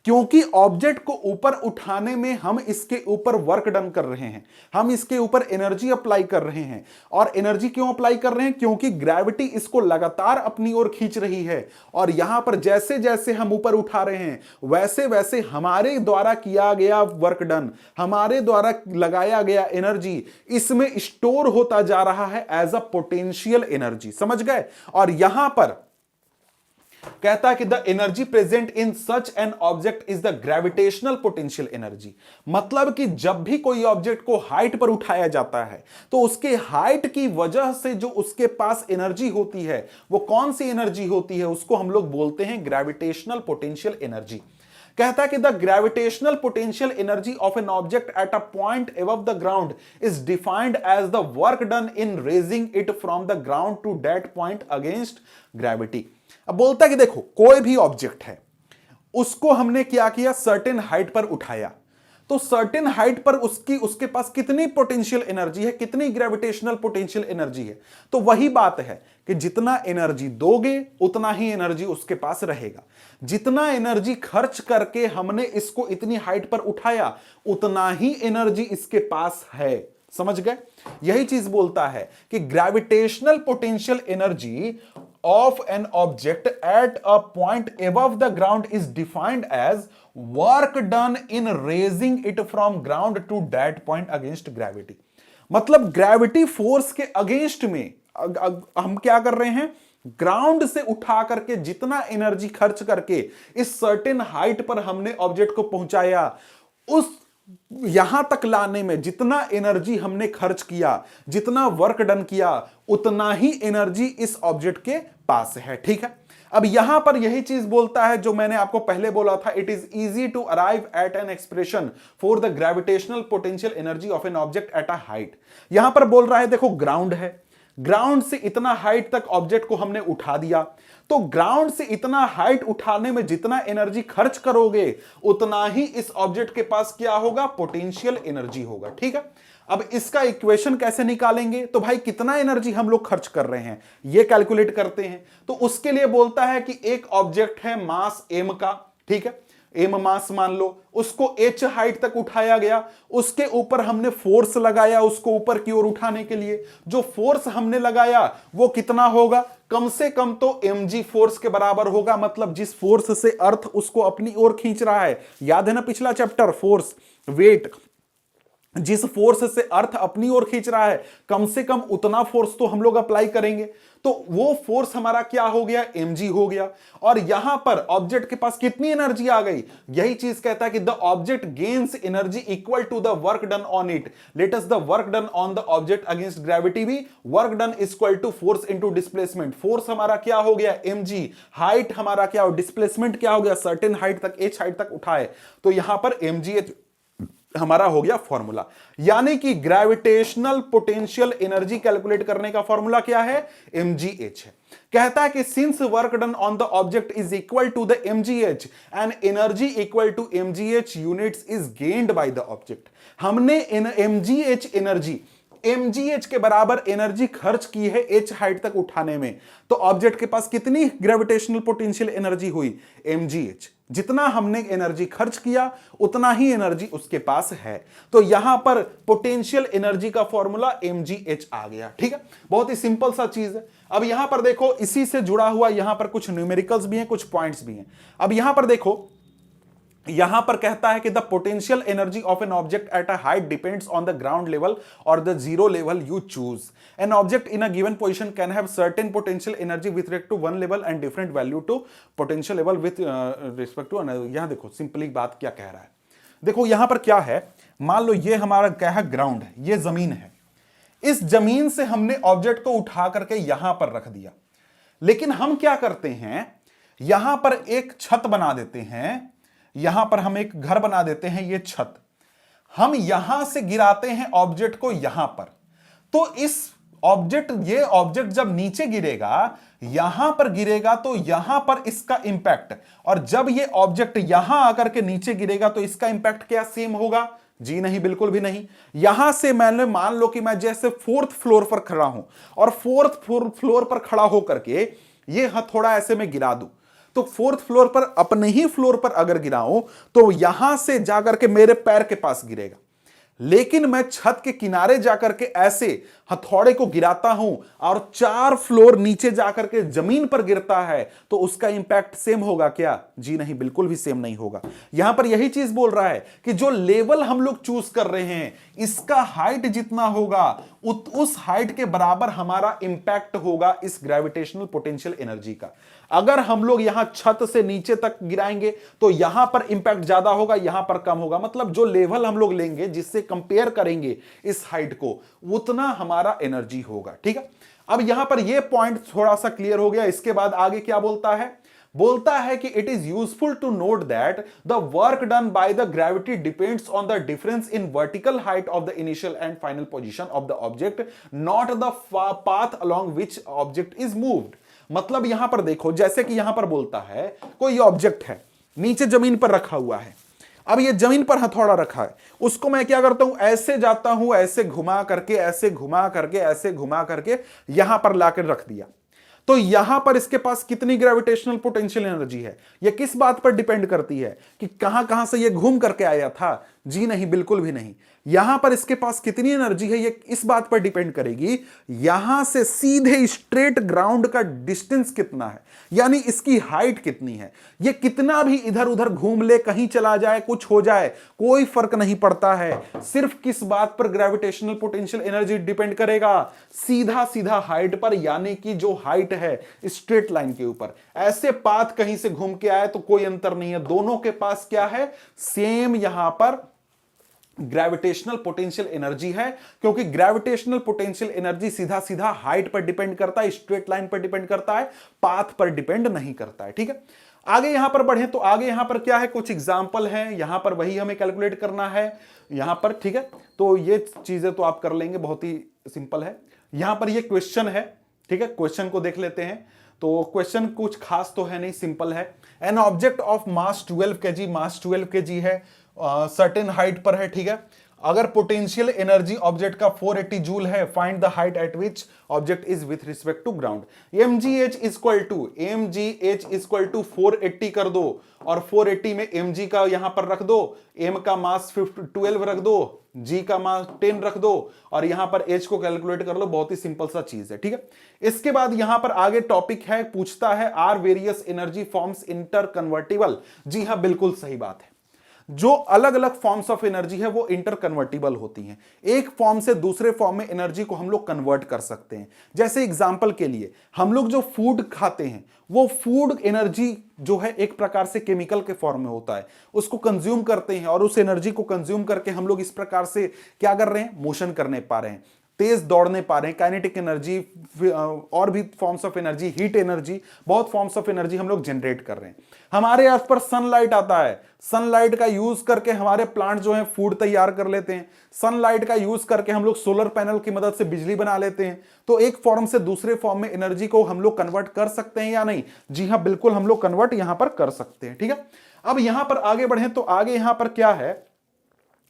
क्योंकि ऑब्जेक्ट को ऊपर उठाने में हम इसके ऊपर वर्क डन कर रहे हैं, हम इसके ऊपर एनर्जी अप्लाई कर रहे हैं। और एनर्जी क्यों अप्लाई कर रहे हैं? क्योंकि ग्रेविटी इसको लगातार अपनी ओर खींच रही है। और यहां पर जैसे जैसे हम ऊपर उठा रहे हैं वैसे वैसे हमारे द्वारा किया गया वर्क डन, हमारे द्वारा लगाया गया एनर्जी इसमें स्टोर होता जा रहा है एज अ पोटेंशियल एनर्जी। समझ गए? और यहां पर कहता है कि the energy present in such an object is the gravitational potential energy. मतलब कि जब भी कोई ऑब्जेक्ट को हाइट पर उठाया जाता है तो उसके हाइट की वजह से जो उसके पास एनर्जी होती है वो कौन सी एनर्जी होती है? उसको हम लोग बोलते हैं ग्रेविटेशनल पोटेंशियल एनर्जी। कहता है कि the gravitational potential energy of an object at a point above the ground is defined as the work done in raising it from the ground to that point against gravity. अब बोलता है कि देखो कोई भी ऑब्जेक्ट है उसको हमने क्या किया, सर्टेन हाइट पर उठाया, तो सर्टेन हाइट पर उसके पास कितनी पोटेंशियल एनर्जी है, कितनी ग्रेविटेशनल पोटेंशियल एनर्जी है? तो वही बात है कि जितना एनर्जी दोगे उतना ही एनर्जी उसके पास रहेगा। जितना एनर्जी खर्च करके हमने इसको इतनी हाइट पर उठाया उतना ही एनर्जी इसके पास है। समझ गए? यही चीज बोलता है कि gravitational potential energy of an object at a point above the ground is defined as work done in raising it from ground to that point against gravity। मतलब ग्रेविटी फोर्स के अगेंस्ट में हम क्या कर रहे हैं, ग्राउंड से उठा करके जितना एनर्जी खर्च करके इस सर्टेन हाइट पर हमने ऑब्जेक्ट को पहुंचाया, उस यहां तक लाने में जितना एनर्जी हमने खर्च किया, जितना वर्क डन किया, उतना ही एनर्जी इस ऑब्जेक्ट के पास है। ठीक है? अब यहां पर यही चीज बोलता है जो मैंने आपको पहले बोला था, it is easy to arrive at an expression for the gravitational potential energy of an object at a height. यहां पर बोल रहा है देखो ग्राउंड है, ग्राउंड से इतना हाइट तक ऑब्जेक्ट को हमने उठा दिया, तो ग्राउंड से इतना हाइट उठाने में जितना एनर्जी खर्च करोगे उतना ही इस ऑब्जेक्ट के पास क्या होगा, पोटेंशियल एनर्जी होगा। ठीक है? अब इसका इक्वेशन कैसे निकालेंगे? तो भाई कितना एनर्जी हम लोग खर्च कर रहे हैं ये कैलकुलेट करते हैं। तो उसके लिए बोलता है कि एक ऑब्जेक्ट है मास m का, ठीक है, एम मास मान लो, उसको h हाइट तक उठाया गया, उसके ऊपर हमने फोर्स लगाया उसको ऊपर की ओर उठाने के लिए। जो फोर्स हमने लगाया वो कितना होगा, कम से कम तो mg फोर्स के बराबर होगा। मतलब जिस फोर्स से अर्थ उसको अपनी ओर खींच रहा है, याद है ना पिछला चैप्टर, फोर्स वेट, जिस फोर्स से अर्थ अपनी ओर खींच रहा है कम से कम उतना फोर्स तो हम लोग अप्लाई करेंगे। तो वो फोर्स हमारा क्या हो गया, mg हो गया। और यहां पर ऑब्जेक्ट के पास कितनी एनर्जी आ गई, यही चीज कहता है कि the object gains energy equal to the work done on it. Let us the work done on the object against gravity भी work done equal to force into displacement. Force हमारा क्या हो गया, mg, हाइट हमारा क्या हो, displacement क्या हो गया, सर्टेन हाइट तक, h हाइट तक उठाए, तो यहां पर mg हमारा हो गया फॉर्मूला। यानी कि ग्रेविटेशनल पोटेंशियल एनर्जी कैलकुलेट करने का फॉर्मूला क्या है, mgh है। कहता है कि since work done on the object is equal to the mgh and energy equal to mgh units is gained by the object. हमने mgh एनर्जी, mgh के बराबर एनर्जी खर्च की है h हाइट तक उठाने में, तो ऑब्जेक्ट के पास कितनी ग्रेविटेशनल पोटेंशियल एनर्जी हुई, mgh। जितना हमने एनर्जी खर्च किया उतना ही एनर्जी उसके पास है। तो यहां पर पोटेंशियल एनर्जी का फॉर्मूला mgh आ गया। ठीक है? बहुत ही सिंपल सा चीज है। अब यहां पर देखो इसी से जुड़ा हुआ यहां पर कुछ न्यूमेरिकल्स भी हैं, कुछ पॉइंट्स भी हैं। अब यहां पर देखो, यहां पर कहता है कि the potential energy of an object at a height depends on the ground level और the zero level you choose. An object in a given position can have certain potential energy with respect to one level and different value to potential level with respect to another. यहां देखो simply बात क्या कह रहा है, देखो यहां पर क्या है, मान लो ये हमारा क्या है, ग्राउंड है, ये जमीन है। इस जमीन से हमने ऑब्जेक्ट को उठा करके यहां पर रख दिया, लेकिन हम क्या करते हैं, यहां पर एक छत बना देते हैं, यहां पर हम एक घर बना देते हैं, ये छत हम यहां से गिराते हैं ऑब्जेक्ट को यहां पर। तो इस ऑब्जेक्ट, ये ऑब्जेक्ट जब नीचे गिरेगा, यहां पर गिरेगा, तो यहां पर इसका इंपैक्ट, और जब ये ऑब्जेक्ट यहां आकर के नीचे गिरेगा तो इसका इंपैक्ट क्या सेम होगा, जी नहीं, बिल्कुल भी नहीं। यहां से मैंने मान लो कि मैं जैसे 4th फ्लोर पर खड़ा हूं और 4th फ्लोर पर खड़ा होकर के ये हथौड़ा ऐसे में गिरा दूं, तो 4th फ्लोर पर अपने ही फ्लोर पर अगर गिराऊं तो यहां से जाकर के मेरे पैर के पास गिरेगा। लेकिन मैं छत के किनारे जाकर के ऐसे हथौड़े को गिराता हूं और 4 फ्लोर नीचे जाकर के जमीन पर गिरता है, तो उसका इंपैक्ट सेम होगा क्या? जी नहीं, बिल्कुल भी सेम नहीं होगा। यहां पर यही चीज बोल रहा है कि जो लेवल हम लोग चूज कर रहे हैं इसका हाइट जितना होगा उस हाइट के बराबर हमारा इंपैक्ट होगा इस ग्रेविटेशनल पोटेंशियल एनर्जी का। अगर हम लोग यहां छत से नीचे तक गिराएंगे तो यहां पर इंपैक्ट ज्यादा होगा, यहां पर कम होगा। मतलब जो लेवल हम लोग लेंगे, जिससे कंपेयर करेंगे इस हाइट को, उतना हमारा एनर्जी होगा। ठीक है, अब यहां पर यह पॉइंट थोड़ा सा क्लियर हो गया। इसके बाद आगे क्या बोलता है? बोलता है कि it is useful to note that the work done by the gravity depends on the difference in vertical height of the initial and final position of the object, not the path along which object is moved. मतलब यहां पर देखो, जैसे कि यहां पर बोलता है कोई ऑब्जेक्ट है नीचे जमीन पर रखा हुआ है, अब ये जमीन पर हथौड़ा रखा है, उसको मैं क्या करता हूं, ऐसे जाता हूं, ऐसे घुमा करके, ऐसे घुमा करके, ऐसे घुमा करके यहां पर लाकर रख दिया। तो यहां पर इसके पास कितनी ग्रेविटेशनल पोटेंशियल एनर्जी है? यह किस बात पर डिपेंड करती है कि कहां कहां से यह घूम करके आया था? जी नहीं, बिल्कुल भी नहीं। यहां पर इसके पास कितनी एनर्जी है, यह इस बात पर डिपेंड करेगी यहां से सीधे स्ट्रेट ग्राउंड का डिस्टेंस कितना है, यानी इसकी हाइट कितनी है। यह कितना भी इधर उधर घूम ले, कहीं चला जाए, कुछ हो जाए, कोई फर्क नहीं पड़ता है। सिर्फ किस बात पर ग्रेविटेशनल पोटेंशियल एनर्जी डिपेंड करेगा? सीधा सीधा हाइट पर, यानी कि जो हाइट है स्ट्रेट लाइन के ऊपर। ऐसे पाथ कहीं से घूम के आए तो कोई अंतर नहीं है, दोनों के पास क्या है? सेम यहां पर ग्रेविटेशनल पोटेंशियल एनर्जी है, क्योंकि ग्रेविटेशनल पोटेंशियल एनर्जी सीधा सीधा हाइट पर डिपेंड करता है, स्ट्रेट लाइन पर डिपेंड करता है, पाथ पर डिपेंड नहीं करता है। ठीक है, आगे यहां पर बढ़े तो आगे यहां पर क्या है, कुछ एग्जांपल हैं, यहां पर वही हमें कैलकुलेट करना है यहां पर। ठीक है, तो ये चीजें तो आप कर लेंगे, बहुत ही सिंपल है। यहां पर ये क्वेश्चन है, ठीक है, क्वेश्चन को देख लेते हैं। तो क्वेश्चन कुछ खास तो है नहीं, सिंपल है। An object of mass 12 kg, mass 12 kg है, सर्टेन हाइट पर है। ठीक है, अगर पोटेंशियल एनर्जी ऑब्जेक्ट का 480 जूल है, find the height at which object is with respect to ground. mgh equal to 480 कर दो, और 480 में mg का यहां पर रख दो, m का मास 12 रख दो, g का मास 10 रख दो, और यहां पर h को कैलकुलेट कर लो। बहुत ही सिंपल सा चीज है। ठीक है, इसके बाद यहां पर आगे टॉपिक है, पूछता है are various energy forms interconvertible. जी हां, बिल्कुल सही बात है। जो अलग अलग फॉर्म्स ऑफ एनर्जी है वो इंटर कन्वर्टिबल होती हैं। एक फॉर्म से दूसरे फॉर्म में एनर्जी को हम लोग कन्वर्ट कर सकते हैं। जैसे एग्जांपल के लिए, हम लोग जो फूड खाते हैं वो फूड एनर्जी जो है एक प्रकार से केमिकल के फॉर्म में होता है, उसको कंज्यूम करते हैं, और उस एनर्जी को कंज्यूम करके हम लोग इस प्रकार से क्या कर रहे हैं, मोशन करने पा रहे हैं, तेज दौड़ने पा रहे हैं, काइनेटिक एनर्जी, और भी forms of energy, heat energy, बहुत फॉर्म्स ऑफ एनर्जी हम लोग जनरेट कर रहे हैं। हमारे आस पर सनलाइट आता है, सनलाइट का यूज करके हमारे प्लांट जो है फूड तैयार कर लेते हैं, सनलाइट का यूज करके हम लोग सोलर पैनल की मदद से बिजली बना लेते हैं। तो एक फॉर्म से दूसरे फॉर्म में एनर्जी को हम लोग कन्वर्ट कर सकते हैं या नहीं? जी हां, बिल्कुल हम लोग कन्वर्ट यहां पर कर सकते हैं। ठीक है, अब यहां पर आगे बढ़े तो आगे यहां पर क्या है,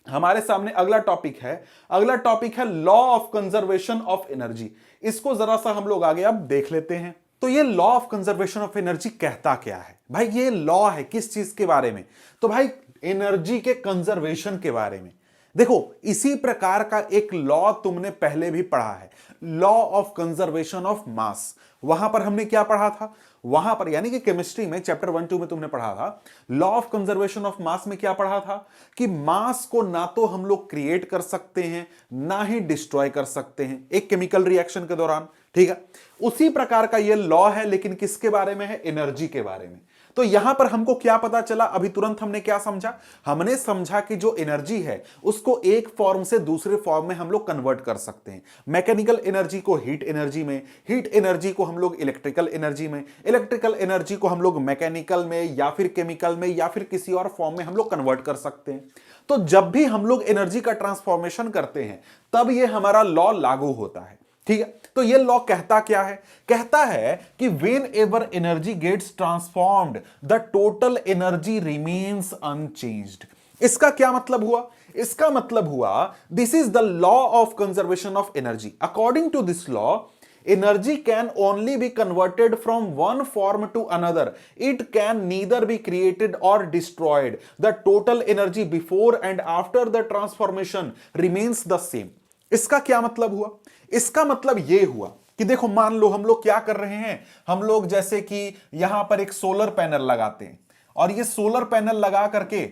हमारे सामने अगला टॉपिक है। अगला टॉपिक है law of conservation of energy. इसको जरा सा हम लोग आगे अब देख लेते हैं। तो ये law of conservation of energy कहता क्या है भाई? ये लॉ है किस चीज के बारे में? तो भाई एनर्जी के कंजर्वेशन के बारे में। देखो, इसी प्रकार का एक लॉ तुमने पहले भी पढ़ा है, law of conservation of mass. वहां पर हमने क्या पढ़ा था? वहां पर यानी कि केमिस्ट्री में चैप्टर 1-2 में तुमने पढ़ा था, law of conservation of mass में क्या पढ़ा था कि मास को ना तो हम लोग क्रिएट कर सकते हैं ना ही डिस्ट्रॉय कर सकते हैं एक केमिकल रिएक्शन के दौरान। ठीक है, उसी प्रकार का ये लॉ है, लेकिन किसके बारे में है? एनर्जी के बारे में। तो यहां पर हमको क्या पता चला? अभी तुरंत हमने क्या समझा? हमने समझा कि जो एनर्जी है उसको एक फॉर्म से दूसरे फॉर्म में हम लोग कन्वर्ट कर सकते हैं। मैकेनिकल एनर्जी को हीट एनर्जी में, हीट एनर्जी को हम लोग इलेक्ट्रिकल एनर्जी में, इलेक्ट्रिकल एनर्जी को हम लोग मैकेनिकल में या फिर केमिकल में या फिर किसी और फॉर्म में हम लोग कन्वर्ट कर सकते हैं। तो जब भी हम लोग एनर्जी का ट्रांसफॉर्मेशन करते हैं तब ये हमारा लॉ लागू होता है। ठीक है, तो ये लॉ कहता क्या है? कहता है कि whenever energy gets transformed the total energy remains unchanged. इसका क्या मतलब हुआ? इसका मतलब हुआ this is the law of conservation of energy. According to this law, energy can only be converted from one form to another. It can neither be created or destroyed. The total energy before and after the transformation remains the same. इसका क्या मतलब हुआ? इसका मतलब यह हुआ कि देखो, मान लो हम लोग क्या कर रहे हैं, हम लोग जैसे कि यहां पर एक सोलर पैनल लगाते हैं और ये सोलर पैनल लगा करके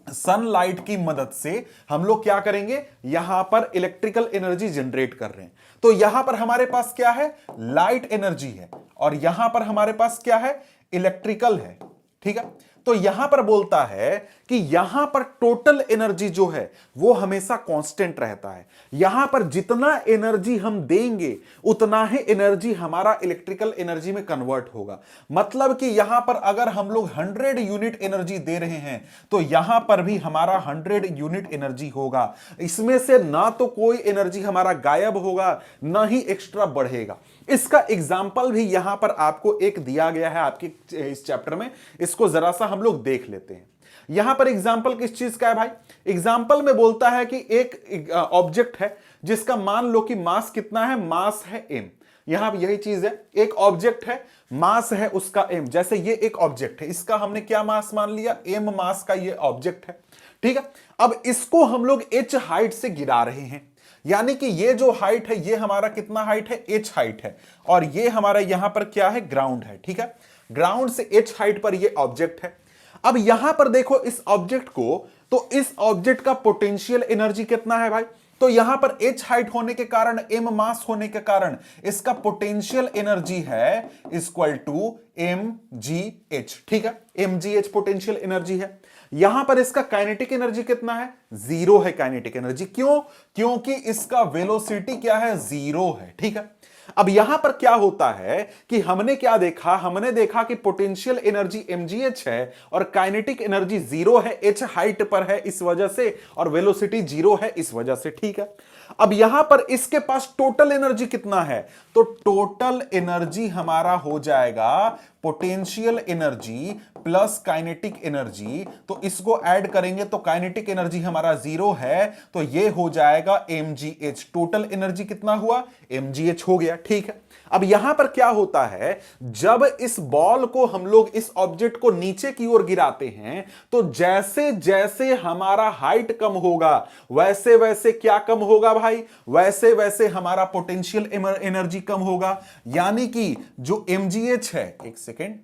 सनलाइट की मदद से हम लोग क्या करेंगे, यहां पर इलेक्ट्रिकल एनर्जी जनरेट कर रहे हैं। तो यहां पर हमारे पास क्या है, लाइट एनर्जी है, और यहां पर हमारे पास क्या है, इलेक्ट्रिकल है। ठीक है, तो यहां पर बोलता है कि यहां पर टोटल एनर्जी जो है वो हमेशा कांस्टेंट रहता है। यहां पर जितना एनर्जी हम देंगे उतना ही एनर्जी हमारा इलेक्ट्रिकल एनर्जी में कन्वर्ट होगा। मतलब कि यहां पर अगर हम लोग 100 यूनिट एनर्जी दे रहे हैं तो यहां पर भी हमारा 100 यूनिट एनर्जी होगा। इसमें से ना तो कोई एनर्जी हमारा गायब होगा, ना ही एक्स्ट्रा बढ़ेगा। इसका एग्जाम्पल भी यहां पर आपको एक दिया गया है आपके इस चैप्टर में, इसको जरा सा हम लोग देख लेते हैं। यहां पर एग्जाम्पल किस चीज का है भाई? एग्जाम्पल में बोलता है कि एक ऑब्जेक्ट है जिसका मान लो कि मास कितना है, मास है m। यहां पर यही चीज है, एक ऑब्जेक्ट है, मास है उसका m। जैसे ये एक ऑब्जेक्ट है, इसका हमने क्या मास मान लिया, m मास का ये ऑब्जेक्ट है। ठीक है, अब इसको हम लोग h हाइट से गिरा रहे हैं, यानी कि ये जो हाइट है ये हमारा कितना हाइट है, h हाइट है, और ये हमारा यहां पर क्या है, ग्राउंड है। ठीक है, ग्राउंड से h हाइट पर ये ऑब्जेक्ट है। अब यहां पर देखो इस ऑब्जेक्ट को, तो इस ऑब्जेक्ट का पोटेंशियल एनर्जी कितना है भाई? तो यहां पर h हाइट होने के कारण, m मास होने के कारण इसका पोटेंशियल एनर्जी है इक्वल टू mgh। ठीक है, mgh पोटेंशियल एनर्जी है। यहां पर इसका काइनेटिक एनर्जी कितना है, 0 है काइनेटिक एनर्जी। क्यों? क्योंकि इसका वेलोसिटी क्या है, 0 है। ठीक है, अब यहां पर क्या होता है कि हमने क्या देखा, हमने देखा कि पोटेंशियल एनर्जी mgh है और काइनेटिक एनर्जी 0 है, h हाइट पर है इस वजह से, और वेलोसिटी 0 है इस वजह से। ठीक है, अब यहां पर इसके पास टोटल एनर्जी कितना है, तो टोटल एनर्जी हमारा हो जाएगा potential energy plus kinetic energy. तो इसको ऐड करेंगे तो काइनेटिक एनर्जी हमारा 0 है, तो ये हो जाएगा mgh। टोटल एनर्जी कितना हुआ, mgh हो गया। ठीक है, अब यहां पर क्या होता है, जब इस बॉल को हम लोग, इस ऑब्जेक्ट को नीचे की ओर गिराते हैं, तो जैसे जैसे हमारा हाइट कम होगा वैसे वैसे क्या कम होगा भाई, वैसे वैसे हमारा पोटेंशियल एनर्जी कम होगा। यानी कि जो mgh है, एक सेकेंड,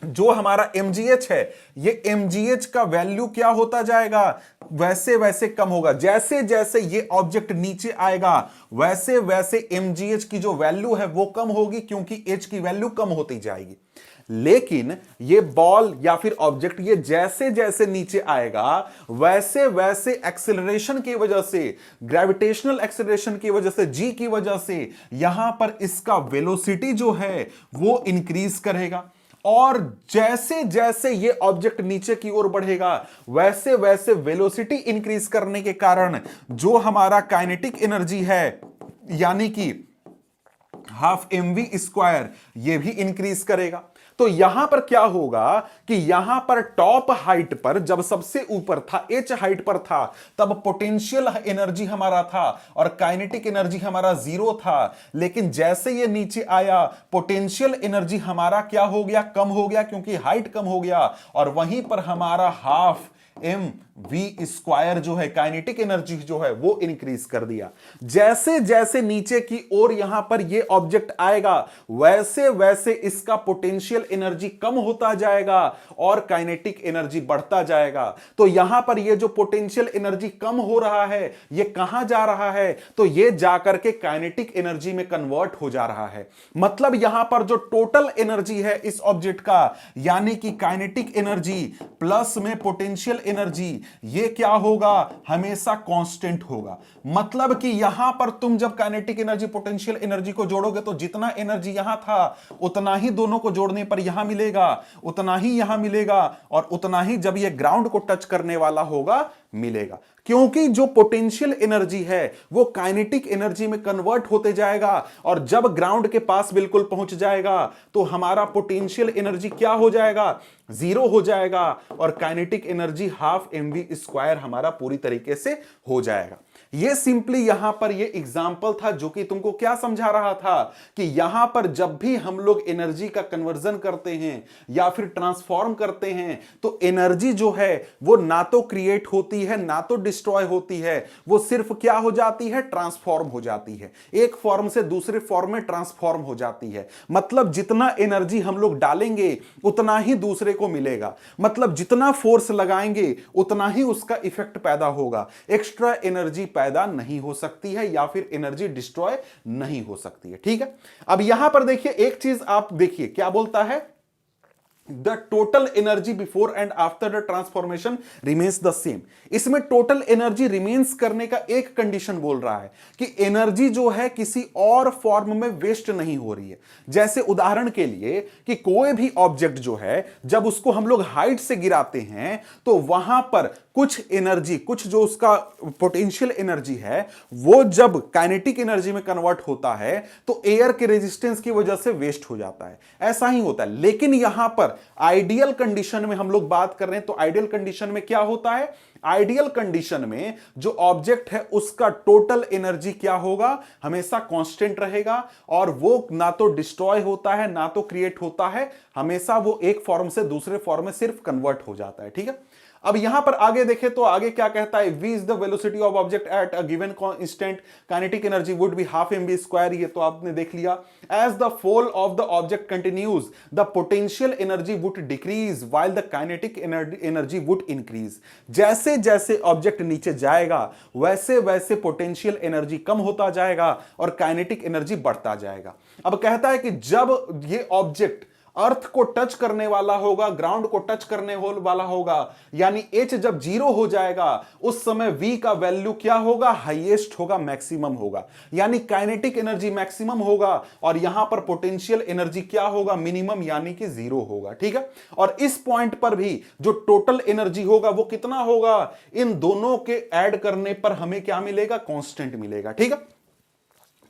जो हमारा mgh है, ये mgh का वैल्यू क्या होता जाएगा, वैसे वैसे कम होगा। जैसे जैसे ये ऑब्जेक्ट नीचे आएगा वैसे वैसे mgh की जो वैल्यू है वो कम होगी, क्योंकि h की वैल्यू कम होती जाएगी। लेकिन ये बॉल या फिर ऑब्जेक्ट, ये जैसे जैसे नीचे आएगा वैसे वैसे एक्सेलरेशन की वजह से, ग्रेविटेशनल एक्सेलरेशन की वजह से, g की वजह से, यहां पर इसका वेलोसिटी जो है वो इंक्रीज करेगा। और जैसे जैसे ये ऑब्जेक्ट नीचे की ओर बढ़ेगा वैसे वैसे वेलोसिटी इंक्रीज करने के कारण जो हमारा काइनेटिक एनर्जी है, यानी कि हाफ mv², ये भी इंक्रीज करेगा। तो यहां पर क्या होगा कि यहां पर टॉप हाइट पर, जब सबसे ऊपर था, h हाइट पर था, तब पोटेंशियल एनर्जी हमारा था और काइनेटिक एनर्जी हमारा 0 था। लेकिन जैसे ये नीचे आया, पोटेंशियल एनर्जी हमारा क्या हो गया, कम हो गया, क्योंकि हाइट कम हो गया, और वहीं पर हमारा हाफ mv² जो है, काइनेटिक एनर्जी जो है वो इंक्रीज कर दिया। जैसे जैसे नीचे की ओर यहां पर ये ऑब्जेक्ट आएगा वैसे वैसे इसका पोटेंशियल एनर्जी कम होता जाएगा और काइनेटिक एनर्जी बढ़ता जाएगा। तो यहां पर ये जो पोटेंशियल एनर्जी कम हो रहा है ये कहां जा रहा है, तो ये जाकर के काइनेटिक एनर्जी में कन्वर्ट हो जा रहा है। मतलब यहां पर जो टोटल एनर्जी है इस ऑब्जेक्ट का, यानी कि काइनेटिक एनर्जी प्लस में पोटेंशियल एनर्जी, ये क्या होगा, हमेशा कांस्टेंट होगा। मतलब कि यहां पर तुम जब काइनेटिक एनर्जी पोटेंशियल एनर्जी को जोड़ोगे तो जितना एनर्जी यहां था उतना ही दोनों को जोड़ने पर यहां मिलेगा, उतना ही यहां मिलेगा, और उतना ही जब ये ग्राउंड को टच करने वाला होगा मिलेगा, क्योंकि जो पोटेंशियल एनर्जी है वो काइनेटिक एनर्जी में कन्वर्ट होते जाएगा और जब ग्राउंड के पास बिल्कुल पहुंच जाएगा तो हमारा पोटेंशियल एनर्जी क्या हो जाएगा, जीरो हो जाएगा और काइनेटिक एनर्जी हाफ mv² हमारा पूरी तरीके से हो जाएगा। ये सिंपली यहां पर ये एग्जाम्पल था जो कि तुमको क्या समझा रहा था कि यहां पर जब भी हम लोग एनर्जी का कन्वर्जन करते हैं या फिर ट्रांसफॉर्म करते हैं तो एनर्जी जो है वो ना तो क्रिएट होती है ना तो डिस्ट्रॉय होती है, वो सिर्फ क्या हो जाती है, ट्रांसफॉर्म हो जाती है, एक फॉर्म से दूसरे फॉर्म में ट्रांसफॉर्म हो जाती है। मतलब जितना एनर्जी हम लोग डालेंगे उतना ही दूसरे को मिलेगा, मतलब जितना फोर्स लगाएंगे उतना ही उसका इफेक्ट पैदा होगा, एक्स्ट्रा एनर्जी पैदा नहीं हो सकती है या फिर एनर्जी डिस्ट्रॉय नहीं हो सकती है। ठीक है, अब यहां पर देखिए एक चीज आप देखिए क्या बोलता है, the total energy before and after the transformation remains the same. इसमें टोटल एनर्जी रिमेन्स करने का एक कंडीशन बोल रहा है कि एनर्जी जो है किसी और फॉर्म में वेस्ट नहीं हो रही है। जैसे उदाहरण के लिए कि कोई भी ऑब्जेक्ट जो है जब उसको हम लोग हाइट से गिराते हैं तो वहां पर कुछ एनर्जी, कुछ जो उसका पोटेंशियल एनर्जी है वो जब काइनेटिक एनर्जी में कन्वर्ट होता है तो एयर के रेजिस्टेंस की वजह से वेस्ट हो जाता है, ऐसा ही होता है। लेकिन यहां पर आइडियल कंडीशन में हम लोग बात कर रहे हैं तो आइडियल कंडीशन में क्या होता है, आइडियल कंडीशन में जो ऑब्जेक्ट है उसका टोटल एनर्जी क्या होगा, हमेशा कांस्टेंट रहेगा और वो ना तो डिस्ट्रॉय होता है ना तो क्रिएट होता है, हमेशा वो एक फॉर्म से दूसरे फॉर्म में सिर्फ कन्वर्ट हो जाता है। ठीक है, अब यहां पर आगे देखें तो आगे क्या कहता है, v is the velocity of object at a given instant, kinetic energy would be half mv², ये तो आपने देख लिया। As the fall of the object continues the potential energy would decrease while the kinetic energy would increase. जैसे जैसे object नीचे जाएगा वैसे वैसे पोटेंशियल एनर्जी कम होता जाएगा और काइनेटिक एनर्जी बढ़ता जाएगा। अब कहता है कि जब ये ऑब्जेक्ट अर्थ को टच करने वाला होगा, ग्राउंड को टच करने वाला होगा, यानी H जब 0 हो जाएगा उस समय V का वैल्यू क्या होगा, हाईएस्ट होगा, मैक्सिमम होगा, यानी काइनेटिक एनर्जी मैक्सिमम होगा और यहां पर पोटेंशियल एनर्जी क्या होगा, मिनिमम यानी कि 0 होगा। ठीक है, और इस पॉइंट पर भी जो टोटल एनर्जी होगा वो कितना होगा, इन दोनों के ऐड करने पर हमें क्या मिलेगा, कांस्टेंट मिलेगा। ठीक है,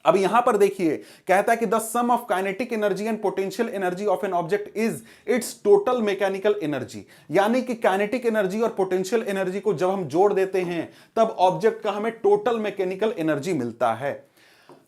अब यहां पर देखिए कहता है कि the sum of kinetic energy and potential energy of an object is its total mechanical energy, यानी कि काइनेटिक एनर्जी और पोटेंशियल एनर्जी को जब हम जोड़ देते हैं तब ऑब्जेक्ट का हमें टोटल मैकेनिकल एनर्जी मिलता है।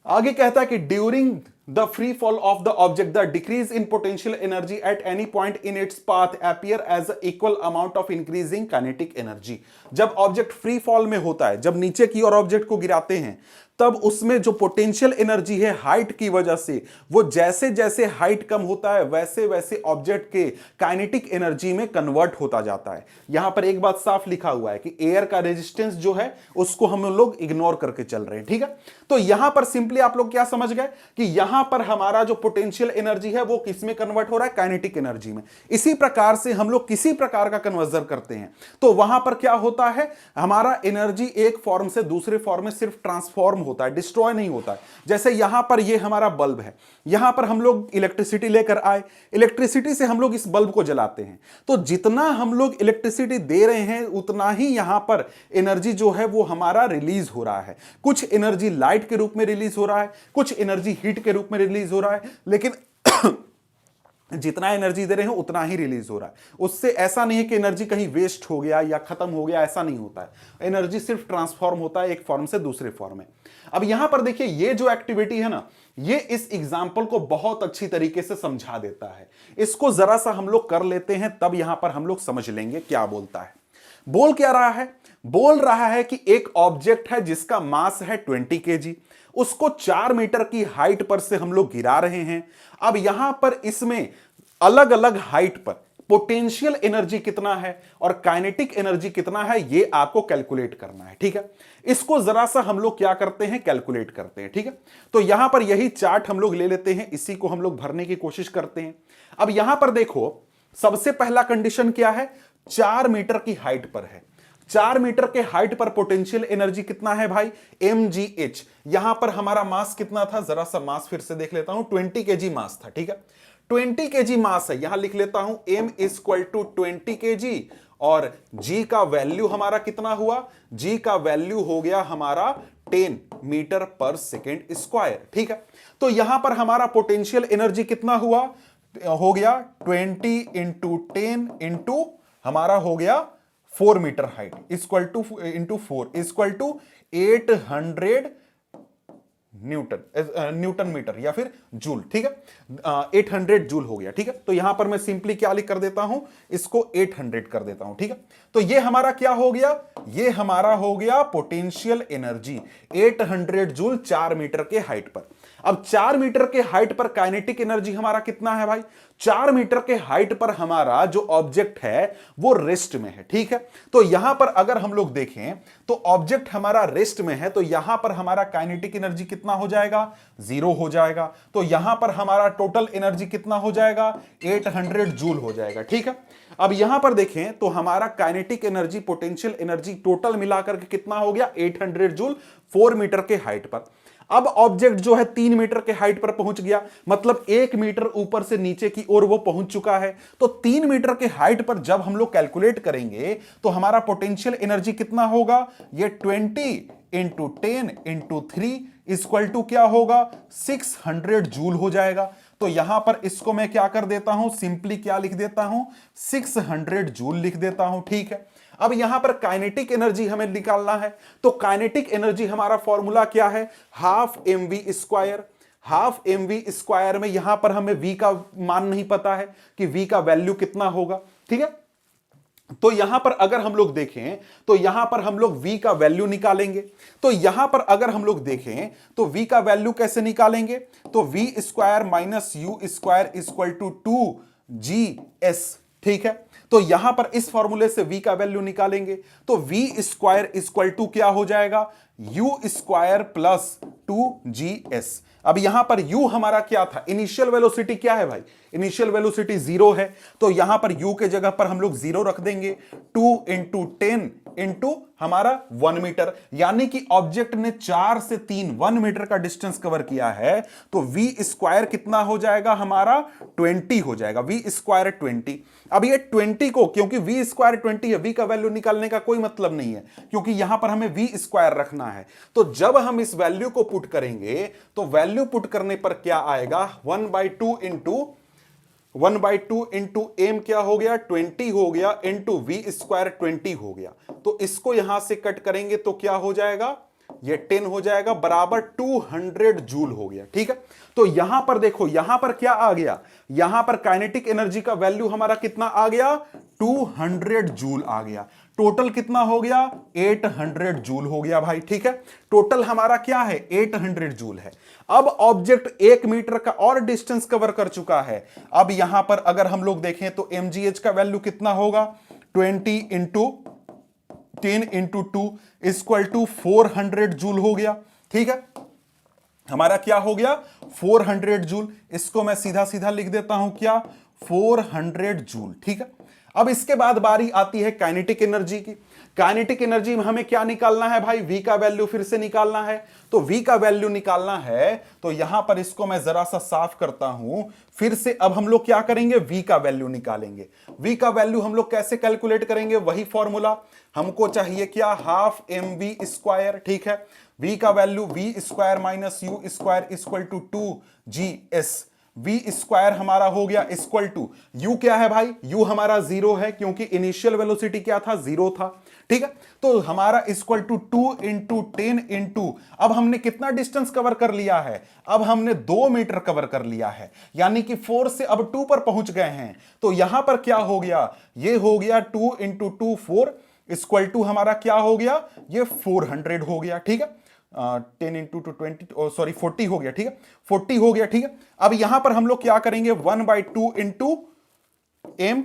आगे कहता है कि during the free fall of the object the decrease in potential energy at any point in its path appear as equal amount of increasing kinetic energy. जब ऑब्जेक्ट फ्री फॉल में होता है, जब नीचे की ओर ऑब्जेक्ट को गिराते हैं तब उसमें जो पोटेंशियल एनर्जी है हाइट की वजह से, वो जैसे जैसे हाइट कम होता है वैसे वैसे ऑब्जेक्ट के काइनेटिक एनर्जी में कन्वर्ट होता जाता है। यहां पर एक बात साफ लिखा हुआ है कि एयर का रेजिस्टेंस जो है उसको हम लोग इग्नोर करके चल रहे हैं। ठीक है, तो यहां पर सिंपली आप लोग क्या समझ गए कि यहां पर हमारा जो पोटेंशियल एनर्जी है वो किस में कन्वर्ट हो रहा है, काइनेटिक एनर्जी में। इसी प्रकार से हम लोग किसी प्रकार का कन्वर्जन करते हैं तो वहां पर क्या होता है, हमारा एनर्जी एक फॉर्म से दूसरे फॉर्म में सिर्फ ट्रांसफॉर्म होता है, डिस्ट्रॉय नहीं होता है। जैसे यहां पर ये हमारा बल्ब है, यहां पर हम लोग इलेक्ट्रिसिटी लेकर आए, इलेक्ट्रिसिटी से हम लोग इस बल्ब को जलाते हैं, तो जितना हम लोग इलेक्ट्रिसिटी दे रहे हैं उतना ही यहां पर एनर्जी जो है वो हमारा रिलीज हो रहा है। कुछ एनर्जी लाइट के रूप में रिलीज हो रहा है, कुछ एनर्जी हीट के रूप में रिलीज हो रहा है, लेकिन जितना एनर्जी दे रहे हैं उतना ही रिलीज हो रहा है। उससे ऐसा नहीं है कि एनर्जी कहीं वेस्ट हो गया या खत्म हो गया, ऐसा नहीं होता है। एनर्जी सिर्फ ट्रांसफॉर्म होता है एक फॉर्म से दूसरे फॉर्म में। अब यहां पर देखिए ये जो एक्टिविटी है ना, ये इस एग्जाम्पल को बहुत अच्छी तरीके से समझा देता है। इसको जरा सा हम लोग कर लेते हैं तब यहां पर हम लोग समझ लेंगे क्या बोलता है। बोल क्या रहा है, बोल रहा है कि एक ऑब्जेक्ट है जिसका मास है 20 kg, उसको 4 मीटर की हाइट पर से हम लोग गिरा रहे हैं। अब यहां पर इसमें अलग अलग हाइट पर पोटेंशियल एनर्जी कितना है और काइनेटिक एनर्जी कितना है ये आपको कैलकुलेट करना है। ठीक है, इसको जरा सा हम लोग क्या करते हैं, कैलकुलेट करते हैं। ठीक है, तो यहां पर यही चार्ट हम लोग ले लेते हैं, इसी को हम लोग भरने की कोशिश करते हैं। अब यहां पर देखो सबसे पहला कंडीशन क्या है, 4 मीटर की हाइट पर है। 4 मीटर के हाइट पर पोटेंशियल एनर्जी कितना है भाई, mgh। यहां पर हमारा मास कितना था, जरा सा मास फिर से देख लेता हूं, 20 kg मास था। ठीक है, 20 kg मास है, यहां लिख लेता हूं m = 20 kg और जी का वैल्यू हमारा कितना हुआ, जी का वैल्यू हो गया हमारा 10 मीटर पर सेकेंड स्क्वायर। ठीक है, तो यहां पर हमारा पोटेंशियल एनर्जी कितना हुआ, हो गया 20 इंटू 10 इंटू हमारा हो गया 4 metre height equal to into 4 equal to 800 newton metre या फिर जूल। ठीक है, 800 जूल हो गया। ठीक है, तो यहां पर मैं सिंपली क्या लिख कर देता हूं, इसको 800 कर देता हूं। ठीक है, तो ये हमारा क्या हो गया, ये हमारा हो गया पोटेंशियल एनर्जी 800 जूल 4 मीटर के हाइट पर। अब 4 मीटर के हाइट पर काइनेटिक एनर्जी हमारा कितना है भाई, 4 मीटर के हाइट पर हमारा जो ऑब्जेक्ट है वो रेस्ट में है। ठीक है, तो यहां पर अगर हम लोग देखें तो ऑब्जेक्ट हमारा रेस्ट में है, तो यहां पर हमारा काइनेटिक एनर्जी कितना हो जाएगा, 0 हो जाएगा। तो यहां पर हमारा टोटल एनर्जी कितना हो जाएगा, 800 जूल हो जाएगा। ठीक है, अब यहां पर देखें तो हमारा kinetic energy, potential energy total मिलाकर के कितना हो गया, 800 जूल 4 मीटर के हाइट पर। अब ऑब्जेक्ट जो है 3 मीटर के हाइट पर पहुंच गया, मतलब 1 मीटर ऊपर से नीचे की ओर वो पहुंच चुका है। तो 3 मीटर के हाइट पर जब हम लोग कैलकुलेट करेंगे तो हमारा पोटेंशियल एनर्जी कितना होगा, ये 20 इंटू 10 इंटू 3 इक्वल टू क्या होगा, 600 जूल हो जाएगा। तो यहां पर इसको मैं क्या कर देता हूं, सिंपली क्या लिख देता हूं, 600 जूल लिख देता हूं। ठीक है, अब यहां पर काइनेटिक एनर्जी हमें निकालना है, तो काइनेटिक एनर्जी हमारा फॉर्मूला क्या है, half mv square. Half mv square में यहां पर हमें v का मान नहीं पता है कि v का वैल्यू कितना होगा। ठीक है, तो यहां पर अगर हम लोग देखें तो यहां पर हम लोग v का वैल्यू निकालेंगे। तो यहां पर अगर हम लोग देखें तो v का वैल्यू कैसे निकालेंगे, तो v square minus you square equal to 2gs। ठीक है, तो यहां पर इस फॉर्मूले से v का वैल्यू निकालेंगे, तो v स्क्वायर इक्वल टू क्या हो जाएगा, u स्क्वायर प्लस 2gs। अब यहां पर u हमारा क्या था, इनिशियल वेलोसिटी क्या है भाई, इनिशियल वेलोसिटी 0 है, तो यहां पर u के जगह पर हम लोग 0 रख देंगे। 2 इंटू 10 इंटू हमारा 1 मीटर, यानी कि ऑब्जेक्ट ने 4 से 3 1 मीटर का डिस्टेंस कवर किया है, तो v स्क्वायर कितना हो जाएगा हमारा, 20 हो जाएगा, v स्क्वायर 20। अब ये 20 को, क्योंकि v स्क्वायर 20 है, v का वैल्यू निकालने का कोई मतलब नहीं है, क्योंकि यहां पर हमें v स्क्वायर रखना है। तो जब हम इस वैल्यू को पुट करेंगे तो वैल्यू पुट करने पर क्या आएगा, 1/2 इंटू एम क्या हो गया, 20 हो गया, इंटू वी स्क्वायर 20 हो गया। तो इसको यहां से कट करेंगे तो क्या हो जाएगा, ये 10 हो जाएगा, बराबर 200 जूल हो गया। ठीक है, तो यहां पर देखो, यहां पर क्या आ गया, यहां पर काइनेटिक एनर्जी का वैल्यू हमारा कितना आ गया, 200 जूल आ गया। टोटल कितना हो गया, 800 जूल हो गया भाई। ठीक है, टोटल हमारा क्या है, 800 जूल है। अब ऑब्जेक्ट 1 मीटर का और डिस्टेंस कवर कर चुका है। अब यहां पर अगर हम लोग देखें तो mgh का वैल्यू कितना होगा, 20 into 10 into 2 equal to 400 joule हो गया। ठीक है, हमारा क्या हो गया, 400 जूल। इसको मैं सीधा सीधा लिख देता हूं क्या, 400 जूल। ठीक है, अब इसके बाद बारी आती है काइनेटिक एनर्जी की। काइनेटिक एनर्जी में हमें क्या निकालना है भाई, v का वैल्यू फिर से निकालना है। तो v का वैल्यू निकालना है, तो यहां पर इसको मैं जरा सा साफ करता हूं फिर से। अब हम लोग क्या करेंगे, v का वैल्यू निकालेंगे। v का वैल्यू हम लोग कैसे कैलकुलेट करेंगे, वही फॉर्मूला हमको चाहिए क्या, हाफ mv स्क्वायर। ठीक है, v का value v square minus you square equal to 2gs। v square हमारा हो गया इक्वल टू, u क्या है भाई, u हमारा 0 है, क्योंकि इनिशियल वेलोसिटी क्या था, 0 था। ठीक है, तो हमारा इक्वल टू 2 इंटू 10 इंटू, अब हमने कितना डिस्टेंस कवर कर लिया है, अब हमने 2 मीटर कवर कर लिया है, यानी कि 4 से अब 2 पर पहुंच गए हैं। तो यहां पर क्या हो गया, ये हो गया 2 इंटू 2 4 इक्वल टू हमारा क्या हो गया, ये 400 हो गया। ठीक है, 10 इंटू 20 सॉरी 40 हो गया। ठीक है, 40 हो गया। ठीक है, अब यहां पर हम लोग क्या करेंगे, 1/2 into m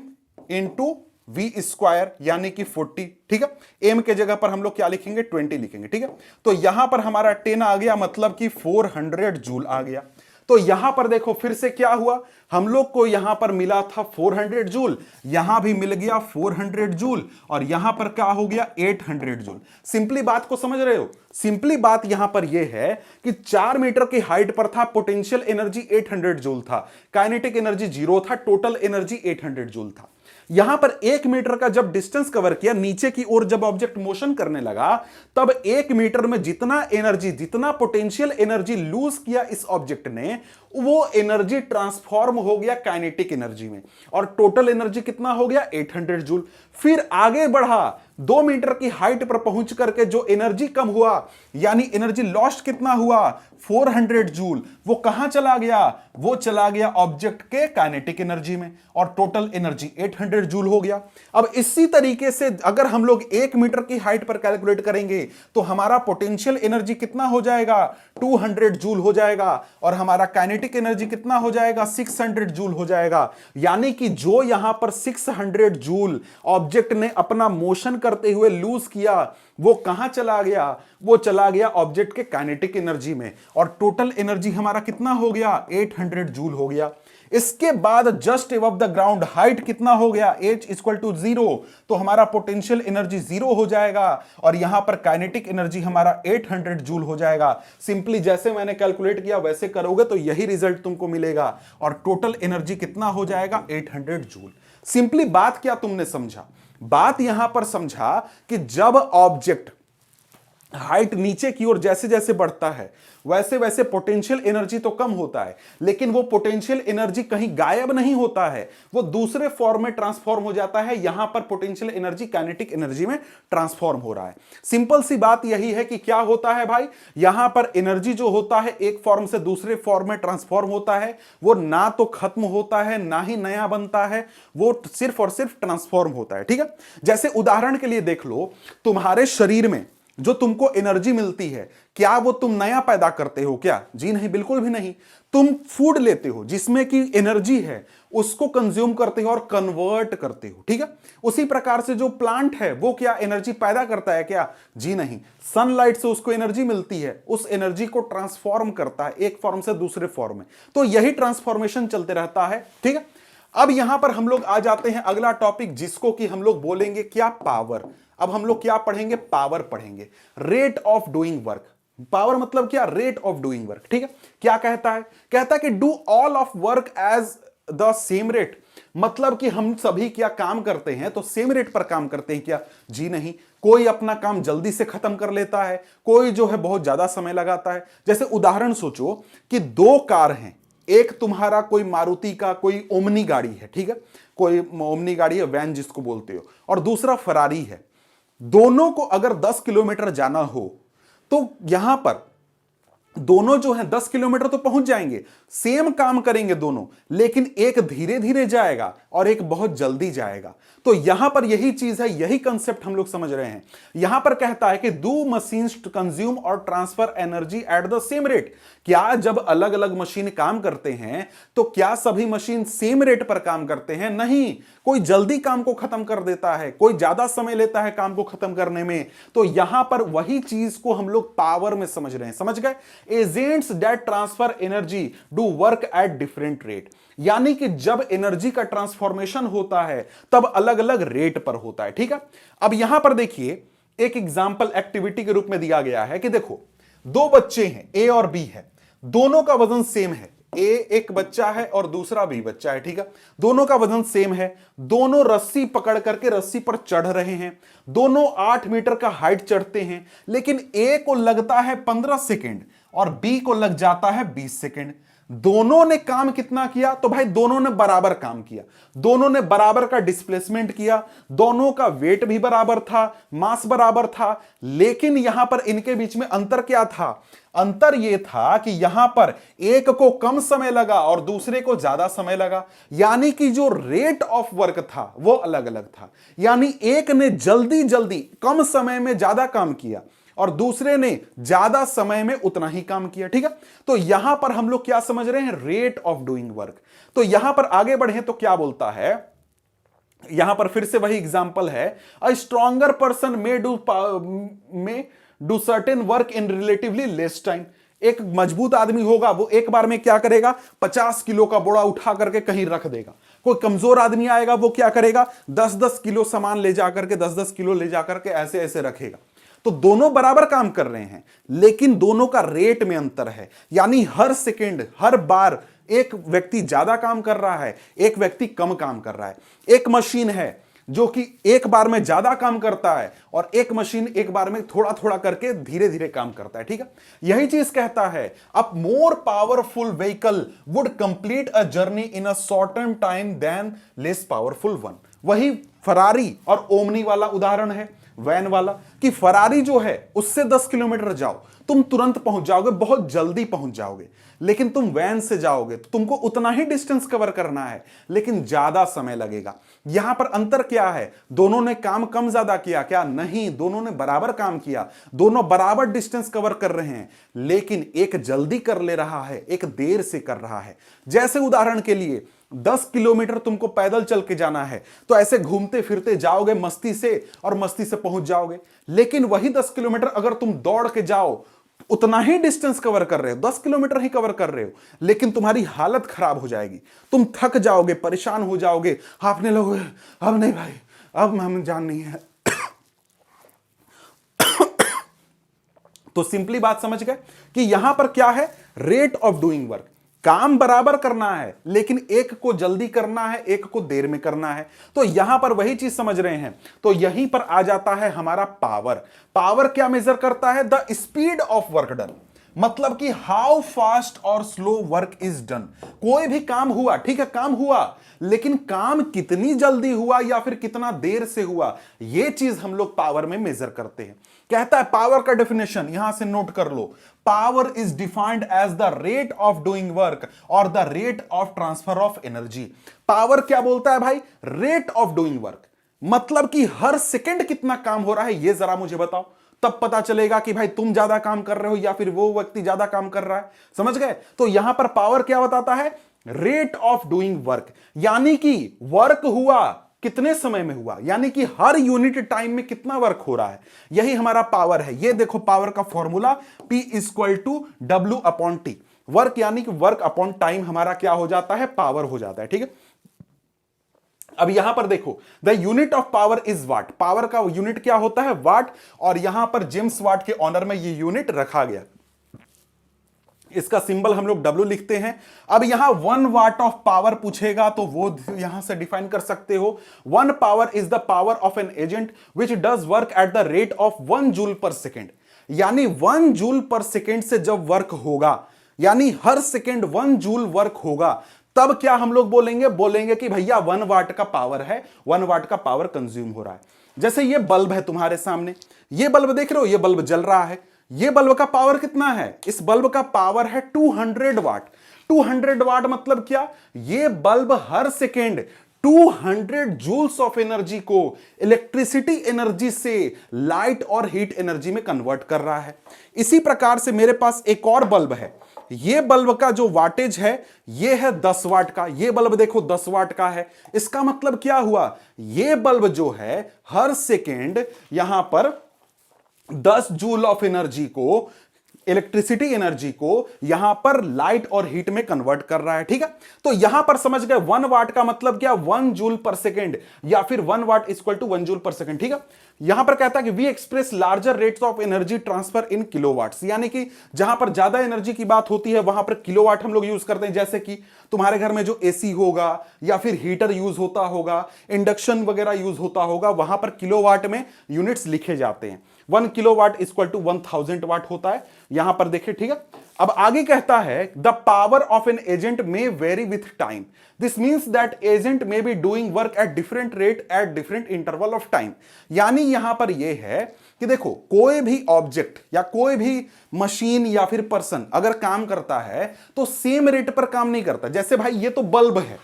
into we square यानी कि 40। ठीक है, एम के जगह पर हम लोग क्या लिखेंगे, 20 लिखेंगे। ठीक है, तो यहां पर हमारा 10 आ गया, मतलब कि 400 जूल आ गया। तो यहां पर देखो फिर से क्या हुआ, हम लोग को यहां पर मिला था 400 जूल, यहां भी मिल गया 400 जूल, और यहां पर क्या हो गया, 800 जूल। सिंपली बात को समझ रहे हो, सिंपली बात यहां पर यह है कि 4 मीटर की हाइट पर था, पोटेंशियल एनर्जी 800 जूल था, काइनेटिक एनर्जी 0 था, टोटल एनर्जी 800 जूल था। यहां पर 1 मीटर का जब डिस्टेंस कवर किया, नीचे की ओर जब ऑब्जेक्ट मोशन करने लगा, तब 1 मीटर में जितना एनर्जी, जितना पोटेंशियल एनर्जी लूज किया इस ऑब्जेक्ट ने, वो एनर्जी ट्रांसफॉर्म हो गया काइनेटिक एनर्जी में, और टोटल एनर्जी कितना हो गया 800 जूल। फिर आगे बढ़ा, 2 मीटर की हाइट पर पहुंच करके जो एनर्जी कम हुआ, यानी एनर्जी लॉस्ट कितना हुआ 400 जूल, वो कहां चला गया, वो चला गया ऑब्जेक्ट के काइनेटिक एनर्जी में, और टोटल एनर्जी 800 जूल हो गया। अब इसी तरीके से अगर हम लोग 1 मीटर की हाइट पर कैलकुलेट करेंगे तो हमारा पोटेंशियल एनर्जी कितना हो जाएगा 200 जूल हो जाएगा, और हमारा काइनेटिक एनर्जी कितना हो जाएगा 600 जूल हो जाएगा। यानी कि जो यहां पर 600 जूल ऑब्जेक्ट ने अपना मोशन करते हुए लूज किया, वो कहां चला गया, वो चला गया ऑब्जेक्ट के काइनेटिक एनर्जी में, और टोटल एनर्जी हमारा कितना हो गया 800 जूल हो गया। इसके बाद just above the ground height कितना हो गया h इक्वल टू 0, तो हमारा पोटेंशियल एनर्जी 0 हो जाएगा, और यहां पर काइनेटिक एनर्जी हमारा 800 जूल हो जाएगा। सिंपली जैसे मैंने कैलकुलेट किया वैसे करोगे तो यही रिजल्ट तुमको मिलेगा, और टोटल एनर्जी कितना हो जाएगा 800 जूल। सिंपली बात क्या तुमने समझा, बात यहां पर समझा कि जब ऑब्जेक्ट हाइट नीचे की ओर जैसे जैसे बढ़ता है वैसे वैसे पोटेंशियल एनर्जी तो कम होता है, लेकिन वो पोटेंशियल एनर्जी कहीं गायब नहीं होता है, वो दूसरे फॉर्म में ट्रांसफॉर्म हो जाता है। यहां पर पोटेंशियल एनर्जी काइनेटिक एनर्जी में ट्रांसफॉर्म हो रहा है। सिंपल सी बात यही है कि क्या होता है भाई, यहां पर एनर्जी जो होता है एक फॉर्म से दूसरे फॉर्म में ट्रांसफॉर्म होता है, वो ना तो खत्म होता है ना ही नया बनता है, वो सिर्फ और सिर्फ ट्रांसफॉर्म होता है। ठीक है, जैसे उदाहरण के लिए देख लो, तुम्हारे शरीर में जो तुमको एनर्जी मिलती है, क्या वो तुम नया पैदा करते हो क्या? जी नहीं, बिल्कुल भी नहीं। तुम फूड लेते हो जिसमें कि एनर्जी है, उसको कंज्यूम करते हो और कन्वर्ट करते हो। ठीक है, उसी प्रकार से जो प्लांट है वो क्या एनर्जी पैदा करता है क्या? जी नहीं, सनलाइट से उसको एनर्जी मिलती है, उस एनर्जी को ट्रांसफॉर्म करता है एक फॉर्म से दूसरे फॉर्म में, तो यही ट्रांसफॉर्मेशन चलते रहता है। ठीक है, अब यहां पर हम लोग आ जाते हैं अगला टॉपिक, जिसको कि हम लोग बोलेंगे क्या, पावर। अब हम लोग क्या पढ़ेंगे, पावर पढ़ेंगे, rate of doing work. Power मतलब क्या, रेट ऑफ डूइंग वर्क। ठीक है, क्या कहता है, कहता है कि do all of work as the same rate, मतलब कि हम सभी क्या काम करते हैं तो सेम रेट पर काम करते हैं क्या? जी नहीं, कोई अपना काम जल्दी से खत्म कर लेता है, कोई जो है बहुत ज्यादा समय लगाता है। जैसे उदाहरण सोचो कि 2 कार हैं, एक तुम्हारा कोई मारुति का कोई ओमनी गाड़ी है, ठीक है, कोई ओमनी गाड़ी है, वैन जिसको बोलते हो, और दूसरा फरारी है। दोनों को अगर 10 किलोमीटर जाना हो तो यहां पर दोनों जो है 10 किलोमीटर तो पहुंच जाएंगे, सेम काम करेंगे दोनों, लेकिन एक धीरे धीरे जाएगा और एक बहुत जल्दी जाएगा। तो यहां पर यही चीज है, यही कंसेप्ट हम लोग समझ रहे हैं। यहां पर कहता है कि डू मशीन्स टू कंज्यूम और transfer energy at the same rate. क्या जब अलग अलग मशीन काम करते हैं तो क्या सभी मशीन सेम रेट पर काम करते हैं? नहीं, कोई जल्दी काम को खत्म कर देता है, कोई ज्यादा समय लेता है काम को खत्म करने में। तो यहां पर वही चीज को हम लोग पावर में समझ रहे हैं, समझ गए? Agents that transfer energy do work at different rate, यानी कि जब एनर्जी का ट्रांसफॉर्मेशन होता है तब अलग अलग रेट पर होता है। ठीक है, अब यहां पर देखिए एक एग्जाम्पल एक्टिविटी के रूप में दिया गया है कि देखो 2 बच्चे हैं, ए और बी है, दोनों का वजन सेम है। ए एक बच्चा है और दूसरा बी बच्चा है। ठीक है, दोनों का वजन सेम है, दोनों रस्सी पकड़ करके रस्सी पर चढ़ रहे हैं, दोनों 8 मीटर का हाइट चढ़ते हैं, लेकिन ए को लगता है 15 सेकेंड और बी को लग जाता है 20 सेकेंड। दोनों ने काम कितना किया? तो भाई दोनों ने बराबर काम किया, दोनों ने बराबर का डिस्प्लेसमेंट किया, दोनों का वेट भी बराबर था, मास बराबर था, लेकिन यहां पर इनके बीच में अंतर क्या था? अंतर यह था कि यहां पर एक को कम समय लगा और दूसरे को ज्यादा समय लगा, यानी कि जो रेट ऑफ वर्क था वो अलग अलग था। यानी एक ने जल्दी जल्दी कम समय में ज्यादा काम किया और दूसरे ने ज्यादा समय में उतना ही काम किया। ठीक है, तो यहां पर हम लोग क्या समझ रहे हैं? Rate of doing work. तो यहां पर आगे बढ़े तो क्या बोलता है, यहां पर फिर से वही एग्जांपल है, a stronger person may do certain work in relatively less time. एक मजबूत आदमी होगा वो एक बार में क्या करेगा, 50 किलो का बोरा उठा करके कहीं रख देगा। कोई कमजोर आदमी आएगा वो क्या करेगा, 10-10 किलो सामान ले जाकर के 10-10 किलो ले जाकर के ऐसे ऐसे रखेगा। तो दोनों बराबर काम कर रहे हैं, लेकिन दोनों का रेट में अंतर है, यानी हर सेकेंड हर बार एक व्यक्ति ज्यादा काम कर रहा है, एक व्यक्ति कम काम कर रहा है। एक मशीन है जो कि एक बार में ज्यादा काम करता है और एक मशीन एक बार में थोड़ा थोड़ा करके धीरे धीरे काम करता है, ठीक है। यही चीज कहता है a more powerful vehicle would complete a journey in a shorten time than less powerful one. वही फरारी और ओमनी वाला उदाहरण है, वैन वाला, कि फरारी जो है उससे 10 किलोमीटर जाओ तुम तुरंत पहुंच जाओगे, बहुत जल्दी पहुंच जाओगे। लेकिन तुम वैन से जाओगे तो तुमको उतना ही डिस्टेंस कवर करना है लेकिन ज्यादा समय लगेगा। यहां पर अंतर क्या है? दोनों ने काम कम ज्यादा किया क्या? नहीं, दोनों ने बराबर काम किया, दोनों बराबर डिस्टेंस कवर कर रहे हैं, लेकिन एक जल्दी कर ले रहा है, एक देर से कर रहा है। जैसे उदाहरण के लिए 10 किलोमीटर तुमको पैदल चल के जाना है तो ऐसे घूमते फिरते जाओगे मस्ती से और मस्ती से पहुंच जाओगे। लेकिन वही 10 किलोमीटर अगर तुम दौड़ के जाओ, उतना ही डिस्टेंस कवर कर रहे हो, 10 किलोमीटर ही कवर कर रहे हो, लेकिन तुम्हारी हालत खराब हो जाएगी, तुम थक जाओगे, परेशान हो जाओगे, हाफने लगोगे, अब नहीं भाई, अब हम जान नहीं है। तो सिंपली बात समझ गए कि यहां पर क्या है? Rate of doing work. काम बराबर करना है लेकिन एक को जल्दी करना है, एक को देर में करना है। तो यहां पर वही चीज समझ रहे हैं। तो यहीं पर आ जाता है हमारा पावर। पावर क्या मेजर करता है? The speed of work done, मतलब कि हाउ फास्ट और स्लो वर्क इज डन। कोई भी काम हुआ, ठीक है, काम हुआ, लेकिन काम कितनी जल्दी हुआ या फिर कितना देर से हुआ, यह चीज हम लोग पावर में मेजर करते हैं। कहता है पावर का डेफिनेशन यहां से नोट कर लो, power is defined as the rate of doing work or the rate of transfer of energy. Power क्या बोलता है भाई? रेट ऑफ डूइंग वर्क, मतलब कि हर सेकंड कितना काम हो रहा है ये जरा मुझे बताओ, तब पता चलेगा कि भाई तुम ज्यादा काम कर रहे हो या फिर वो व्यक्ति ज्यादा काम कर रहा है। समझ गए? तो यहां पर पावर क्या बताता है? रेट ऑफ डूइंग वर्क, यानी कि वर्क हुआ कितने समय में हुआ, यानी कि हर यूनिट टाइम में कितना वर्क हो रहा है, यही हमारा पावर है। ये देखो पावर का फॉर्मूला P = W/T। वर्क यानी कि वर्क अपॉन टाइम हमारा क्या हो जाता है? पावर हो जाता है, ठीक है। अब यहां पर देखो the unit of power is what. Power का यूनिट क्या होता है? वाट। और यहां पर जेम्स वाट के ऑनर में ये यूनिट रखा गया, इसका सिंबल हम लोग W लिखते हैं। अब यहां 1 वाट ऑफ पावर पूछेगा तो वो यहां से डिफाइन कर सकते हो। 1 power is the power of an agent which does work at the rate of 1 joule per second, यानी 1 जूल पर सेकेंड से जब वर्क होगा, यानी हर सेकेंड 1 जूल वर्क होगा, तब क्या हम लोग बोलेंगे? बोलेंगे कि भैया 1 वाट का पावर है, 1 वाट का पावर कंज्यूम हो रहा है। जैसे ये बल्ब है तुम्हारे सामने, ये बल्ब देख रहे हो, ये बल्ब जल रहा है, ये बल्ब का पावर कितना है? इस बल्ब का पावर है 200 वाट। 200 वाट मतलब क्या? ये बल्ब हर सेकेंड 200 जूल्स ऑफ एनर्जी को इलेक्ट्रिसिटी एनर्जी से लाइट और हीट एनर्जी में कन्वर्ट कर रहा है। इसी प्रकार से मेरे पास एक और बल्ब है, ये बल्ब का जो वाटेज है ये है 10 वाट का। ये बल्ब देखो 10 वाट का है। इसका मतलब क्या हुआ? ये बल्ब जो है हर सेकेंड यहां पर 10 जूल ऑफ एनर्जी को, इलेक्ट्रिसिटी एनर्जी को यहां पर लाइट और हीट में कन्वर्ट कर रहा है, ठीक है। तो यहां पर समझ गए 1 वाट का मतलब क्या? 1 जूल पर सेकेंड, या फिर 1 watt equal to 1 joule per second, ठीक है। यहां पर कहता है कि we express larger rates of energy transfer in kilowatts, यानी कि जहां पर ज्यादा एनर्जी की बात होती है वहां पर किलोवाट हम लोग यूज करते हैं। जैसे कि तुम्हारे घर में जो एसी होगा या फिर हीटर यूज होता होगा, इंडक्शन वगैरह यूज होता होगा, वहां पर किलोवाट में यूनिट्स लिखे जाते हैं। 1 किलोवाट इक्वल टू 1000 वाट होता है यहां पर देखिए, ठीक है। अब आगे कहता है the power of an agent may very with time, this means that agent may be doing work at different rate at different interval of time. यानी यहां पर यह है कि देखो कोई भी ऑब्जेक्ट या कोई भी मशीन या फिर पर्सन अगर काम करता है तो सेम रेट पर काम नहीं करता। जैसे भाई ये तो बल्ब है,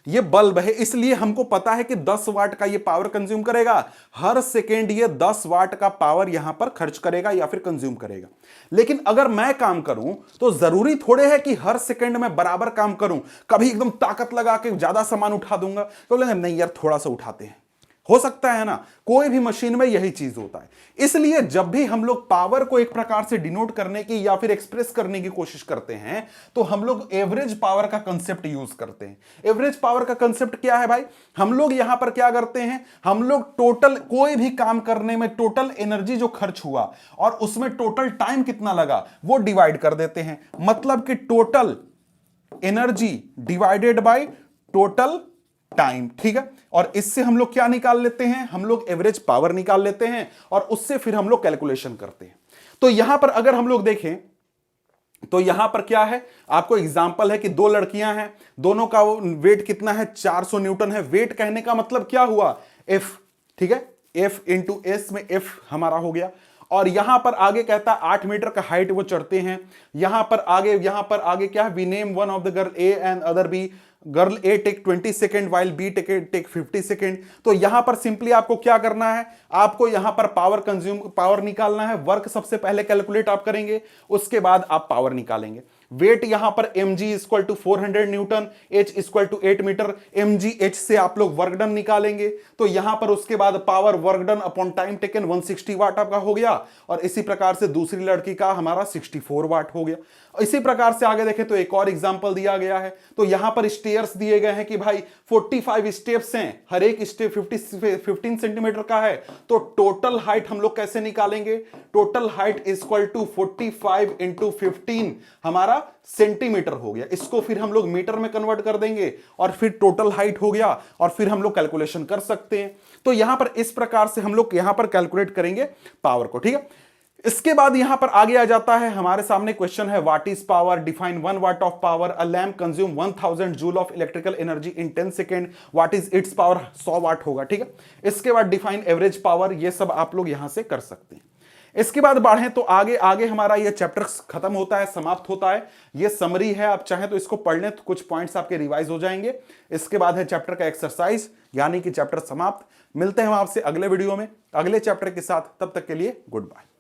ये बल्ब है, इसलिए हमको पता है कि 10 वाट का ये पावर कंज्यूम करेगा, हर सेकेंड ये 10 वाट का पावर यहां पर खर्च करेगा या फिर कंज्यूम करेगा। लेकिन अगर मैं काम करूं तो जरूरी थोड़े है कि हर सेकेंड में बराबर काम करूं, कभी एकदम ताकत लगा के ज्यादा सामान उठा दूंगा तो बोलेंगे नहीं यार थोड़ा सा उठाते हैं, हो सकता है ना। कोई भी मशीन में यही चीज होता है। इसलिए जब भी हम लोग पावर को एक प्रकार से डिनोट करने की या फिर एक्सप्रेस करने की कोशिश करते हैं तो हम लोग एवरेज पावर का कंसेप्ट यूज करते हैं। एवरेज पावर का कंसेप्ट क्या है भाई? हम लोग यहां पर क्या करते हैं, हम लोग टोटल कोई भी काम करने में टोटल एनर्जी जो खर्च हुआ और उसमें टोटल टाइम कितना लगा वो डिवाइड कर देते हैं। मतलब कि total energy divided by total time, ठीक है। और इससे हम लोग क्या निकाल लेते हैं, हम लोग एवरेज पावर निकाल लेते हैं और उससे फिर हम लोग कैलकुलेशन करते हैं। तो यहां पर अगर हम लोग देखें तो यहां पर क्या है, आपको एग्जांपल है कि दो लड़कियां हैं, दोनों का वेट कितना है, 400 न्यूटन है। वेट कहने का मतलब क्या हुआ, एफ, ठीक है, एफ इंटू एस में एफ हमारा हो गया। और यहां पर आगे कहता है 8 मीटर का हाइट वो चढ़ते हैं। यहां पर आगे क्या है, we name one of the girl A and other B. Girl A take 20 second while B take 50 second. तो यहां पर सिंपली आपको क्या करना है, आपको यहां पर पावर निकालना है। वर्क सबसे पहले कैलकुलेट आप करेंगे, उसके बाद आप पावर निकालेंगे। वेट यहां पर mg equal to 400 newton, h equal to 8 metre. mg h से आप लोग वर्क डन निकालेंगे। तो यहां पर उसके बाद power work done upon time taken 160 वाट आपका हो गया। और इसी प्रकार से दूसरी लड़की का हमारा 64 वाट हो गया। इसी प्रकार से आगे देखें तो एक और एग्जांपल दिया गया है। तो यहां पर स्टेयर्स दिए गए हैं कि भाई 45 स्टेप्स हैं, हर एक स्टेप 15 सेंटीमीटर का है। तो टोटल हाइट हम लोग कैसे निकालेंगे, total height equal to 45 into 15 हमारा सेंटीमीटर हो गया। इसको फिर हम लोग मीटर में कन्वर्ट कर देंगे और फिर टोटल हाइट हो गया और फिर हम लोग कैलकुलेशन कर सकते हैं। तो यहां पर इस प्रकार से हम लोग यहां पर कैलकुलेट करेंगे पावर को, ठीक है। इसके बाद यहां पर आगे आ जाता है, हमारे सामने क्वेश्चन है what is power, define 1 watt of power, a lamp consume 1000 joule of electrical energy in 10 second, what is its power, 100 watt होगा, ठीक है। इसके बाद डिफाइन एवरेज पावर, ये सब आप लोग यहां से कर सकते हैं। इसके बाद बढ़े तो आगे आगे हमारा ये चैप्टर खत्म होता है, समाप्त होता है। ये समरी है, आप चाहें तो इसको पढ़ लें तो कुछ पॉइंट्स आपके रिवाइज हो जाएंगे। इसके बाद है चैप्टर का एक्सरसाइज, यानी कि चैप्टर समाप्त। मिलते हैं हम आपसे अगले वीडियो में अगले चैप्टर के साथ, तब तक के लिए गुड बाय।